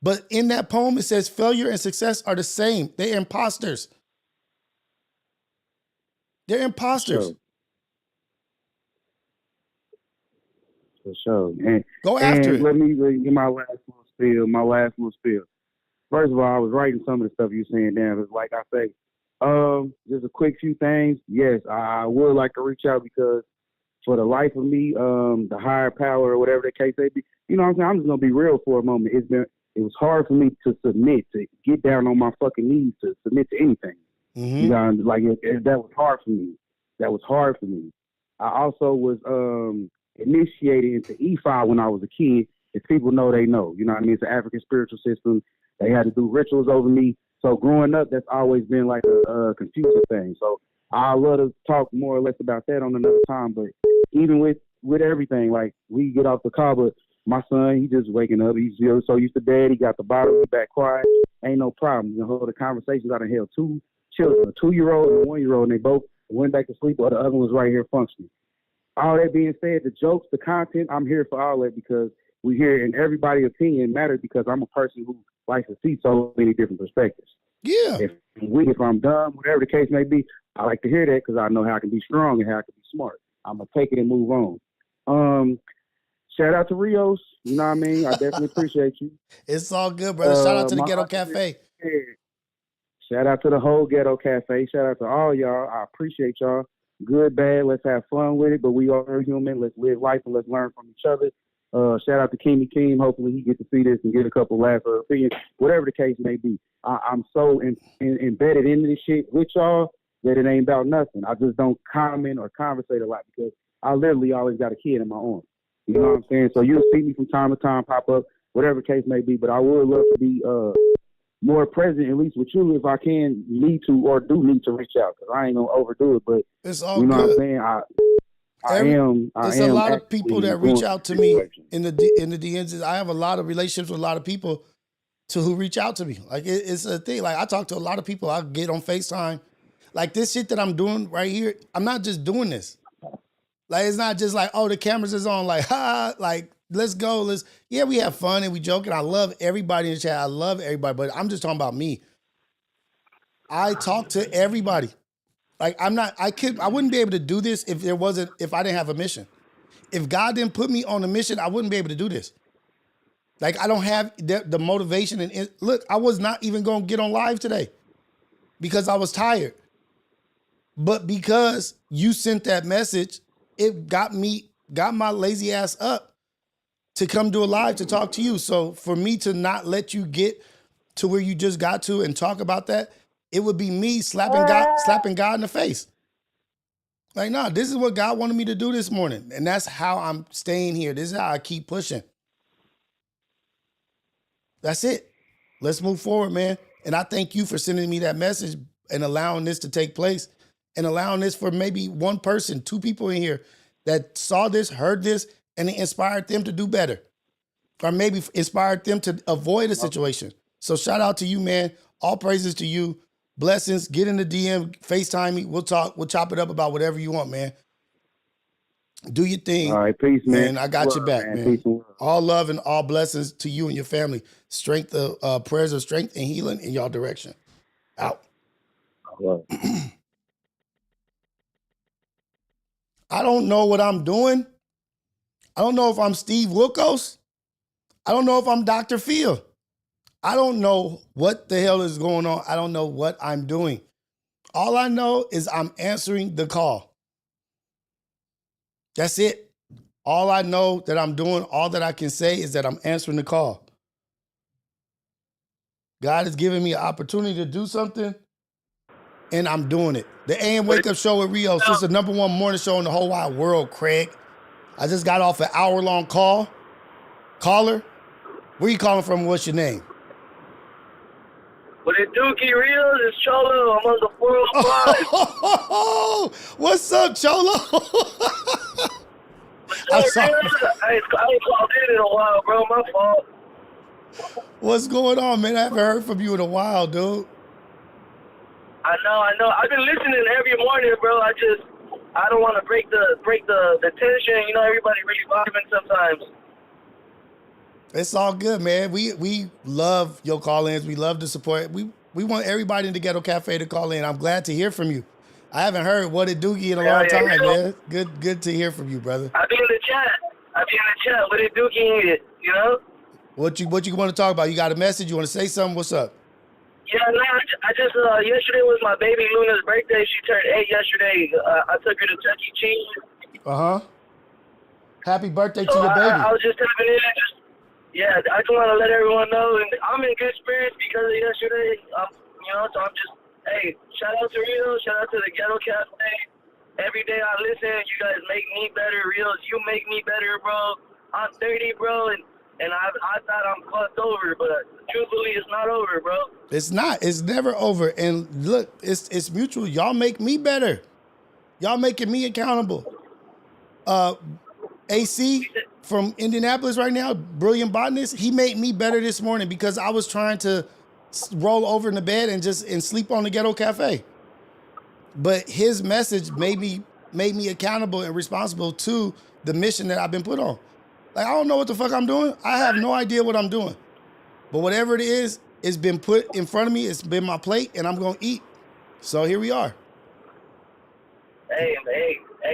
But in that poem, it says failure and success are the same. They're imposters. They're imposters. For sure. And go after it. Let me get my last little spiel. First of all, I was writing some of the stuff you're saying down. It's like I say, just a quick few things. Yes, I would like to reach out because for the life of me, the higher power or whatever the case may be, you know what I'm saying? I'm just going to be real for a moment. It was hard for me to submit, to get down on my fucking knees, to submit to anything. Mm-hmm. You know, like that was hard for me. That was hard for me. I also was initiated into EFI when I was a kid. If people know, they know. You know what I mean? It's an African spiritual system. They had to do rituals over me. So growing up, that's always been like a confusing thing. So I love to talk more or less about that on another time. But even with everything, like we get off the car, but my son, he just waking up. He's so used to dad. He got the bottle, he back quiet. Ain't no problem. You know, the conversations out of hell. 2 children, a 2-year-old and a 1-year-old, and they both went back to sleep, or the other one's right here functioning. All that being said, the jokes, the content, I'm here for all that because we hear and everybody's opinion matters because I'm a person who likes to see so many different perspectives. Yeah. If I'm dumb, whatever the case may be, I like to hear that because I know how I can be strong and how I can be smart. I'm going to take it and move on. Shout out to Rios. You know what I mean? I definitely appreciate you. It's all good, brother. Shout out to the Ghetto Cafe. Shout out to the whole Ghetto Cafe. Shout out to all y'all. I appreciate y'all. Good, bad. Let's have fun with it. But we are human. Let's live life and let's learn from each other. Shout out to Kimmy Team. Hopefully he gets to see this and get a couple last opinions, whatever the case may be. I'm so embedded into this shit with y'all that it ain't about nothing. I just don't comment or conversate a lot because I literally always got a kid in my arms. You know what I'm saying? So you'll see me from time to time pop up, whatever the case may be. But I would love to be more present, at least with you, if I can need to or do need to reach out, because I ain't gonna overdo it. But it's all you know good. what I'm saying? There's a lot of people that reach out to me in the DMs. I have a lot of relationships with a lot of people who reach out to me. Like it's a thing. Like I talk to a lot of people. I get on FaceTime. Like this shit that I'm doing right here, I'm not just doing this. Like it's not just like, oh, the cameras is on, like, ha, like let's go. Yeah, we have fun and we joke, and I love everybody in the chat. I love everybody, but I'm just talking about me. I talk to everybody. Like I wouldn't be able to do this if I didn't have a mission. If God didn't put me on a mission, I wouldn't be able to do this. Like I don't have the motivation and look, I was not even going to get on live today because I was tired. But because you sent that message, it got my lazy ass up to come do a live to talk to you. So for me to not let you get to where you just got to and talk about that, it would be me slapping God in the face. Like, nah, this is what God wanted me to do this morning. And that's how I'm staying here. This is how I keep pushing. That's it. Let's move forward, man. And I thank you for sending me that message and allowing this to take place and allowing this for maybe one person, two people in here that saw this, heard this, and it inspired them to do better. Or maybe inspired them to avoid a situation. So shout out to you, man. All praises to you. Blessings. Get in the DM, FaceTime me. We'll talk. We'll chop it up about whatever you want, man. Do your thing. All right, peace, man. I got your back, man. Peace and love. All love and all blessings to you and your family. Strength, prayers of strength and healing in y'all direction. Out. I don't know what I'm doing. I don't know if I'm Steve Wilkos. I don't know if I'm Dr. Phil. I don't know what the hell is going on. I don't know what I'm doing. All I know is I'm answering the call. That's it. All I know that I'm doing, all that I can say is that I'm answering the call. God has given me an opportunity to do something, and I'm doing it. The AM Wake Up Show with Rios. This is the #1 morning show in the whole wide world, Craig. I just got off an hour-long call. Caller, where you calling from? What's your name? What it do, Rios? It's Cholo. I'm on the 405. Oh, what's up, Cholo? I'm sorry. I ain't called in a while, bro. My fault. What's going on, man? I haven't heard from you in a while, dude. I know. I've been listening every morning, bro. I don't want to break the tension. You know, everybody really vibing sometimes. It's all good, man. We love your call-ins. We love the support. We want everybody in the Ghetto Cafe to call in. I'm glad to hear from you. I haven't heard What It Doogie in a long time, man. Good to hear from you, brother. I be in the chat. What it Doogie, you know? What you want to talk about? You got a message? You want to say something? What's up? Yeah, no, I just yesterday was my baby Luna's birthday. She turned 8 yesterday. I took her to Chuck E. Cheese. Happy birthday to your baby. I was just tapping in. Yeah, I just want to let everyone know, and I'm in good spirits because of yesterday. So I'm just, hey, shout out to Rios, shout out to the Ghetto Cafe. Every day I listen, you guys make me better. Rios, you make me better, bro. I'm 30, bro, and I thought I'm fucked over, but truthfully, it's not over, bro. It's not. It's never over. And look, it's mutual. Y'all make me better. Y'all making me accountable. AC from Indianapolis right now, brilliant botanist, he made me better this morning because I was trying to roll over in the bed and sleep on the Ghetto Cafe. But his message made me accountable and responsible to the mission that I've been put on. Like, I don't know what the fuck I'm doing. I have no idea what I'm doing. But whatever it is, it's been put in front of me. It's been my plate, and I'm going to eat. So here we are. Hey,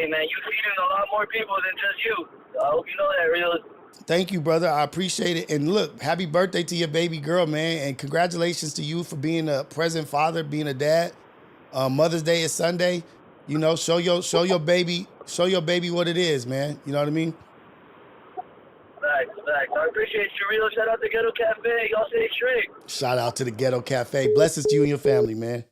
man, you feeding a lot more people than just you. I hope you know that, Rios. Thank you, brother. I appreciate it. And look, happy birthday to your baby girl, man. And congratulations to you for being a present father, being a dad. Mother's Day is Sunday. You know, show your baby what it is, man. You know what I mean? Thanks. I appreciate you, Rio. Shout out to Ghetto Cafe. Y'all stay straight. Shout out to the Ghetto Cafe. Blessings to you and your family, man.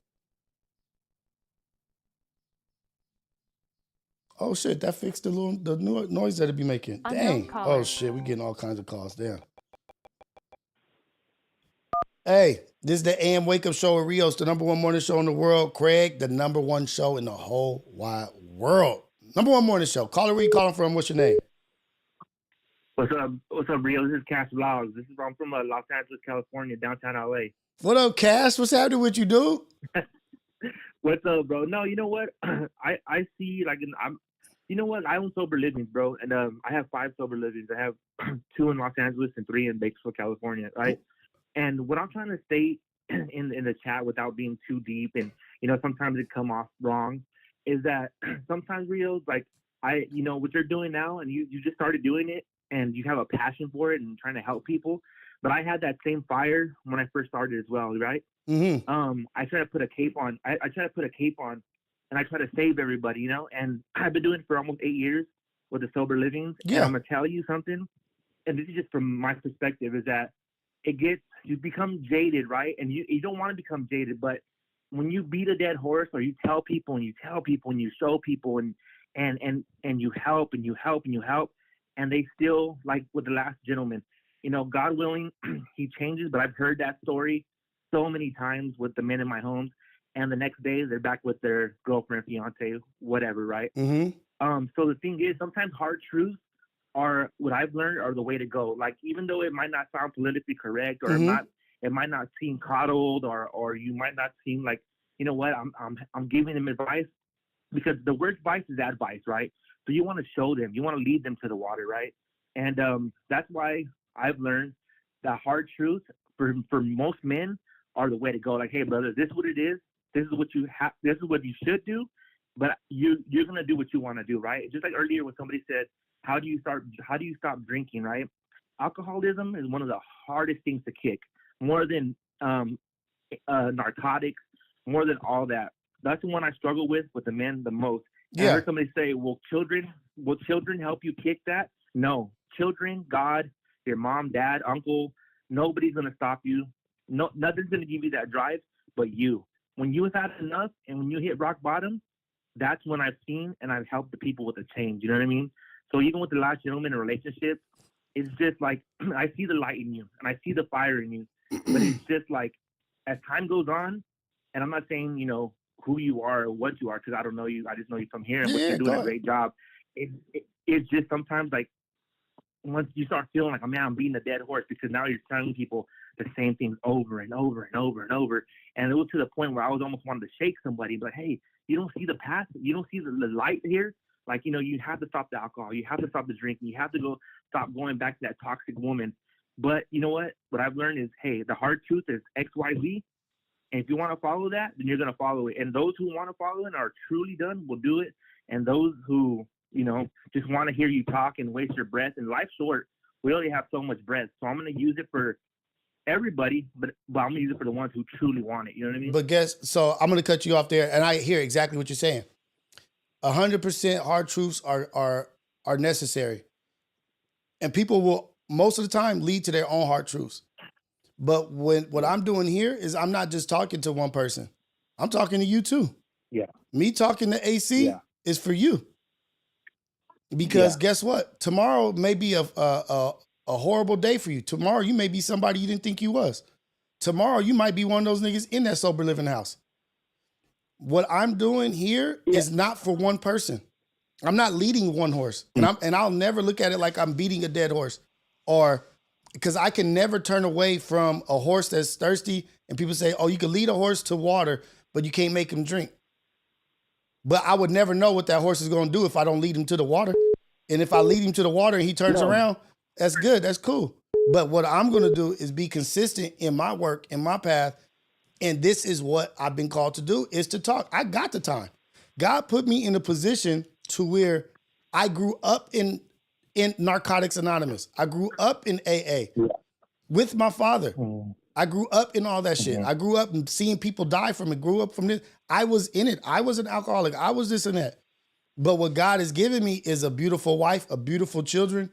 Oh shit, that fixed the noise that it be making. Unknown Dang. caller. Oh shit, we getting all kinds of calls. Damn. Hey, this is the AM Wake Up Show with Rios, the number one morning show in the world. Craig, the number one show in the whole wide world. Number one morning show. Caller, where you calling from? What's your name? What's up, Rio? This is Cash Vlogs. I'm from Los Angeles, California, downtown LA. What up, Cash? What's happening with you, dude? What's up, bro? No, you know what? I see, like, you know what? I own sober livings, bro, and I have 5 sober livings. I have 2 in Los Angeles and 3 in Bakersfield, California, right? And what I'm trying to state in the chat without being too deep, and you know, sometimes it come off wrong, is that sometimes, Rio, like, you know what you're doing now, and you just started doing it, and you have a passion for it and trying to help people. But I had that same fire when I first started as well, right? Mm-hmm. I try to put a cape on. I try to put a cape on, and I try to save everybody, you know. And I've been doing it for almost 8 years with the sober livings. Yeah. And I'm gonna tell you something, and this is just from my perspective, is that you become jaded, right? And you don't want to become jaded, but when you beat a dead horse, or you tell people and you show people and you help and you help and you help, and they still, like with the last gentleman, you know, God willing, he changes. But I've heard that story so many times with the men in my homes, and the next day they're back with their girlfriend, fiance, whatever, right? Mm-hmm. So the thing is, sometimes hard truths are, what I've learned, are the way to go. Like, even though it might not sound politically correct, or Mm-hmm. it might not seem coddled, or you might not seem like, you know what, I'm giving them advice, because the word advice is advice, right? So you want to show them, you want to lead them to the water, right? And that's why I've learned that hard truths for most men are the way to go. Like, hey, brother, this is what it is. This is what you have. This is what you should do. But you're gonna do what you want to do, right? Just like earlier when somebody said, how do you stop drinking, right? Alcoholism is one of the hardest things to kick, more than narcotics, more than all that. That's the one I struggle with the men the most. And I heard somebody say, will children help you kick that? No. Children, God, your mom, dad, uncle, nobody's going to stop you. No, nothing's going to give you that drive but you. When you have had enough and when you hit rock bottom, that's when I've seen and I've helped the people with the change. You know what I mean? So even with the last gentleman in a relationship, it's just like, I see the light in you and I see the fire in you. But it's just like, as time goes on, and I'm not saying, you know, who you are or what you are, because I don't know you. I just know you from here, and you're doing a great job. It's just sometimes, like, once you start feeling like, oh man, I'm beating a dead horse, because now you're telling people the same things over and over and over and over. And it was to the point where I was almost wanting to shake somebody, but hey, you don't see the path, you don't see the light here. Like, you know, you have to stop the alcohol, you have to stop the drinking, you have to stop going back to that toxic woman. But you know what? What I've learned is, hey, the hard truth is XYZ. And if you want to follow that, then you're going to follow it. And those who want to follow it and are truly done will do it. And those who, you know, just want to hear you talk and waste your breath, and life's short. We only have so much breath. So I'm going to use it for everybody, but I'm going to use it for the ones who truly want it. You know what I mean? But so I'm going to cut you off there, and I hear exactly what you're saying. 100% hard truths are necessary. And people will, most of the time, lead to their own hard truths. But what I'm doing here is I'm not just talking to one person. I'm talking to you too. Yeah. Me talking to AC is for you. Because guess what? Tomorrow may be a horrible day for you. Tomorrow you may be somebody you didn't think you was. Tomorrow you might be one of those niggas in that sober living house. What I'm doing here is not for one person. I'm not leading one horse. And I'll never look at it like I'm beating a dead horse, or because I can never turn away from a horse that's thirsty, and people say, oh, you can lead a horse to water, but you can't make him drink. But I would never know what that horse is going to do if I don't lead him to the water. And if I lead him to the water and he turns around, that's good. That's cool. But what I'm going to do is be consistent in my work, in my path. And this is what I've been called to do, is to talk. I got the time. God put me in a position to where I grew up in in Narcotics Anonymous. I grew up in AA with my father. I grew up in all that shit. I grew up and seeing people die from it. Grew up from this. I was in it. I was an alcoholic. I was this and that. But what God has given me is a beautiful wife, a beautiful children,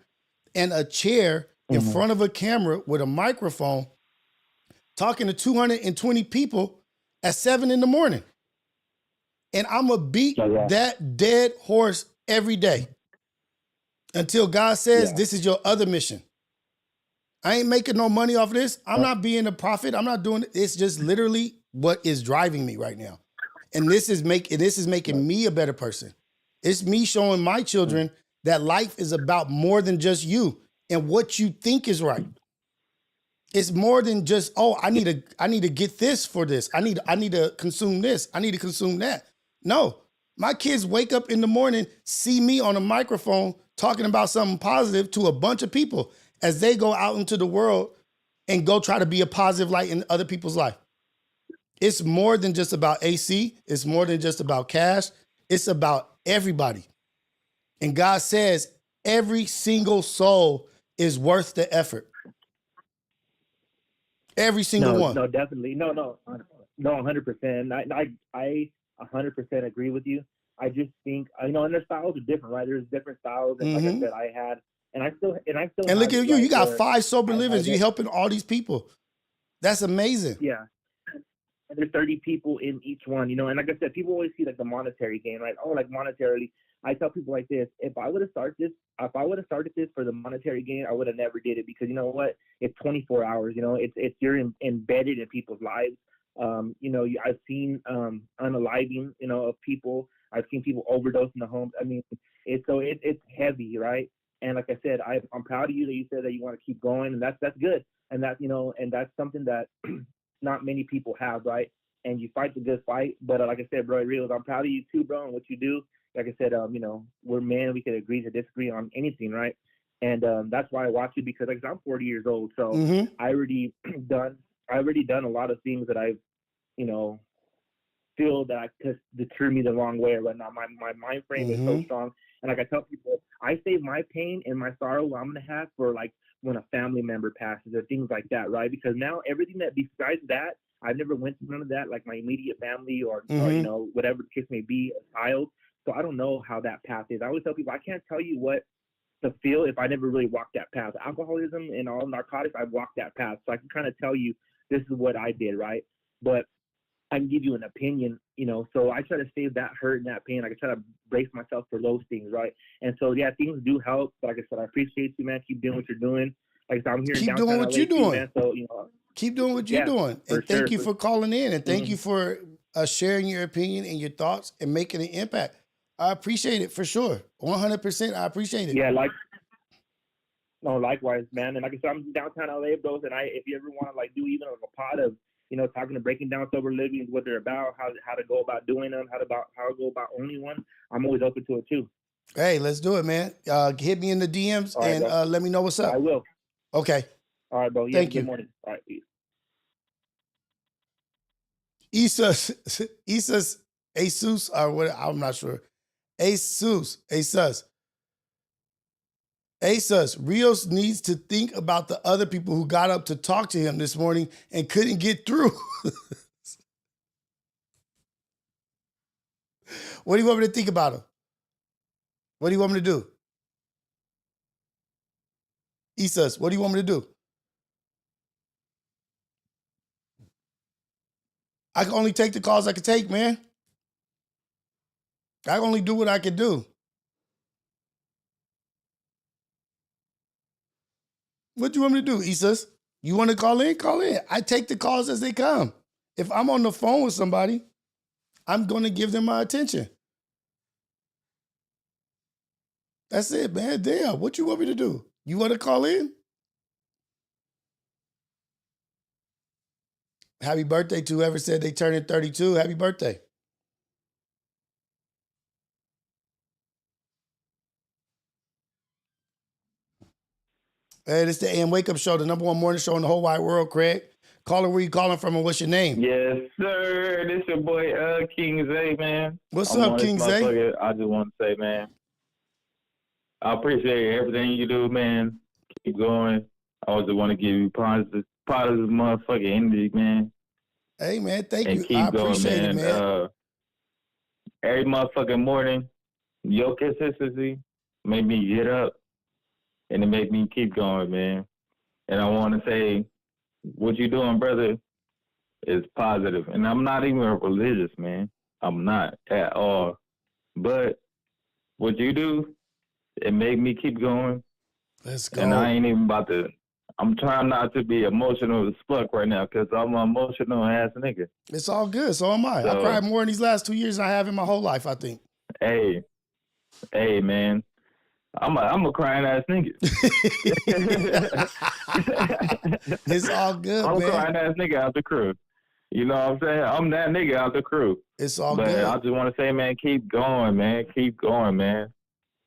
and a chair in front of a camera with a microphone talking to 220 people at 7 a.m. And I'm going to beat that dead horse every day until God says, this is your other mission. I ain't making no money off of this. I'm not being a prophet. I'm not doing it. It's just literally what is driving me right now. And this is making me a better person. It's me showing my children that life is about more than just you and what you think is right. It's more than just, oh, I need to get this for this. I need to consume this. I need to consume that. No, my kids wake up in the morning, see me on a microphone talking about something positive to a bunch of people as they go out into the world and go try to be a positive light in other people's life. It's more than just about AC. It's more than just about cash. It's about everybody. And God says every single soul is worth the effort. Every single one. No, definitely. No, 100%. I 100% agree with you. I just think, and their styles are different, right? There's different styles. And like I said, I had, and I still. And look at you. You got 5 sober livings. You're helping all these people. That's amazing. Yeah. And there's 30 people in each one, and like I said, people always see like the monetary gain, right? Oh, like monetarily. I tell people like this: if I would have started this for the monetary gain, I would have never did it, because you know what? It's 24 hours. It's you're embedded in people's lives. I've seen unaliving, of people. I've seen people overdose in the homes. I mean, it's heavy, right? And like I said, I'm proud of you that you said that you want to keep going, and that's good, and that's and that's something that not many people have, right? And you fight the good fight. But like I said, bro, Rios, I'm proud of you too, bro, and what you do. Like I said, we're men. We could agree to disagree on anything, right? And that's why I watch you, because like I'm 40 years old, so I already done a lot of things that I've, feel that could deter me the wrong way right now. My mind frame is so strong, and like I tell people, I save my pain and my sorrow I'm gonna have for like when a family member passes or things like that, right? Because now everything that besides that, I've never went through none of that, like my immediate family or whatever the case may be, a child. So I don't know how that path is. I always tell people I can't tell you what to feel if I never really walked that path. Alcoholism and all narcotics, I've walked that path, so I can kind of tell you this is what I did, right? But I can give you an opinion, so I try to save that hurt and that pain. Like I try to brace myself for those things, right? And so, yeah, things do help. But like I said, I appreciate you, man. Keep doing what you're doing. Like I said, I'm here in downtown doing what LA you're too, doing. Man, so, keep doing what you're doing. And thank you for calling in. And thank you for sharing your opinion and your thoughts and making an impact. I appreciate it for sure. 100%. I appreciate it. Yeah, likewise, man. And like I said, I'm in downtown LA, bros. And if you ever want to like do even like a pod of, talking to breaking down sober living, what they're about, how to go about doing them, how to go about owning one, I'm always open to it too. Hey, let's do it, man. Hit me in the DMs and let me know what's up. I will. Okay. All right, bro. Yeah, thank you. Good morning. All right, peace. Isus, Asus, or what? I'm not sure. Asus. Rios needs to think about the other people who got up to talk to him this morning and couldn't get through. What do you want me to think about him? What do you want me to do? Isus, what do you want me to do? I can only take the calls I can take, man. I can only do what I can do. What do you want me to do, Isus? You want to call in? Call in. I take the calls as they come. If I'm on the phone with somebody, I'm going to give them my attention. That's it, man. Damn, what you want me to do? You want to call in? Happy birthday to whoever said they turning 32. Happy birthday. Hey, this is the AM Wake Up Show, the #1 morning show in the whole wide world, Craig. Caller, where you calling from and what's your name? Yes, sir. This your boy, King Zay, man. What's up, King Zay? I just want to say, man, I appreciate everything you do, man. Keep going. I always want to give you positive motherfucking energy, man. Hey, man, thank And you. keep I going, appreciate it, man. Every motherfucking morning, your consistency made me get up, and it made me keep going, man. And I want to say, what you doing, brother, is positive. And I'm not even religious, man. I'm not at all. But what you do, it made me keep going. Let's go. And I ain't even about to. I'm trying not to be emotional as fuck right now because I'm an emotional ass nigga. It's all good. So am I. So, I cried more in these last 2 years than I have in my whole life, I think. Hey, man. I'm a crying ass nigga. It's all good, I'm man. a crying ass nigga out the crew. You know what I'm saying? I'm that nigga out the crew. It's all but good. I just want to say, man, keep going, man. Keep going, man.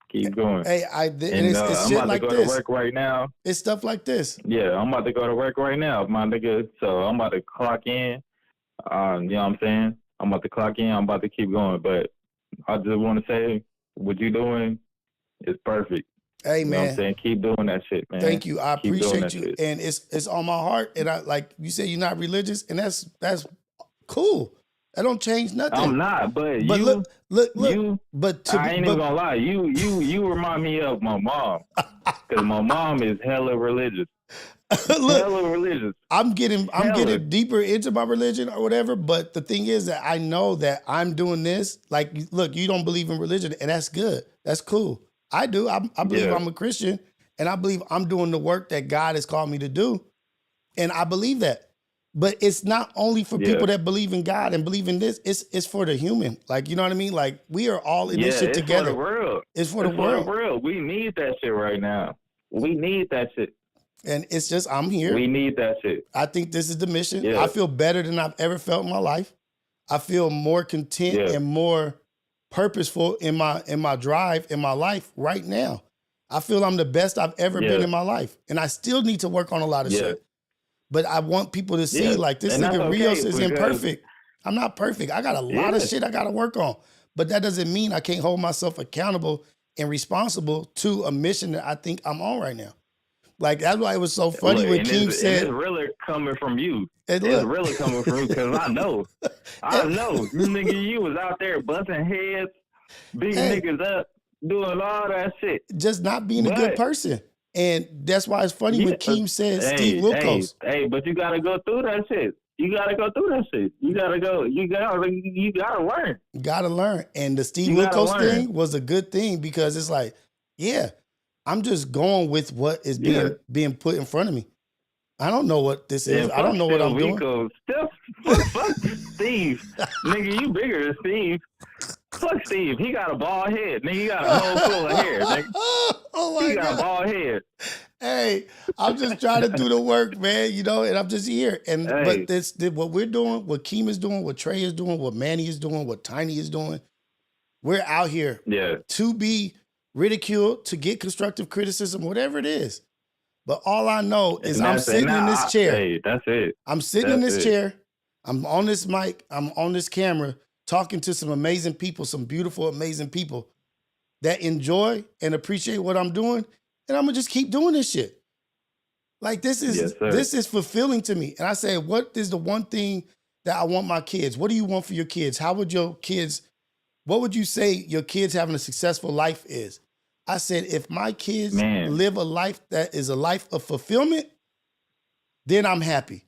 Keep going. Hey, it's I'm shit about like to go this. to work right now. It's stuff like this. Yeah, I'm about to go to work right now, my nigga. So I'm about to clock in. You know what I'm saying? I'm about to clock in. I'm about to keep going. But I just want to say, what you doing is perfect. Hey, you man. know what I'm saying? Keep doing that shit, man. Thank you. I Keep doing appreciate that you. shit. And it's on my heart. And I, like you said, you're not religious, and that's cool. That don't change nothing. I'm not, but you look. You, but I ain't even gonna lie. You remind me of my mom, because my mom is hella religious. Hella religious. I'm getting deeper into my religion or whatever. But the thing is that I know that I'm doing this. Like, look, you don't believe in religion, and that's good. That's cool. I do. I believe I'm a Christian, and I believe I'm doing the work that God has called me to do, and I believe that. But it's not only for people that believe in God and believe in this. It's for the human. Like, you know what I mean? Like, we are all in this shit together. It's for the world. It's for the world. We need that shit right now. We need that shit. And it's just, I'm here. We need that shit. I think this is the mission. Yeah. I feel better than I've ever felt in my life. I feel more content and more purposeful in my drive in my life right now. I feel I'm the best I've ever been in my life. And I still need to work on a lot of shit. But I want people to see like this nigga Rios is imperfect. I'm not perfect. I got a lot of shit I got to work on. But that doesn't mean I can't hold myself accountable and responsible to a mission that I think I'm on right now. Like, that's why it was so funny when Keem said... It's really coming from you. It's really coming from you, because I know. Nigga, you was out there busting heads, beating niggas up, doing all that shit. Just not being a good person. And that's why it's funny when Keem said Steve Wilkos. Hey, but you gotta go through that shit. You gotta learn. Gotta learn. And the Steve Wilkos thing was a good thing, because it's like, I'm just going with what is being put in front of me. I don't know what this is. I don't know what I'm doing. Fuck Steve. Nigga, you bigger than Steve. Fuck Steve. He got a bald head. Nigga, he got a whole full of hair. Nigga. Oh my God. He got a bald head. Hey, I'm just trying to do the work, man, you know, and I'm just here. And but what we're doing, what Keem is doing, what Trey is doing, what Manny is doing, what Tiny is doing, we're out here to be ridiculed, to get constructive criticism, whatever it is. But all I know is I'm sitting in this chair. Hey, that's it. I'm sitting in this chair. I'm on this mic. I'm on this camera talking to some amazing people, some beautiful, amazing people that enjoy and appreciate what I'm doing. And I'm going to just keep doing this shit. Like, this is fulfilling to me. And I say, what is the one thing that I want my kids? What do you want for your kids? How would your kids, what would you say your kids having a successful life is? I said, if my kids live a life that is a life of fulfillment, then I'm happy.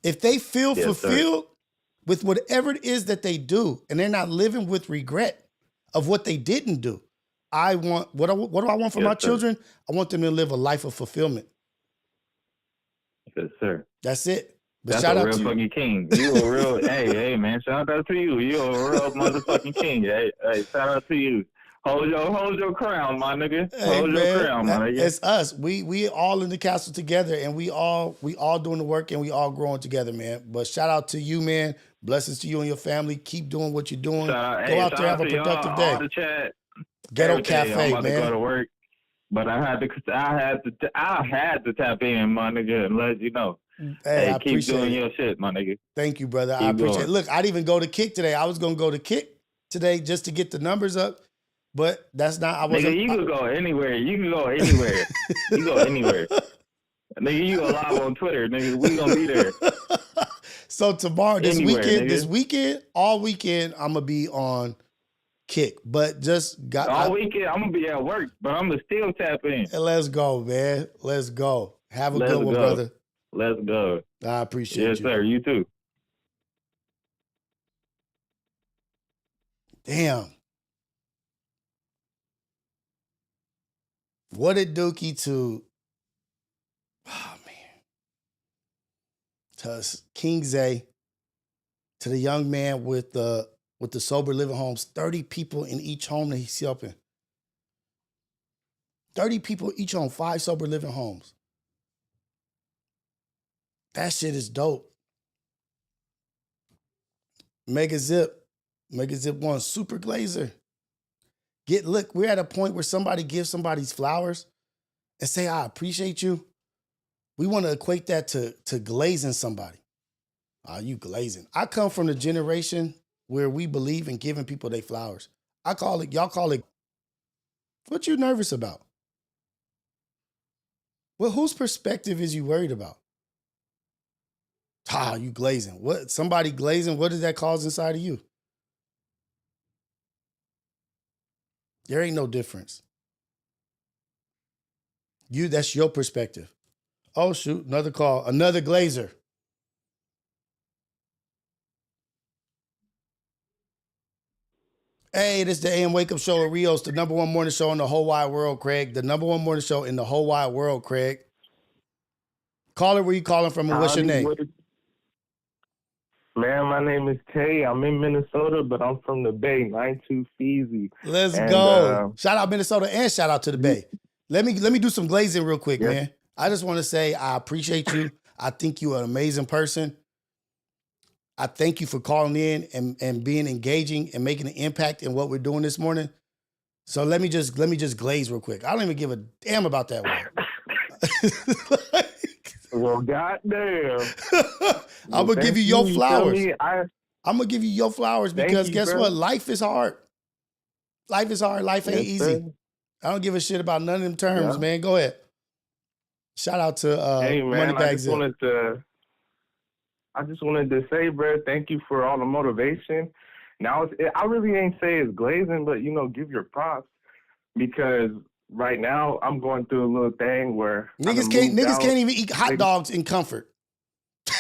If they feel fulfilled with whatever it is that they do, and they're not living with regret of what they didn't do, I want, what do I want for my children? I want them to live a life of fulfillment. Yes, sir. That's it. But that's shout a out real to fucking king. You a real, hey, man, shout out to you. You a real motherfucking king. Hey, shout out to you. Hold your crown, my nigga. Hold your crown, my nigga. It's us. We all in the castle together, and we all doing the work, and we all growing together, man. But shout out to you, man. Blessings to you and your family. Keep doing what you're doing. Go out there, have a productive day. All the chat. Ghetto Cafe, I'm about man. to go to work, but I had to tap in, my nigga, and let you know. Hey, I keep doing it. your shit, my nigga. Thank you, brother. I appreciate it. Look, I didn't even go to Kick today. I was going to go to Kick today just to get the numbers up. But that's not. I Nigga, wasn't. you could go anywhere. You can go anywhere. You go anywhere. Nigga, you go live on Twitter. Nigga, we gonna be there. So tomorrow, Anywhere, this nigga. weekend, all weekend, I'm gonna be on Kick. But just got all weekend. I'm gonna be at work, but I'm gonna still tap in. Let's go, man. Let's go. Have a good one, brother. Let's go. I appreciate you. Yes, sir. You too. Damn. What did Dookie to, oh man, to King Zay, to the young man with the sober living homes, 30 people in each home that he's helping. 30 people each home, 5 sober living homes. That shit is dope. Mega Zip 1, Super Glazer. Look, we're at a point where somebody gives somebody's flowers and say, I appreciate you. We want to equate that to glazing somebody. You glazing. I come from the generation where we believe in giving people their flowers. Y'all call it, what you nervous about? Well, whose perspective is you worried about? You glazing. What? Somebody glazing, what does that cause inside of you? There ain't no difference. That's your perspective. Oh, shoot, another call. Another glazer. Hey, this is the AM Wake Up Show at Rios, the number one morning show in the whole wide world, Craig. The number one morning show in the whole wide world, Craig. Caller, where you calling from and what's your name? Man, my name is Tay. I'm in Minnesota, but I'm from the Bay, 92 Feezy. Let's go. Shout out Minnesota and shout out to the Bay. Let me do some glazing real quick, man. I just want to say I appreciate you. I think you're an amazing person. I thank you for calling in and being engaging and making an impact in what we're doing this morning. So let me just glaze real quick. I don't even give a damn about that word. Well, goddamn. I'm going to give you your flowers. I'm going to give you your flowers because guess what? Life is hard. Life is hard. Life ain't easy. Sir. I don't give a shit about none of them terms, man. Go ahead. Shout out to hey, man, Moneybag I just wanted to say, bro, thank you for all the motivation. Now, I really ain't say it's glazing, but, give your props because right now I'm going through a little thing where niggas can't even eat hot dogs in comfort.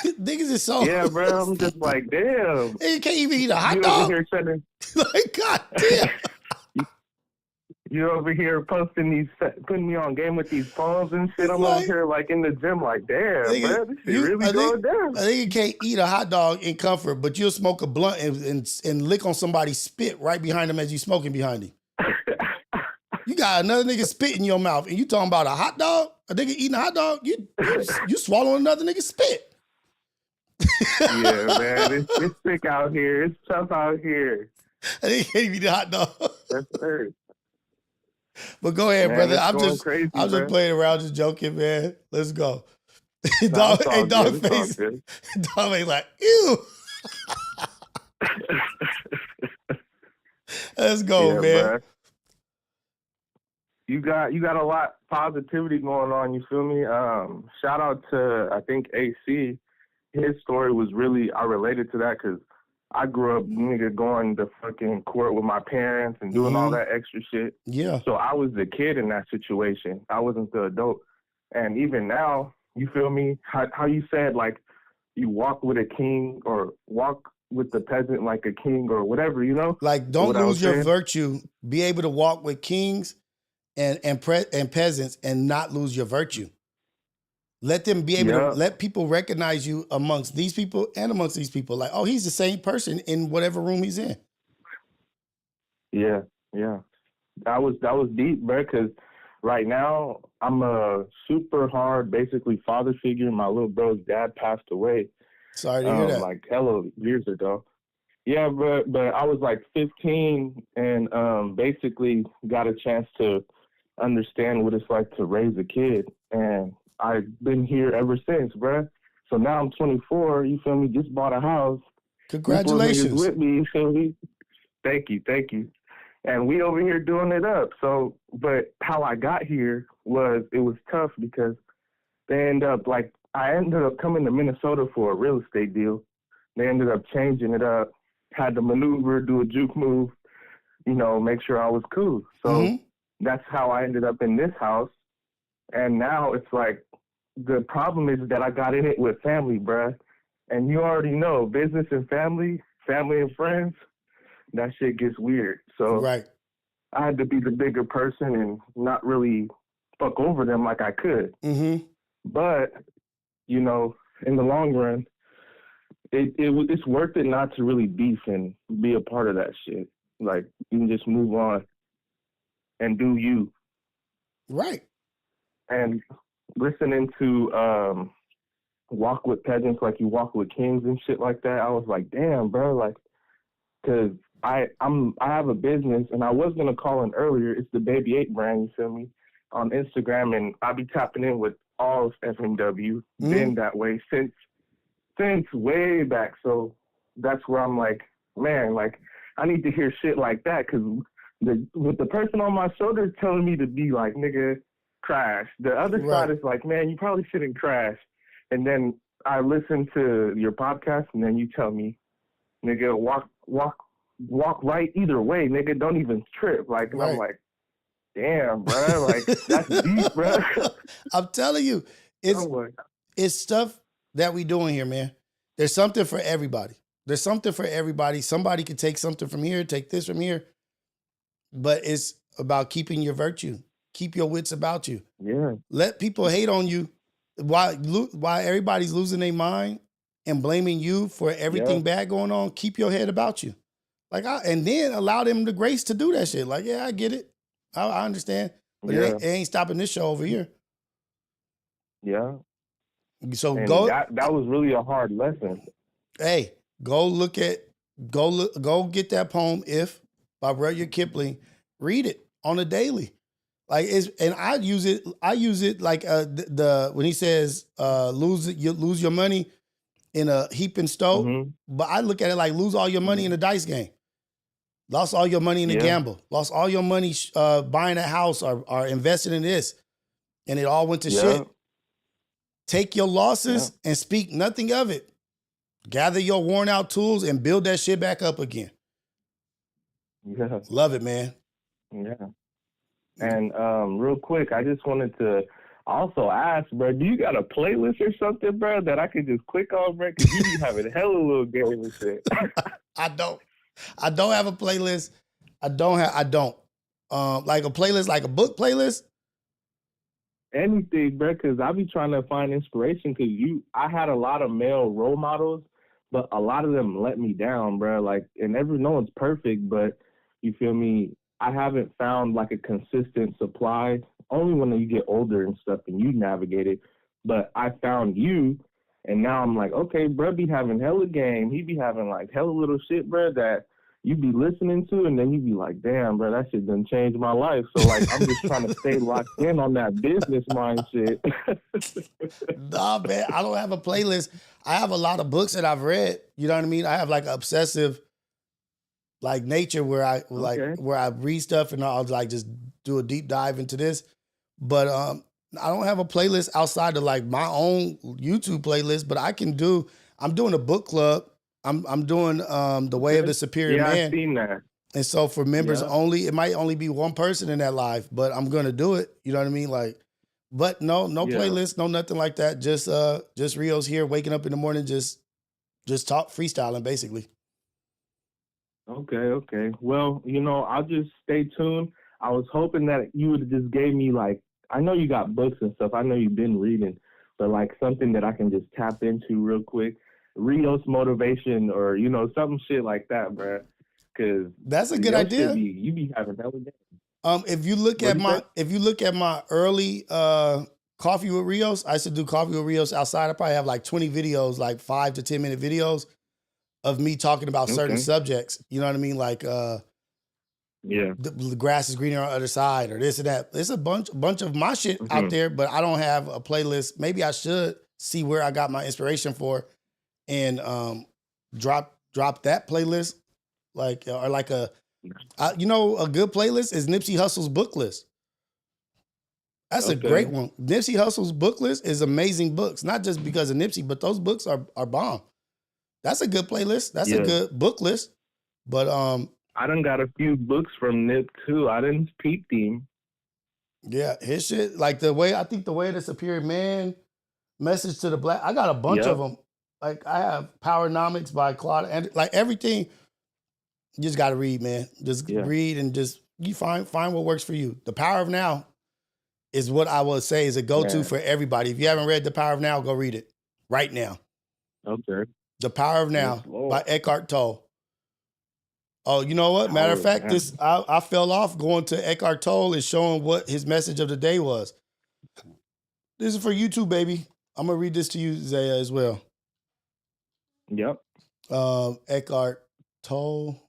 Niggas is so yeah, bro. I'm just like, damn. You can't even eat a hot dog. Over here like, God damn. You're over here putting me on game with these phones and shit. I'm over here like in the gym, like, damn, bro, this shit really going down. I think you can't eat a hot dog in comfort, but you'll smoke a blunt and lick on somebody's spit right behind him as you smoking behind him. You got another nigga spit in your mouth, and you talking about a hot dog? A nigga eating a hot dog? You swallowing another nigga's spit. Yeah, man, it's sick out here. It's tough out here. I think can't eat a hot dog. That's right. But go ahead, man, brother. I'm just playing around, just joking, man. Let's go. Dog face. Dog face like, ew. Let's go, man. Bro. You got a lot of positivity going on, you feel me? Shout out to, I think, AC. His story was really, I related to that because I grew up, nigga, going to fucking court with my parents and doing all that extra shit. Yeah. So I was the kid in that situation. I wasn't the adult. And even now, you feel me? How you said, like, you walk with a king or walk with the peasant like a king or whatever, Like, don't lose your virtue. Be able to walk with kings and peasants and not lose your virtue. Let them be able to let people recognize you amongst these people and amongst these people. Like, oh, he's the same person in whatever room he's in. Yeah. That was deep, bro, because right now I'm a super hard, basically, father figure. My little bro's dad passed away. Sorry to hear that. Like, hella years ago. Yeah, but I was like 15 and basically got a chance to understand what it's like to raise a kid. And I've been here ever since, bruh. So now I'm 24, you feel me? Just bought a house. Congratulations. With me, you feel me? Thank you. and we over here doing it up. So, but how I got here it was tough because I ended up coming to Minnesota for a real estate deal. They ended up changing it up, had to maneuver, do a juke move, make sure I was cool. So that's how I ended up in this house. And now it's like, the problem is that I got in it with family, bruh. And you already know, business and family and friends, that shit gets weird. So I had to be the bigger person and not really fuck over them like I could. But, in the long run, it's worth it not to really beef and be a part of that shit. Like, you can just move on and do you. Right. And listening to Walk with Peasants Like You Walk with Kings and shit like that, I was like, damn, bro, like, because I have a business, and I was going to call in earlier. It's the Baby 8 brand, you feel me, on Instagram, and I be tapping in with all of FMW, been that way since way back. So that's where I'm like, man, like, I need to hear shit like that, because with the person on my shoulder telling me to be like, nigga, crash. The other side is like, man, you probably shouldn't crash. And then I listen to your podcast, and then you tell me, nigga, walk right either way, nigga. Don't even trip. Like, and I'm like, damn, bro. Like, that's deep, bro. I'm telling you, it's stuff that we doing here, man. There's something for everybody. There's something for everybody. Somebody could take something from here, take this from here. But it's about keeping your virtue. Keep your wits about you. Yeah. Let people hate on you while everybody's losing their mind and blaming you for everything bad going on. Keep your head about you. And then allow them the grace to do that shit. Like, yeah, I get it. I understand. But it ain't stopping this show over here. Yeah. So and go. That was really a hard lesson. Hey, go get that poem "If" by Rudyard Kipling. Read it on a daily. I use it like when he says lose your money in a heap and stove. But I look at it like lose all your money in a dice game. Lost all your money in a gamble. Lost all your money buying a house or investing in this. And it all went to shit. Take your losses and speak nothing of it. Gather your worn out tools and build that shit back up again. Yeah. Love it, man. Yeah. And real quick, I just wanted to also ask, bro, do you got a playlist or something, bro, that I could just click on, bro? Because you be having hella little games and shit. I don't have a playlist. I don't. Like a playlist, like a book playlist? Anything, bro, because I be trying to find inspiration because I had a lot of male role models, but a lot of them let me down, bro. Like, and no one's perfect, but you feel me? I haven't found like a consistent supply, only when you get older and stuff and you navigate it. But I found you, and now I'm like, okay, bro, be having hella game. He be having like hella little shit, bro, that you be listening to, and then you be like, damn, bro, that shit done changed my life. So, like, I'm just trying to stay locked in on that business mindset. Nah, man, I don't have a playlist. I have a lot of books that I've read. You know what I mean? I have like obsessive like nature where I where I read stuff and I'll like just do a deep dive into this. But I don't have a playlist outside of like my own YouTube playlist, but I'm doing a book club. I'm doing The Way of the Superior Man. Yeah, I've seen that. And so for members only, it might only be one person in that live, but I'm gonna do it. You know what I mean? Like, but no playlist, no nothing like that. Just Rios here, waking up in the morning, just talk freestyling basically. Okay. Well, I'll just stay tuned. I was hoping that you would have just gave me like, I know you got books and stuff. I know you've been reading, but like something that I can just tap into real quick. Rios motivation or, some shit like that, bro. Cause that's a good idea. You be having hella day. If you look at my early Coffee with Rios, I used to do Coffee with Rios outside. I probably have like 20 videos, like 5 to 10 minute videos of me talking about certain subjects. You know what I mean? Like, the grass is greener on the other side or this and that. There's a bunch of my shit out there, but I don't have a playlist. Maybe I should see where I got my inspiration for and drop that playlist. Like, or like a You know, a good playlist is Nipsey Hussle's book list. That's a great one. Nipsey Hussle's book list is amazing books, not just because of Nipsey, but those books are bomb. That's a good playlist. That's a good book list. But I done got a few books from Nip too. I didn't peep him. Yeah, his shit, like the way the Superior Man, Message to the Black. I got a bunch of them. Like I have Powernomics by Claude, and like everything. You just got to read, man. Just read and just you find what works for you. The Power of Now is what I will say is a go-to for everybody. If you haven't read The Power of Now, go read it right now. Okay. The Power of Now by Eckhart Tolle. Oh, you know what? Matter of fact, I fell off going to Eckhart Tolle and showing what his message of the day was. This is for you too, baby. I'm gonna read this to you, Zaya, as well. Yep. Eckhart Tolle.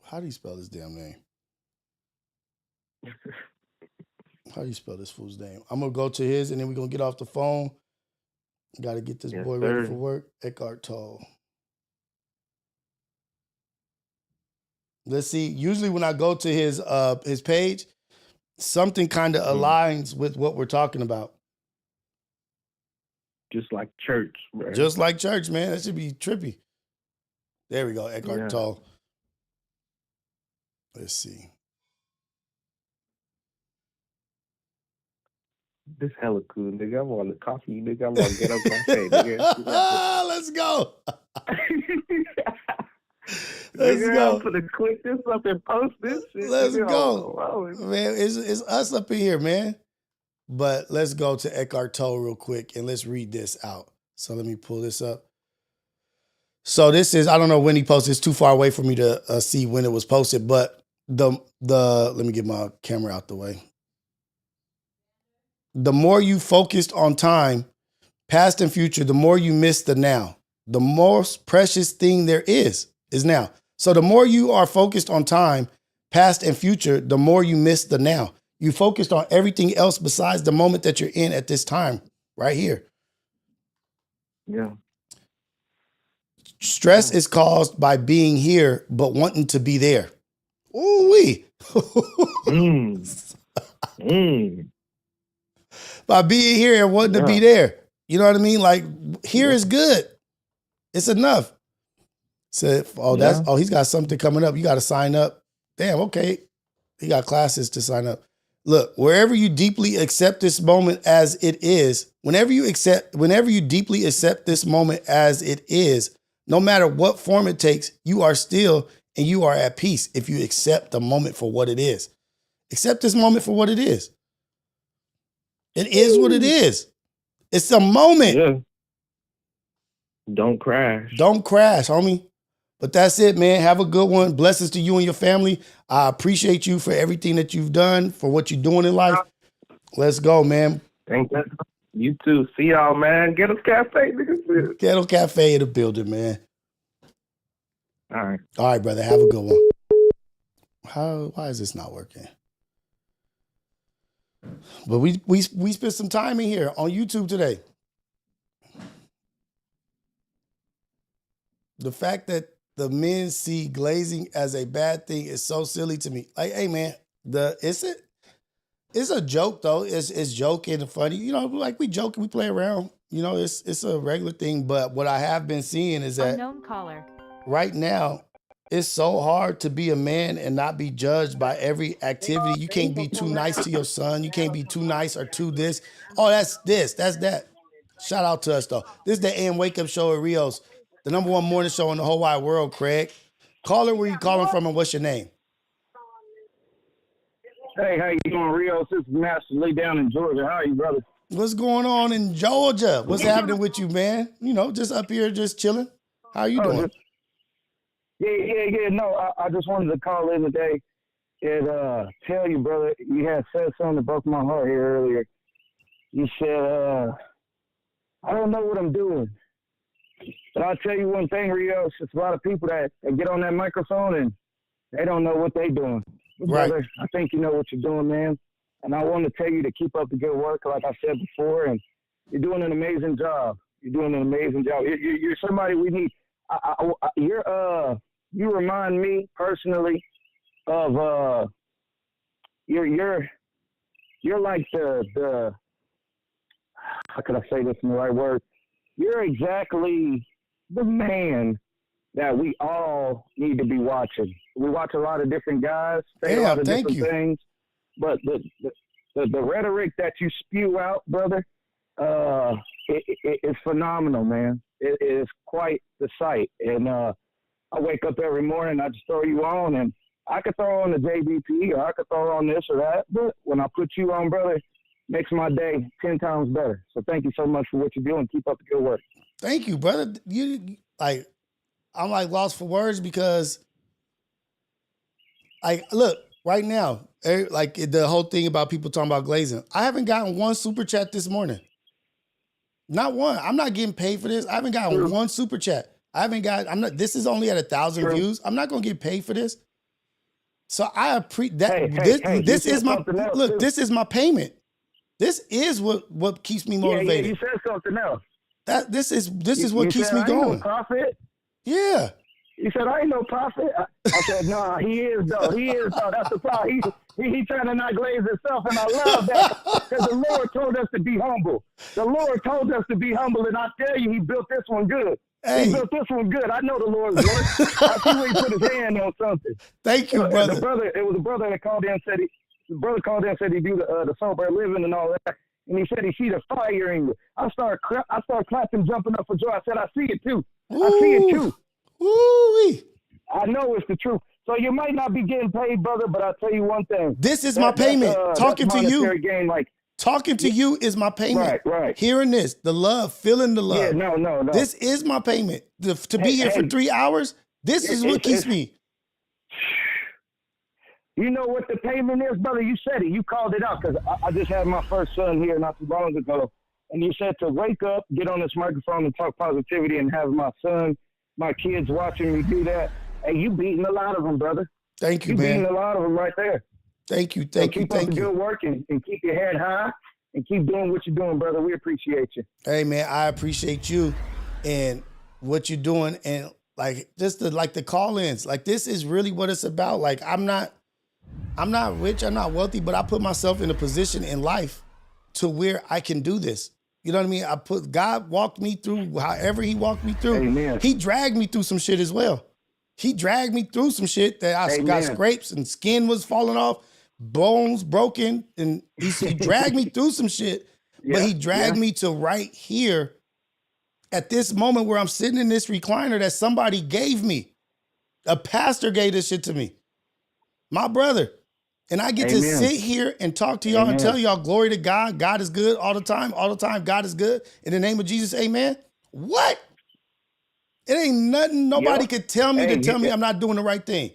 How do you spell his damn name? How do you spell this fool's name? I'm gonna go to his and then we're gonna get off the phone. Got to get this boy ready for work. Eckhart Tolle. Let's see. Usually when I go to his page, something kind of aligns with what we're talking about. Just like church, bro. Just like church, man. That should be trippy. There we go. Eckhart Tolle. Let's see. This hella cool, nigga. I'm on the coffee, nigga. I'm on Ghetto Cafe, nigga. Let's go. Let's go. I'm gonna click this up and post this shit. Let's go. Man, it's us up in here, man. But let's go to Eckhart Tolle real quick and let's read this out. So let me pull this up. So this is, I don't know when he posted. It's too far away for me to see when it was posted, but let me get my camera out the way. The more you focused on time, past and future, the more you miss the now. The most precious thing there is now. So the more you are focused on time, past and future, the more you miss the now. You focused on everything else besides the moment that you're in at this time, right here. Yeah. Stress is caused by being here, but wanting to be there. Ooh-wee. By being here and wanting to be there. You know what I mean? Like, here is good. It's enough. Said, he's got something coming up. You got to sign up. Damn, okay. He got classes to sign up. Look, wherever you deeply accept this moment as it is, whenever you deeply accept this moment as it is, no matter what form it takes, you are still and you are at peace if you accept the moment for what it is. Accept this moment for what it is. It is what it is. It's a moment. Yeah. Don't crash. Don't crash, homie. But that's it, man. Have a good one. Blessings to you and your family. I appreciate you for everything that you've done, for what you're doing in life. Let's go, man. Thank you. You too. See y'all, man. Ghetto Cafe, nigga. Ghetto Cafe in the building, man. All right. All right, brother. Have a good one. Why is this not working? But we spent some time in here on YouTube today. The fact that the men see glazing as a bad thing is so silly to me. Like, hey man, it's a joke though. It's joking and funny. You know, like we joke, we play around. You know, it's a regular thing. But what I have been seeing is that unknown caller. Right now, it's so hard to be a man and not be judged by every activity. You can't be too nice to your son. You can't be too nice or too this. Oh, that's this, that's that. Shout out to us though. This is the AM Wake Up Show at Rios, the #1 morning show in the whole wide world, Craig. Caller, where you calling from and what's your name? Hey, how you doing, Rios? This is Master Lee down in Georgia. How are you, brother? What's going on in Georgia? What's happening with you, man? You know, just up here, just chilling. How are you doing? Yeah. No, I just wanted to call in today and tell you, brother, you had said something that broke my heart here earlier. You said, I don't know what I'm doing. But I'll tell you one thing, Rios, it's a lot of people that get on that microphone and they don't know what they're doing. Right. Brother, I think you know what you're doing, man. And I want to tell you to keep up the good work, like I said before, and you're doing an amazing job. You're doing an amazing job. You're somebody we need. You remind me personally of you're like the how can I say this in the right word? You're exactly the man that we all need to be watching. We watch a lot of different guys say a lot of different things, but the rhetoric that you spew out, brother, it's phenomenal, man. It is quite the sight. And I wake up every morning, I just throw you on, and I could throw on the JBP or I could throw on this or that, but when I put you on, brother, it makes my day 10 times better. So thank you so much for what you're doing. Keep up the good work. Thank you, brother. I'm like lost for words because, like, look, right now, like the whole thing about people talking about glazing. I haven't gotten one super chat this morning. Not one. I'm not getting paid for this. I haven't gotten one super chat. This is only at 1,000 views. I'm not going to get paid for this. So I appreciate that. This is my, look, this is my payment. This is what keeps me motivated. Yeah, you said something else. This is what keeps me going. Prophet? Yeah. He said, I ain't no prophet. I said, no, he is though. He is though. That's the problem. He trying to not glaze himself, and I love that because the Lord told us to be humble. The Lord told us to be humble, and I tell you, he built this one good. Hey. He built this one good. I know the Lord's work. I see where he put his hand on something. Thank you, brother. It was a brother that called in and said he do the sober living and all that. And he said he see the fire in you. I started clapping, jumping up for joy. I said, I see it too. Ooh. I see it too. Woo-wee. I know it's the truth. So you might not be getting paid, brother, but I'll tell you one thing. This is my payment. Talking to you. Game, talking to you is my payment. Right. Hearing this, the love, feeling the love. Yeah, no. This is my payment. To be here for 3 hours, this is what keeps me. You know what the payment is, brother? You said it. You called it out because I just had my first son here not too long ago. And you said to wake up, get on this microphone and talk positivity and have my son, my kids watching me do that. Hey, you beating a lot of them, brother. Thank you, man. You beating a lot of them right there. Thank you. Keep up the good work and keep your head high and keep doing what you're doing, brother. We appreciate you. Hey, man, I appreciate you and what you're doing. And like, just the call-ins, like this is really what it's about. Like, I'm not rich, I'm not wealthy, but I put myself in a position in life to where I can do this. You know what I mean? God walked me through however he walked me through. Amen. He dragged me through some shit as well. He dragged me through some shit that I got scrapes and skin was falling off, bones broken, and he dragged me through some shit. Yeah, but he dragged me to right here at this moment where I'm sitting in this recliner that somebody gave me. A pastor gave this shit to me. My brother. And I get to sit here and talk to y'all and tell y'all, glory to God. God is good all the time. All the time, God is good. In the name of Jesus, amen. What? It ain't nothing nobody could tell me I'm not doing the right thing.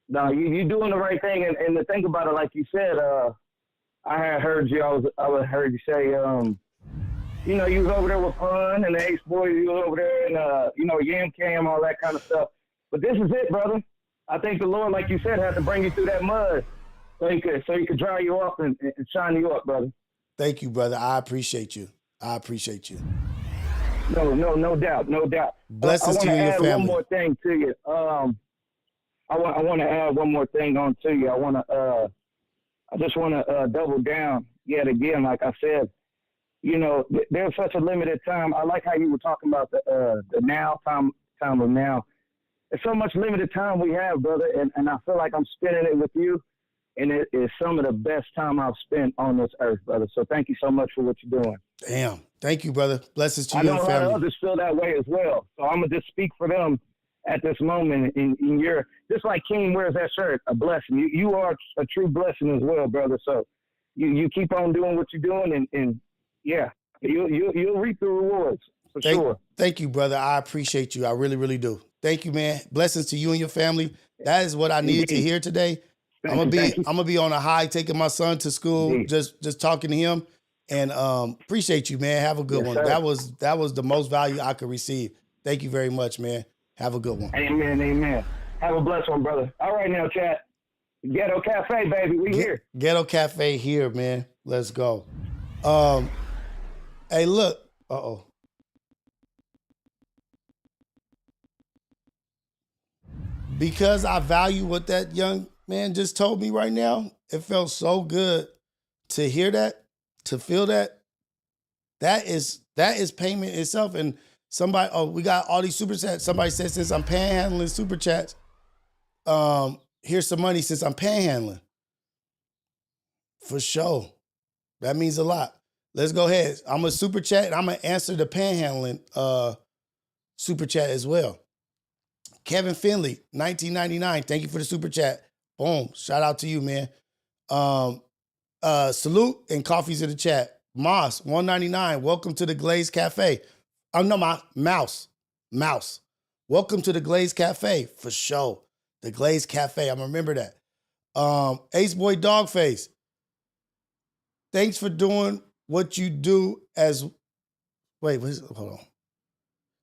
No, you doing the right thing. And to think about it, like you said, I had heard you. I heard you say, you was over there with Fun and the Ace Boys. You was over there and, Yam Cam, all that kind of stuff. But this is it, brother. I think the Lord, like you said, had to bring you through that mud so he could dry you up and shine you up, brother. Thank you, brother. I appreciate you. No doubt. Blessings to you and your family. I want to add one more thing to you. I want to add one more thing on to you. I just want to double down yet again. Like I said, there's such a limited time. I like how you were talking about the now time of now. There's so much limited time we have, brother, and I feel like I'm spending it with you, and it is some of the best time I've spent on this earth, brother. So thank you so much for what you're doing. Damn. Thank you, brother. Blessings to you and family. I know a lot of others feel that way as well. So I'm going to just speak for them at this moment. In your, just like King wears that shirt, a blessing. You are a true blessing as well, brother. So you keep on doing what you're doing, and yeah, you'll reap the rewards for sure. Thank you, brother. I appreciate you. I really, really do. Thank you, man. Blessings to you and your family. That is what I needed to hear today. I'm gonna be on a high, taking my son to school, just talking to him, and appreciate you, man. Have a good one. Sir. That was the most value I could receive. Thank you very much, man. Have a good one. Amen. Have a blessed one, brother. All right now, chat. Ghetto Cafe, baby. We here. Ghetto Cafe here, man. Let's go. Hey, look. because I value what that young man just told me right now, it felt so good to hear that, to feel that. That is payment itself. And somebody, we got all these super chats. Somebody said, since I'm panhandling super chats, here's some money since I'm panhandling. For sure. That means a lot. Let's go ahead. I'm a super chat and I'm gonna answer the panhandling super chat as well. Kevin Finley, 1999. Thank you for the super chat. Boom. Shout out to you, man. Salute and coffees in the chat. Moss, 199. Welcome to the Glaze Cafe. Oh, no, my Mouse. Welcome to the Glaze Cafe, for sure. The Glaze Cafe. I'm gonna remember that. Ace Boy Dogface. Thanks for doing what you do as. Wait, hold on.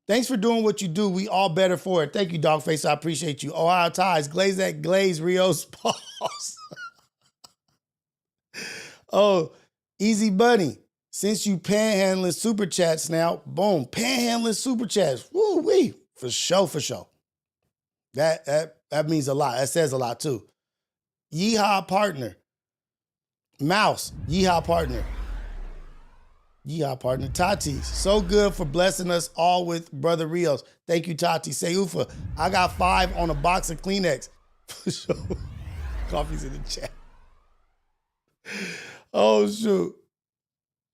Thanks for doing what you do. We all better for it. Thank you, Dogface. I appreciate you. Ohio Ties, Glaze at Glaze, Rios, pause. Oh, Easy Bunny. Since you panhandling super chats now, boom, panhandling super chats. Woo-wee. For sure. That means a lot. That says a lot too. Yeehaw partner. Mouse, yeehaw partner. Tati, so good for blessing us all with Brother Rios. Thank you, Tati. Seufa, I got 5 on a box of Kleenex. For sure. Coffee's in the chat. Oh, shoot.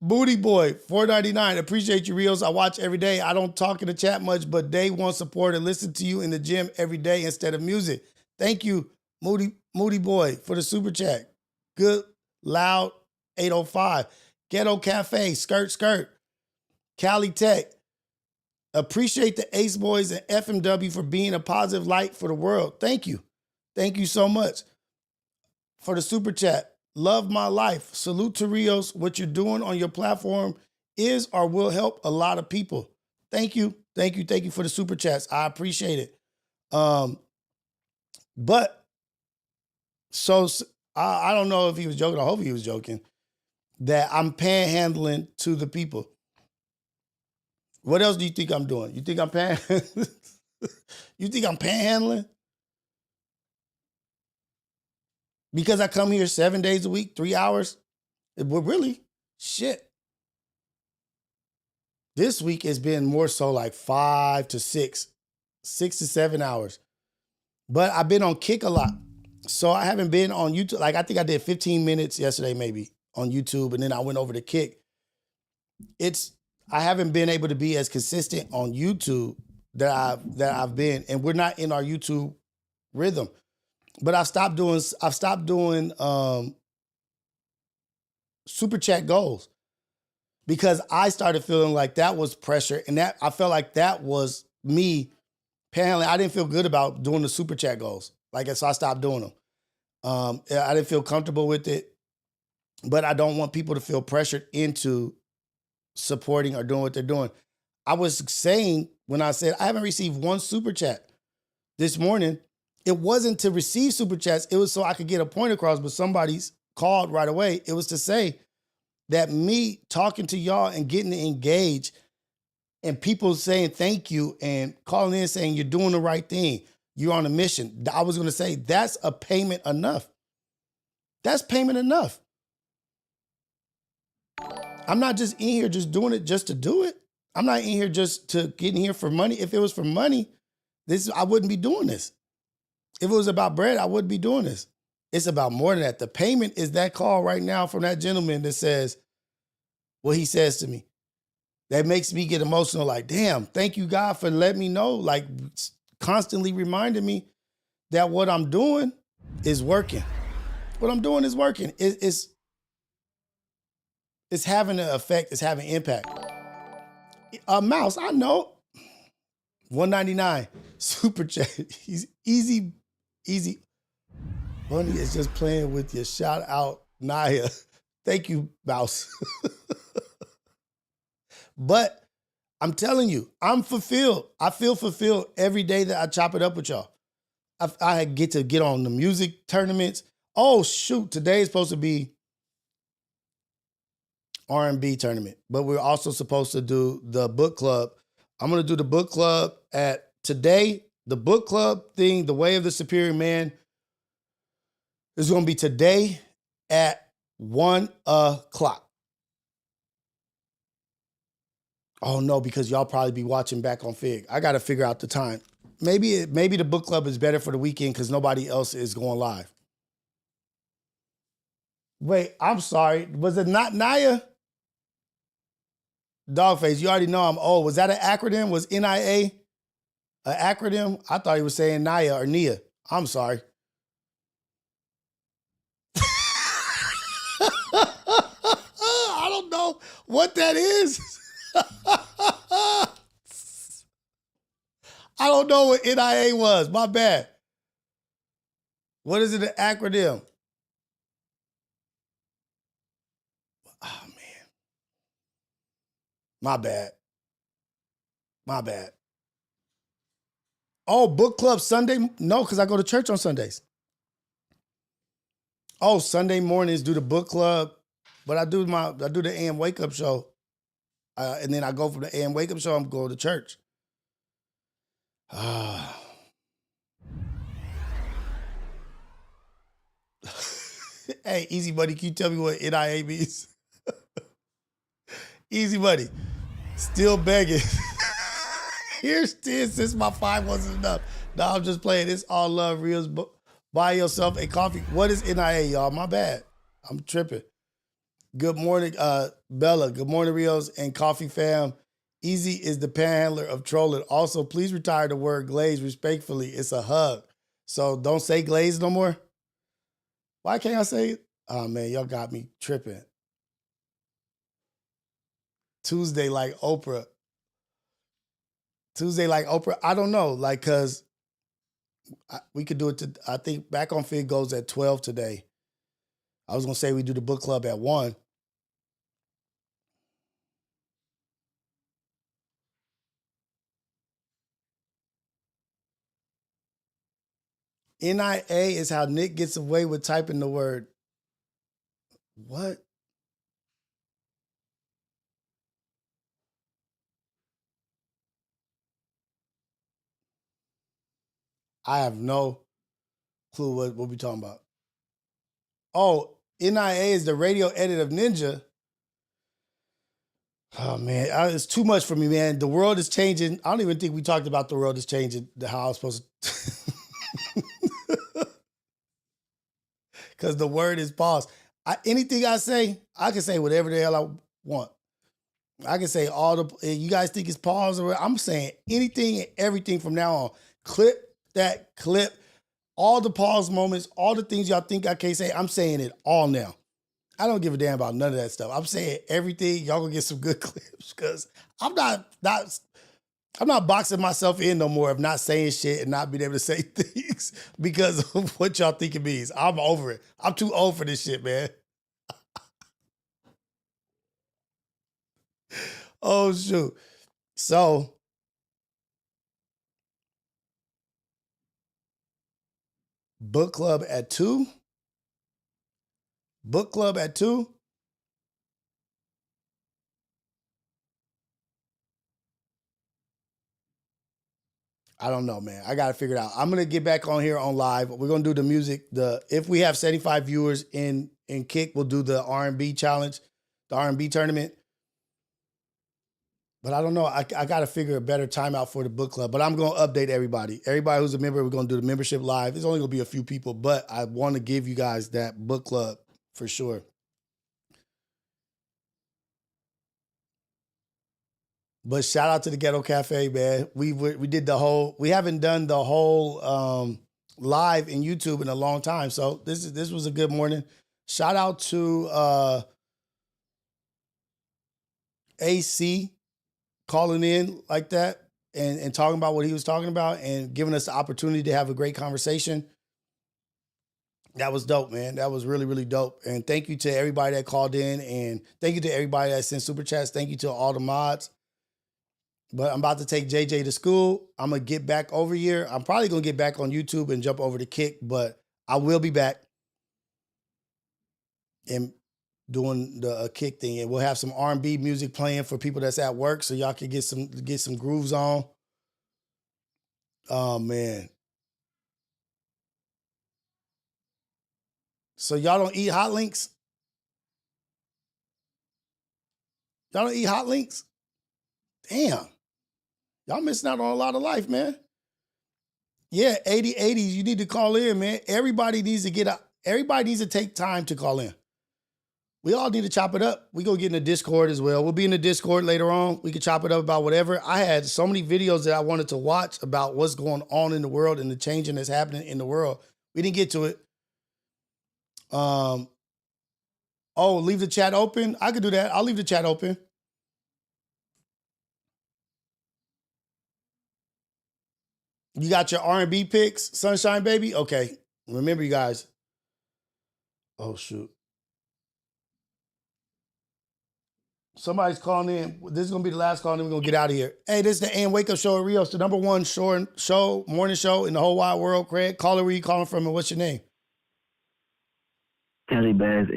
Booty Boy, $4.99. Appreciate you, Rios. I watch every day. I don't talk in the chat much, but day one support and listen to you in the gym every day instead of music. Thank you, Moody Boy, for the super chat. Good, loud, 805. Ghetto Cafe, skirt. Cali Tech. Appreciate the Ace Boys and FMW for being a positive light for the world. Thank you. Thank you so much for the super chat. Love my life. Salute to Rios. What you're doing on your platform is or will help a lot of people. Thank you for the super chats. I appreciate it. But so I don't know if he was joking. I hope he was joking. That I'm panhandling to the people. What else do you think I'm doing? You think I'm panhandling? Because I come here 7 days a week, 3 hours? Well, really? Shit. This week has been more so like 5 to 6 to 7 hours. But I've been on Kick a lot. So I haven't been on YouTube. Like I think I did 15 minutes yesterday maybe on YouTube, and then I went over to Kick. I haven't been able to be as consistent on YouTube that I've been, and we're not in our YouTube rhythm. But I've stopped doing super chat goals because I started feeling like that was pressure, and that I felt like that was me panhandling. I didn't feel good about doing the super chat goals. So I stopped doing them. I didn't feel comfortable with it. But I don't want people to feel pressured into supporting or doing what they're doing. I was saying when I said I haven't received one super chat this morning, it wasn't to receive super chats. It was so I could get a point across, but somebody's called right away. It was to say that me talking to y'all and getting engaged and people saying thank you and calling in saying you're doing the right thing. You're on a mission. I was going to say that's a payment enough. That's payment enough. I'm not just in here just doing it just to do it. I'm not in here just to get in here for money. If it was for money, I wouldn't be doing this. If it was about bread, I wouldn't be doing this. It's about more than that. The payment is that call right now from that gentleman that says what he says to me. That makes me get emotional like, damn, thank you, God, for letting me know, like constantly reminding me that what I'm doing is working. What I'm doing is working. It's having an effect. It's having impact. Mouse, I know. 199 super chat. He's easy. Bunny is just playing with your shout out, Naya. Thank you, Mouse. But I'm telling you, I'm fulfilled. I feel fulfilled every day that I chop it up with y'all. I get to get on the music tournaments. Oh, shoot. Today is supposed to be R&B tournament, but we're also supposed to do the book club. I'm going to do the book club today. The book club thing, The Way of the Superior Man, is going to be today at 1 o'clock. Oh no, because y'all probably be watching back on Fig. I got to figure out the time. Maybe the book club is better for the weekend because nobody else is going live. Wait, I'm sorry. Was it not Naya? Dogface, you already know I'm old. Was that an acronym? Was NIA an acronym? I thought he was saying Naya or Nia. I'm sorry. I don't know what that is. I don't know what NIA was. My bad. What is it, an acronym? Oh, man. My bad. My bad. Oh, book club Sunday? No, because I go to church on Sundays. Oh, Sunday mornings do the book club, but I do the AM wake up show, and then I go from the AM wake up show. I'm going to church. Hey, Easy Buddy, can you tell me what NIA means? Easy Buddy, still begging. Here's 10 since my 5 wasn't enough. Now I'm just playing. It's all love, Rios. Buy yourself a coffee. What is NIA, y'all? My bad. I'm tripping. Good morning, Bella. Good morning, Rios and Coffee Fam. Easy is the panhandler of trolling. Also, please retire the word glaze respectfully. It's a hug. So don't say glaze no more. Why can't I say it? Oh, man, y'all got me tripping. Tuesday like Oprah. I don't know, like, because we could do it I think Back on Fig goes at 12 today. I was going to say we do the book club at 1. NIA is how Nick gets away with typing the word. What? I have no clue what we're talking about. Oh, NIA is the radio edit of Ninja. Oh, man, it's too much for me, man. The world is changing. I don't even think we talked about the world is changing, how I was supposed to. Because the word is pause. Anything I say, I can say whatever the hell I want. I can say you guys think it's pause or I'm saying anything and everything from now on. Clip that clip, all the pause moments, all the things y'all think I can't say, I'm saying it all now. I don't give a damn about none of that stuff. I'm saying everything. Y'all gonna get some good clips because I'm not boxing myself in no more of not saying shit and not being able to say things because of what y'all think it means. I'm over it. I'm too old for this shit, man. Oh, shoot. So, book club at 2? Book club at 2? I don't know, man. I got to figure it out. I'm going to get back on here on live. We're going to do the music. If we have 75 viewers in Kick, we'll do the R&B challenge, the R&B tournament. But I don't know. I got to figure a better time out for the book club. But I'm going to update everybody. Everybody who's a member, we're going to do the membership live. There's only going to be a few people, but I want to give you guys that book club for sure. But shout out to the Ghetto Cafe, man. We did the whole. We haven't done the whole live in YouTube in a long time, so this was a good morning. Shout out to AC calling in like that and talking about what he was talking about and giving us the opportunity to have a great conversation. That was dope, man. That was really, really dope. And thank you to everybody that called in, and thank you to everybody that sent super chats. Thank you to all the mods. But I'm about to take JJ to school. I'm going to get back over here. I'm probably going to get back on YouTube and jump over to Kick, but I will be back and doing the Kick thing. And we'll have some R&B music playing for people that's at work so y'all can get some grooves on. Oh man. So y'all don't eat hot links? Y'all don't eat hot links? Damn. Y'all missing out on a lot of life, man. Yeah, 80/80s, you need to call in, man. Everybody needs to take time to call in. We all need to chop it up. We go get in the Discord as well. We'll be in the Discord later on. We can chop it up about whatever. I had so many videos that I wanted to watch about what's going on in the world and the changing that's happening in the world. We didn't get to it. Leave the chat open. I could do that. I'll leave the chat open. You got your R&B picks, Sunshine Baby? Okay. Remember, you guys. Oh, shoot. Somebody's calling in. This is going to be the last call, and then we're going to get out of here. Hey, this is the AM Wake Up Show at Rios, the #1 morning show in the whole wide world. Craig, caller, where you calling from, and what's your name? Cali Bags,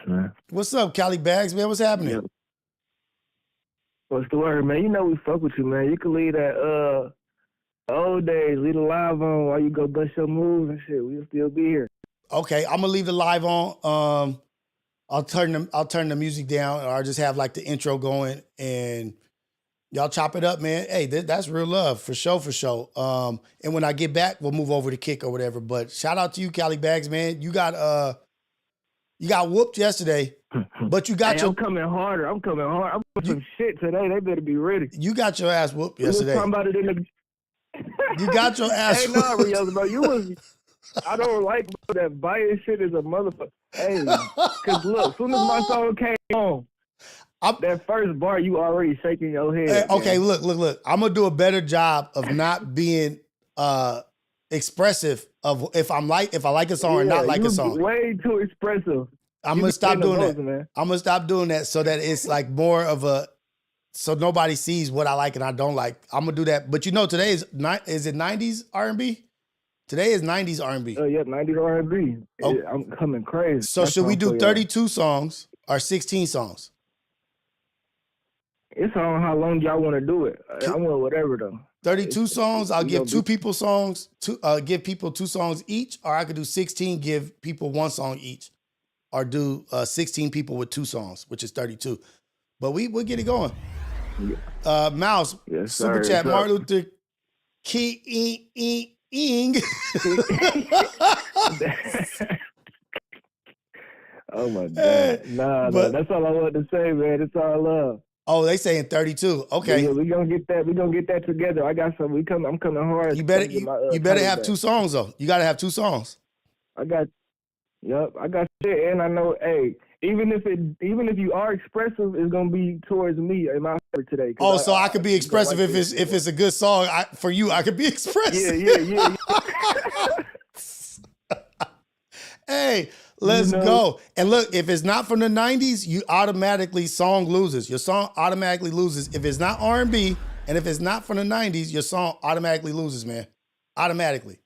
man. What's up, Cali Bags, man? What's happening? Yep. What's the word, man? You know we fuck with you, man. You can leave that old days, leave the live on while you go bust your moves and shit. We'll still be here. Okay, I'm gonna leave the live on. I'll turn the music down, or I'll just have like the intro going, and y'all chop it up, man. Hey, that's real love for sure, for sure. And when I get back, we'll move over to Kick or whatever. But shout out to you, Cali Bags, man. You got whooped yesterday, but you got I'm coming harder. I'm coming hard. I'm putting some shit today. They better be ready. You got your ass whooped yesterday. We was talking about it in the. You got your ass. Hey, no, Rios, bro. You was. I don't like that bias shit is a motherfucker. Hey, cause look, as soon as my song came on, that first bar, you already shaking your head. Hey, okay, look. I'm gonna do a better job of not being expressive of if I like a song or not like a song. Way too expressive. I'm gonna stop doing that. Man. I'm gonna stop doing that so that it's like more of a. So nobody sees what I like and I don't like. I'm gonna do that. But you know, today is it 90s R&B? Today is 90s R&B. Oh yeah, 90s R&B. Oh. I'm coming crazy. So should we do 32 songs or 16 songs? It's on how long y'all want to do it. I want whatever though. 32 songs. I'll give two people songs. Give people 2 songs each, or I could do 16. Give people 1 song each, or do 16 people with 2 songs, which is 32. But we'll get it going. Mouse, yes, super chat, Martin Luther King. Oh my God. Nah, that's all I wanted to say, man. It's all love. Oh, they saying 32. Okay. Yeah, we gonna get that. We gonna get that together. I got some. I'm coming hard. You better have 2 songs though. You gotta have 2 songs. I got shit, and I know. Hey, even if you are expressive, it's gonna be towards me in my favor today. Oh, so I could be expressive like if it's a good song for you. I could be expressive. Yeah. Hey, let's go. And look, if it's not from the 90s, you automatically song loses. Your song automatically loses. If it's not R&B and if it's not from the 90s, your song automatically loses, man. Automatically.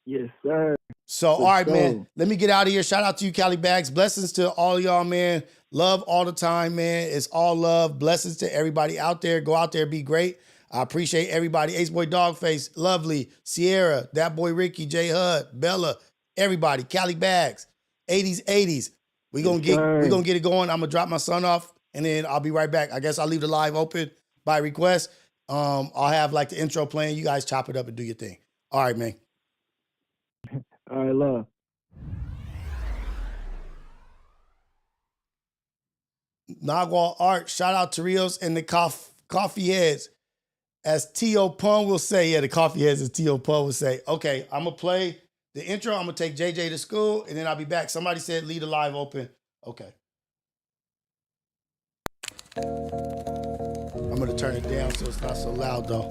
Yes, sir. So, all right, man. Let me get out of here. Shout out to you, Cali Bags. Blessings to all y'all, man. Love all the time, man. It's all love. Blessings to everybody out there. Go out there, be great. I appreciate everybody. Ace Boy Dogface, Lovely, Sierra, That Boy Ricky, J Hud, Bella, everybody. Cali Bags, 80s. We gonna get it going. I'm gonna drop my son off, and then I'll be right back. I guess I'll leave the live open by request. I'll have like the intro playing. You guys chop it up and do your thing. All right, man. All right, love. Nagwal Art, shout out to Rios and the Coffee Heads. As T.O. Pun will say, yeah, the Coffee Heads, as T.O. Pun will say. Okay, I'm going to play the intro. I'm going to take JJ to school, and then I'll be back. Somebody said leave the live open. Okay. I'm going to turn it down so it's not so loud, though.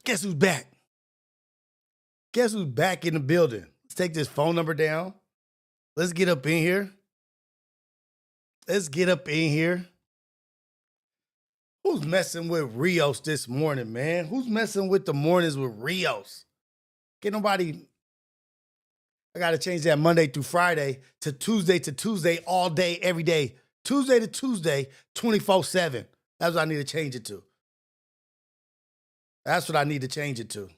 Guess who's back? Guess who's back in the building? Let's take this phone number down. Let's get up in here. Let's get up in here. Who's messing with Rios this morning, man? Who's messing with the mornings with Rios? Get nobody. I got to change that Monday through Friday to Tuesday all day, every day. Tuesday to Tuesday, 24/7. That's what I need to change it to. That's what I need to change it to.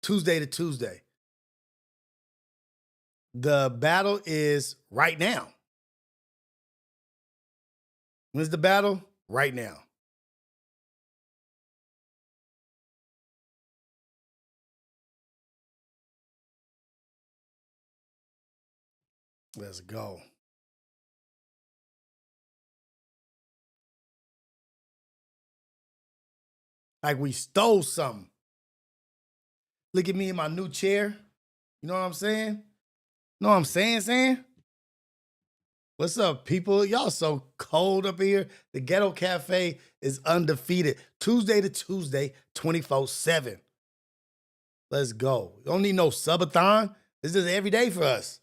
Tuesday to Tuesday. The battle is right now. When's the battle? Right now. Let's go. Like we stole something. Look at me in my new chair. You know what I'm saying? Know what I'm saying? What's up, people? Y'all so cold up here. The Ghetto Cafe is undefeated. Tuesday to Tuesday, 24/7. Let's go. You don't need no subathon. This is every day for us.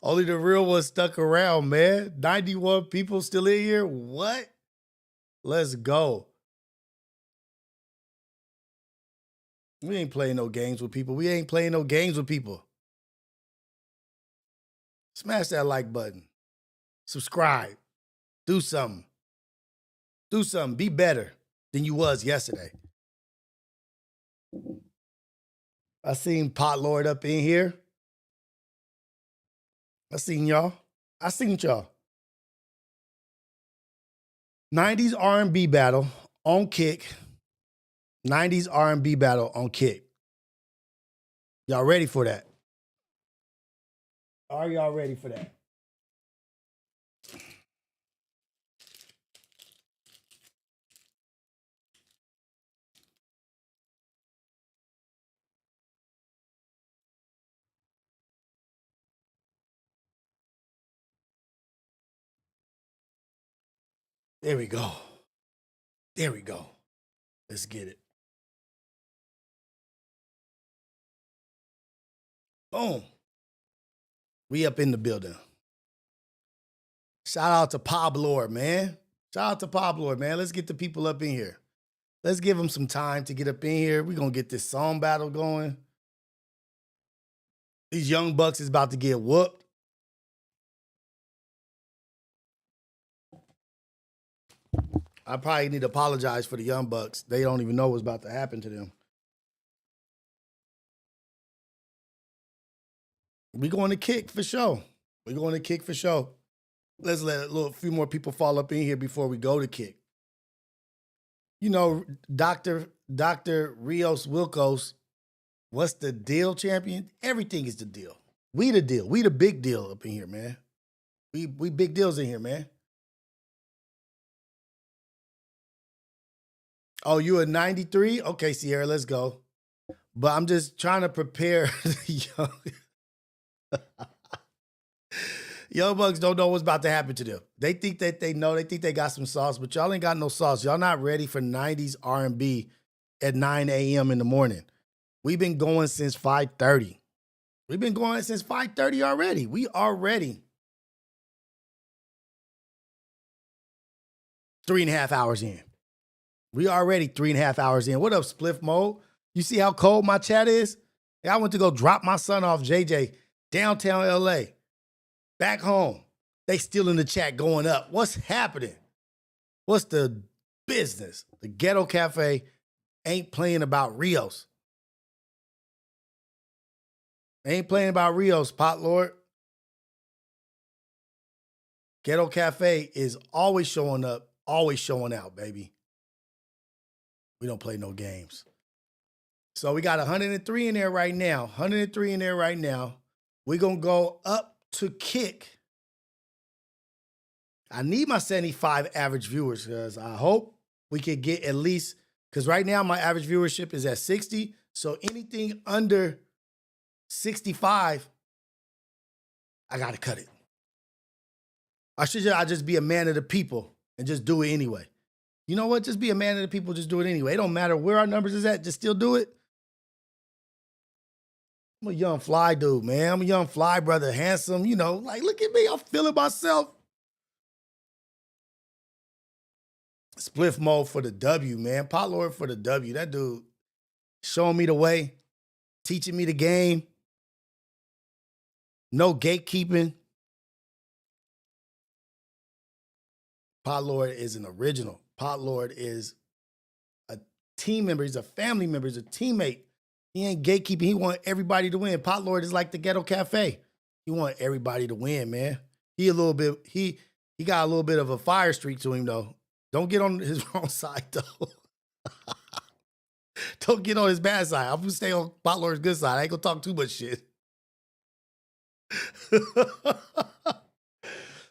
Only the real ones stuck around, man. 91 people still in here. What? Let's go. We ain't playing no games with people. We ain't playing no games with people. Smash that like button. Subscribe. Do something. Do something. Be better than you was yesterday. I seen Pot Lord up in here. I seen y'all. 90s R&B battle on Kick. 90s R&B battle on Kick. Y'all ready for that? Are y'all ready for that? There we go. There we go. Let's get it. Boom. We up in the building. Shout out to Pablo, man. Shout out to Pablo, man. Let's get the people up in here. Let's give them some time to get up in here. We're going to get this song battle going. These young bucks is about to get whooped. I probably need to apologize for the young bucks. They don't even know what's about to happen to them. We going to Kick for sure. We going to Kick for sure. Let's let a few more people fall up in here before we go to Kick. You know, Dr. Rios Wilkos, what's the deal, champion? Everything is the deal. We the deal. We the big deal up in here, man. We big deals in here, man. Oh, you a 93? Okay, Sierra, let's go. But I'm just trying to prepare the young. Young bucks don't know what's about to happen to them. They think that they know. They think they got some sauce, but y'all ain't got no sauce. Y'all not ready for 90s R&B at 9 a.m. in the morning. We've been going since 5:30. We've been going since 5:30 already. We already 3.5 hours in. We already 3.5 hours in. What up, Spliff Mode? You see how cold my chat is? I went to go drop my son off, JJ, downtown LA. Back home. They still in the chat going up. What's happening? What's the business? The Ghetto Cafe ain't playing about Rios. Ain't playing about Rios, Pot Lord. Ghetto Cafe is always showing up, always showing out, baby. We don't play no games. So we got 103 in there right now. 103 in there right now. We're going to go up to Kick. I need my 75 average viewers because I hope we could get at least, because right now my average viewership is at 60. So anything under 65, I got to cut it. I just be a man of the people. and just do it anyway. You know what? Just be a man of the people. Just do it anyway. It don't matter where our numbers is at. Just still do it. I'm a young fly dude, man. I'm a young fly brother, handsome. You know, like, look at me. I'm feeling myself. Spliff mode for the W, man. Pot Lord for the W. That dude showing me the way, teaching me the game. No gatekeeping. Pot Lord is an original. Pot Lord is a team member. He's a family member. He's a teammate. He ain't gatekeeping. He want everybody to win. Pot Lord is like the ghetto cafe. He want everybody to win, man. He got a little bit of a fire streak to him, though. Don't get on his wrong side, though. Don't get on his bad side. I'm gonna stay on Pot Lord's good side. I ain't gonna talk too much shit.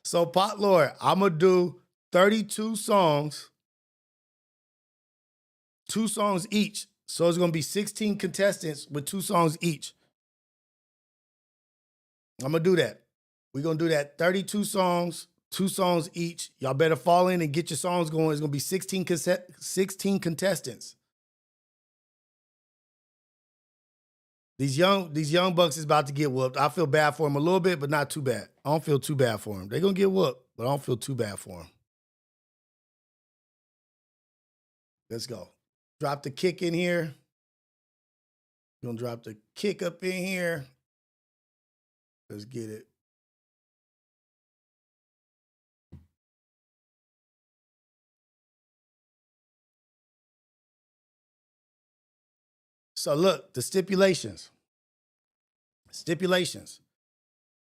So, Pot Lord, I'm gonna do 32 songs, 2 songs each. So it's gonna be 16 contestants with 2 songs each. I'm gonna do that. We're gonna do that. 32 songs, 2 songs each. Y'all better fall in and get your songs going. It's gonna be 16 contestants. These young bucks is about to get whooped. I feel bad for them a little bit, but not too bad. I don't feel too bad for them. They're gonna get whooped, but I don't feel too bad for them. Let's go. Drop the kick in here. We're gonna drop the kick up in here. Let's get it. So look, the stipulations. Stipulations.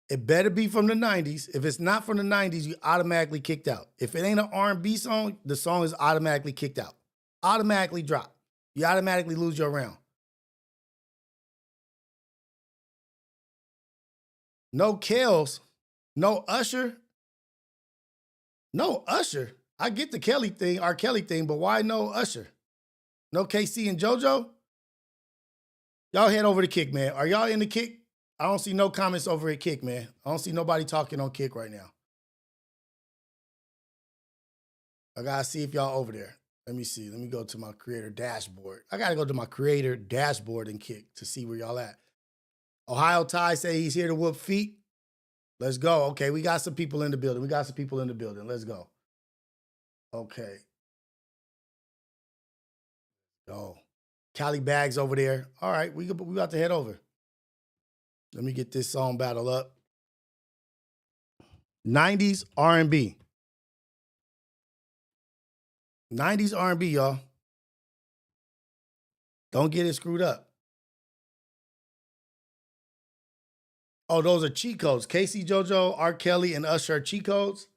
It better be from the 90s. If it's not from the 90s, you automatically kicked out. If it ain't an R&B song, the song is automatically kicked out. Automatically drop. You automatically lose your round. No Kells, no Usher. No Usher. I get the Kelly thing, R. Kelly thing, but why no Usher? No KC and JoJo? Y'all head over to Kick, man. Are y'all in the Kick? I don't see no comments over at Kick, man. I don't see nobody talking on Kick right now. I gotta see if y'all over there. Let me see. Let me go to my creator dashboard. I gotta go to my creator dashboard and Kick to see where y'all at. Ohio Ty say he's here to whoop feet. Let's go. Okay, we got some people in the building. Let's go. Okay. Go. Cali Bags over there. All right, we about to head over. Let me get this song battle up. 90s R&B. 90s R&B, y'all. Don't get it screwed up. Oh, those are cheat codes. Casey, JoJo, R. Kelly, and Usher are cheat codes.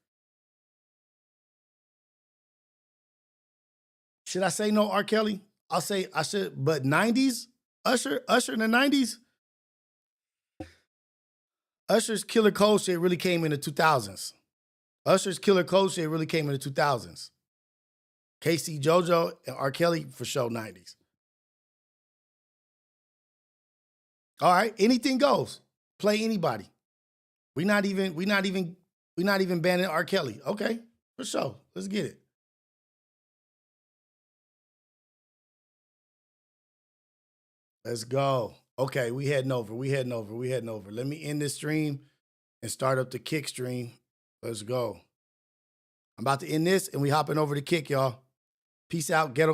Should I say no R. Kelly? I'll say I should, but 90s? Usher in the 90s? Usher's Killer Code shit really came in the 2000s. Usher's Killer Code shit really came in the 2000s. Casey, JoJo, and R. Kelly for sure 90s. All right, anything goes. Play anybody. We're not even banning R. Kelly. Okay, for sure. Let's get it. Let's go. Okay, we heading over. Let me end this stream and start up the Kick stream. Let's go. I'm about to end this and we hopping over to Kick, y'all. Peace out, ghetto.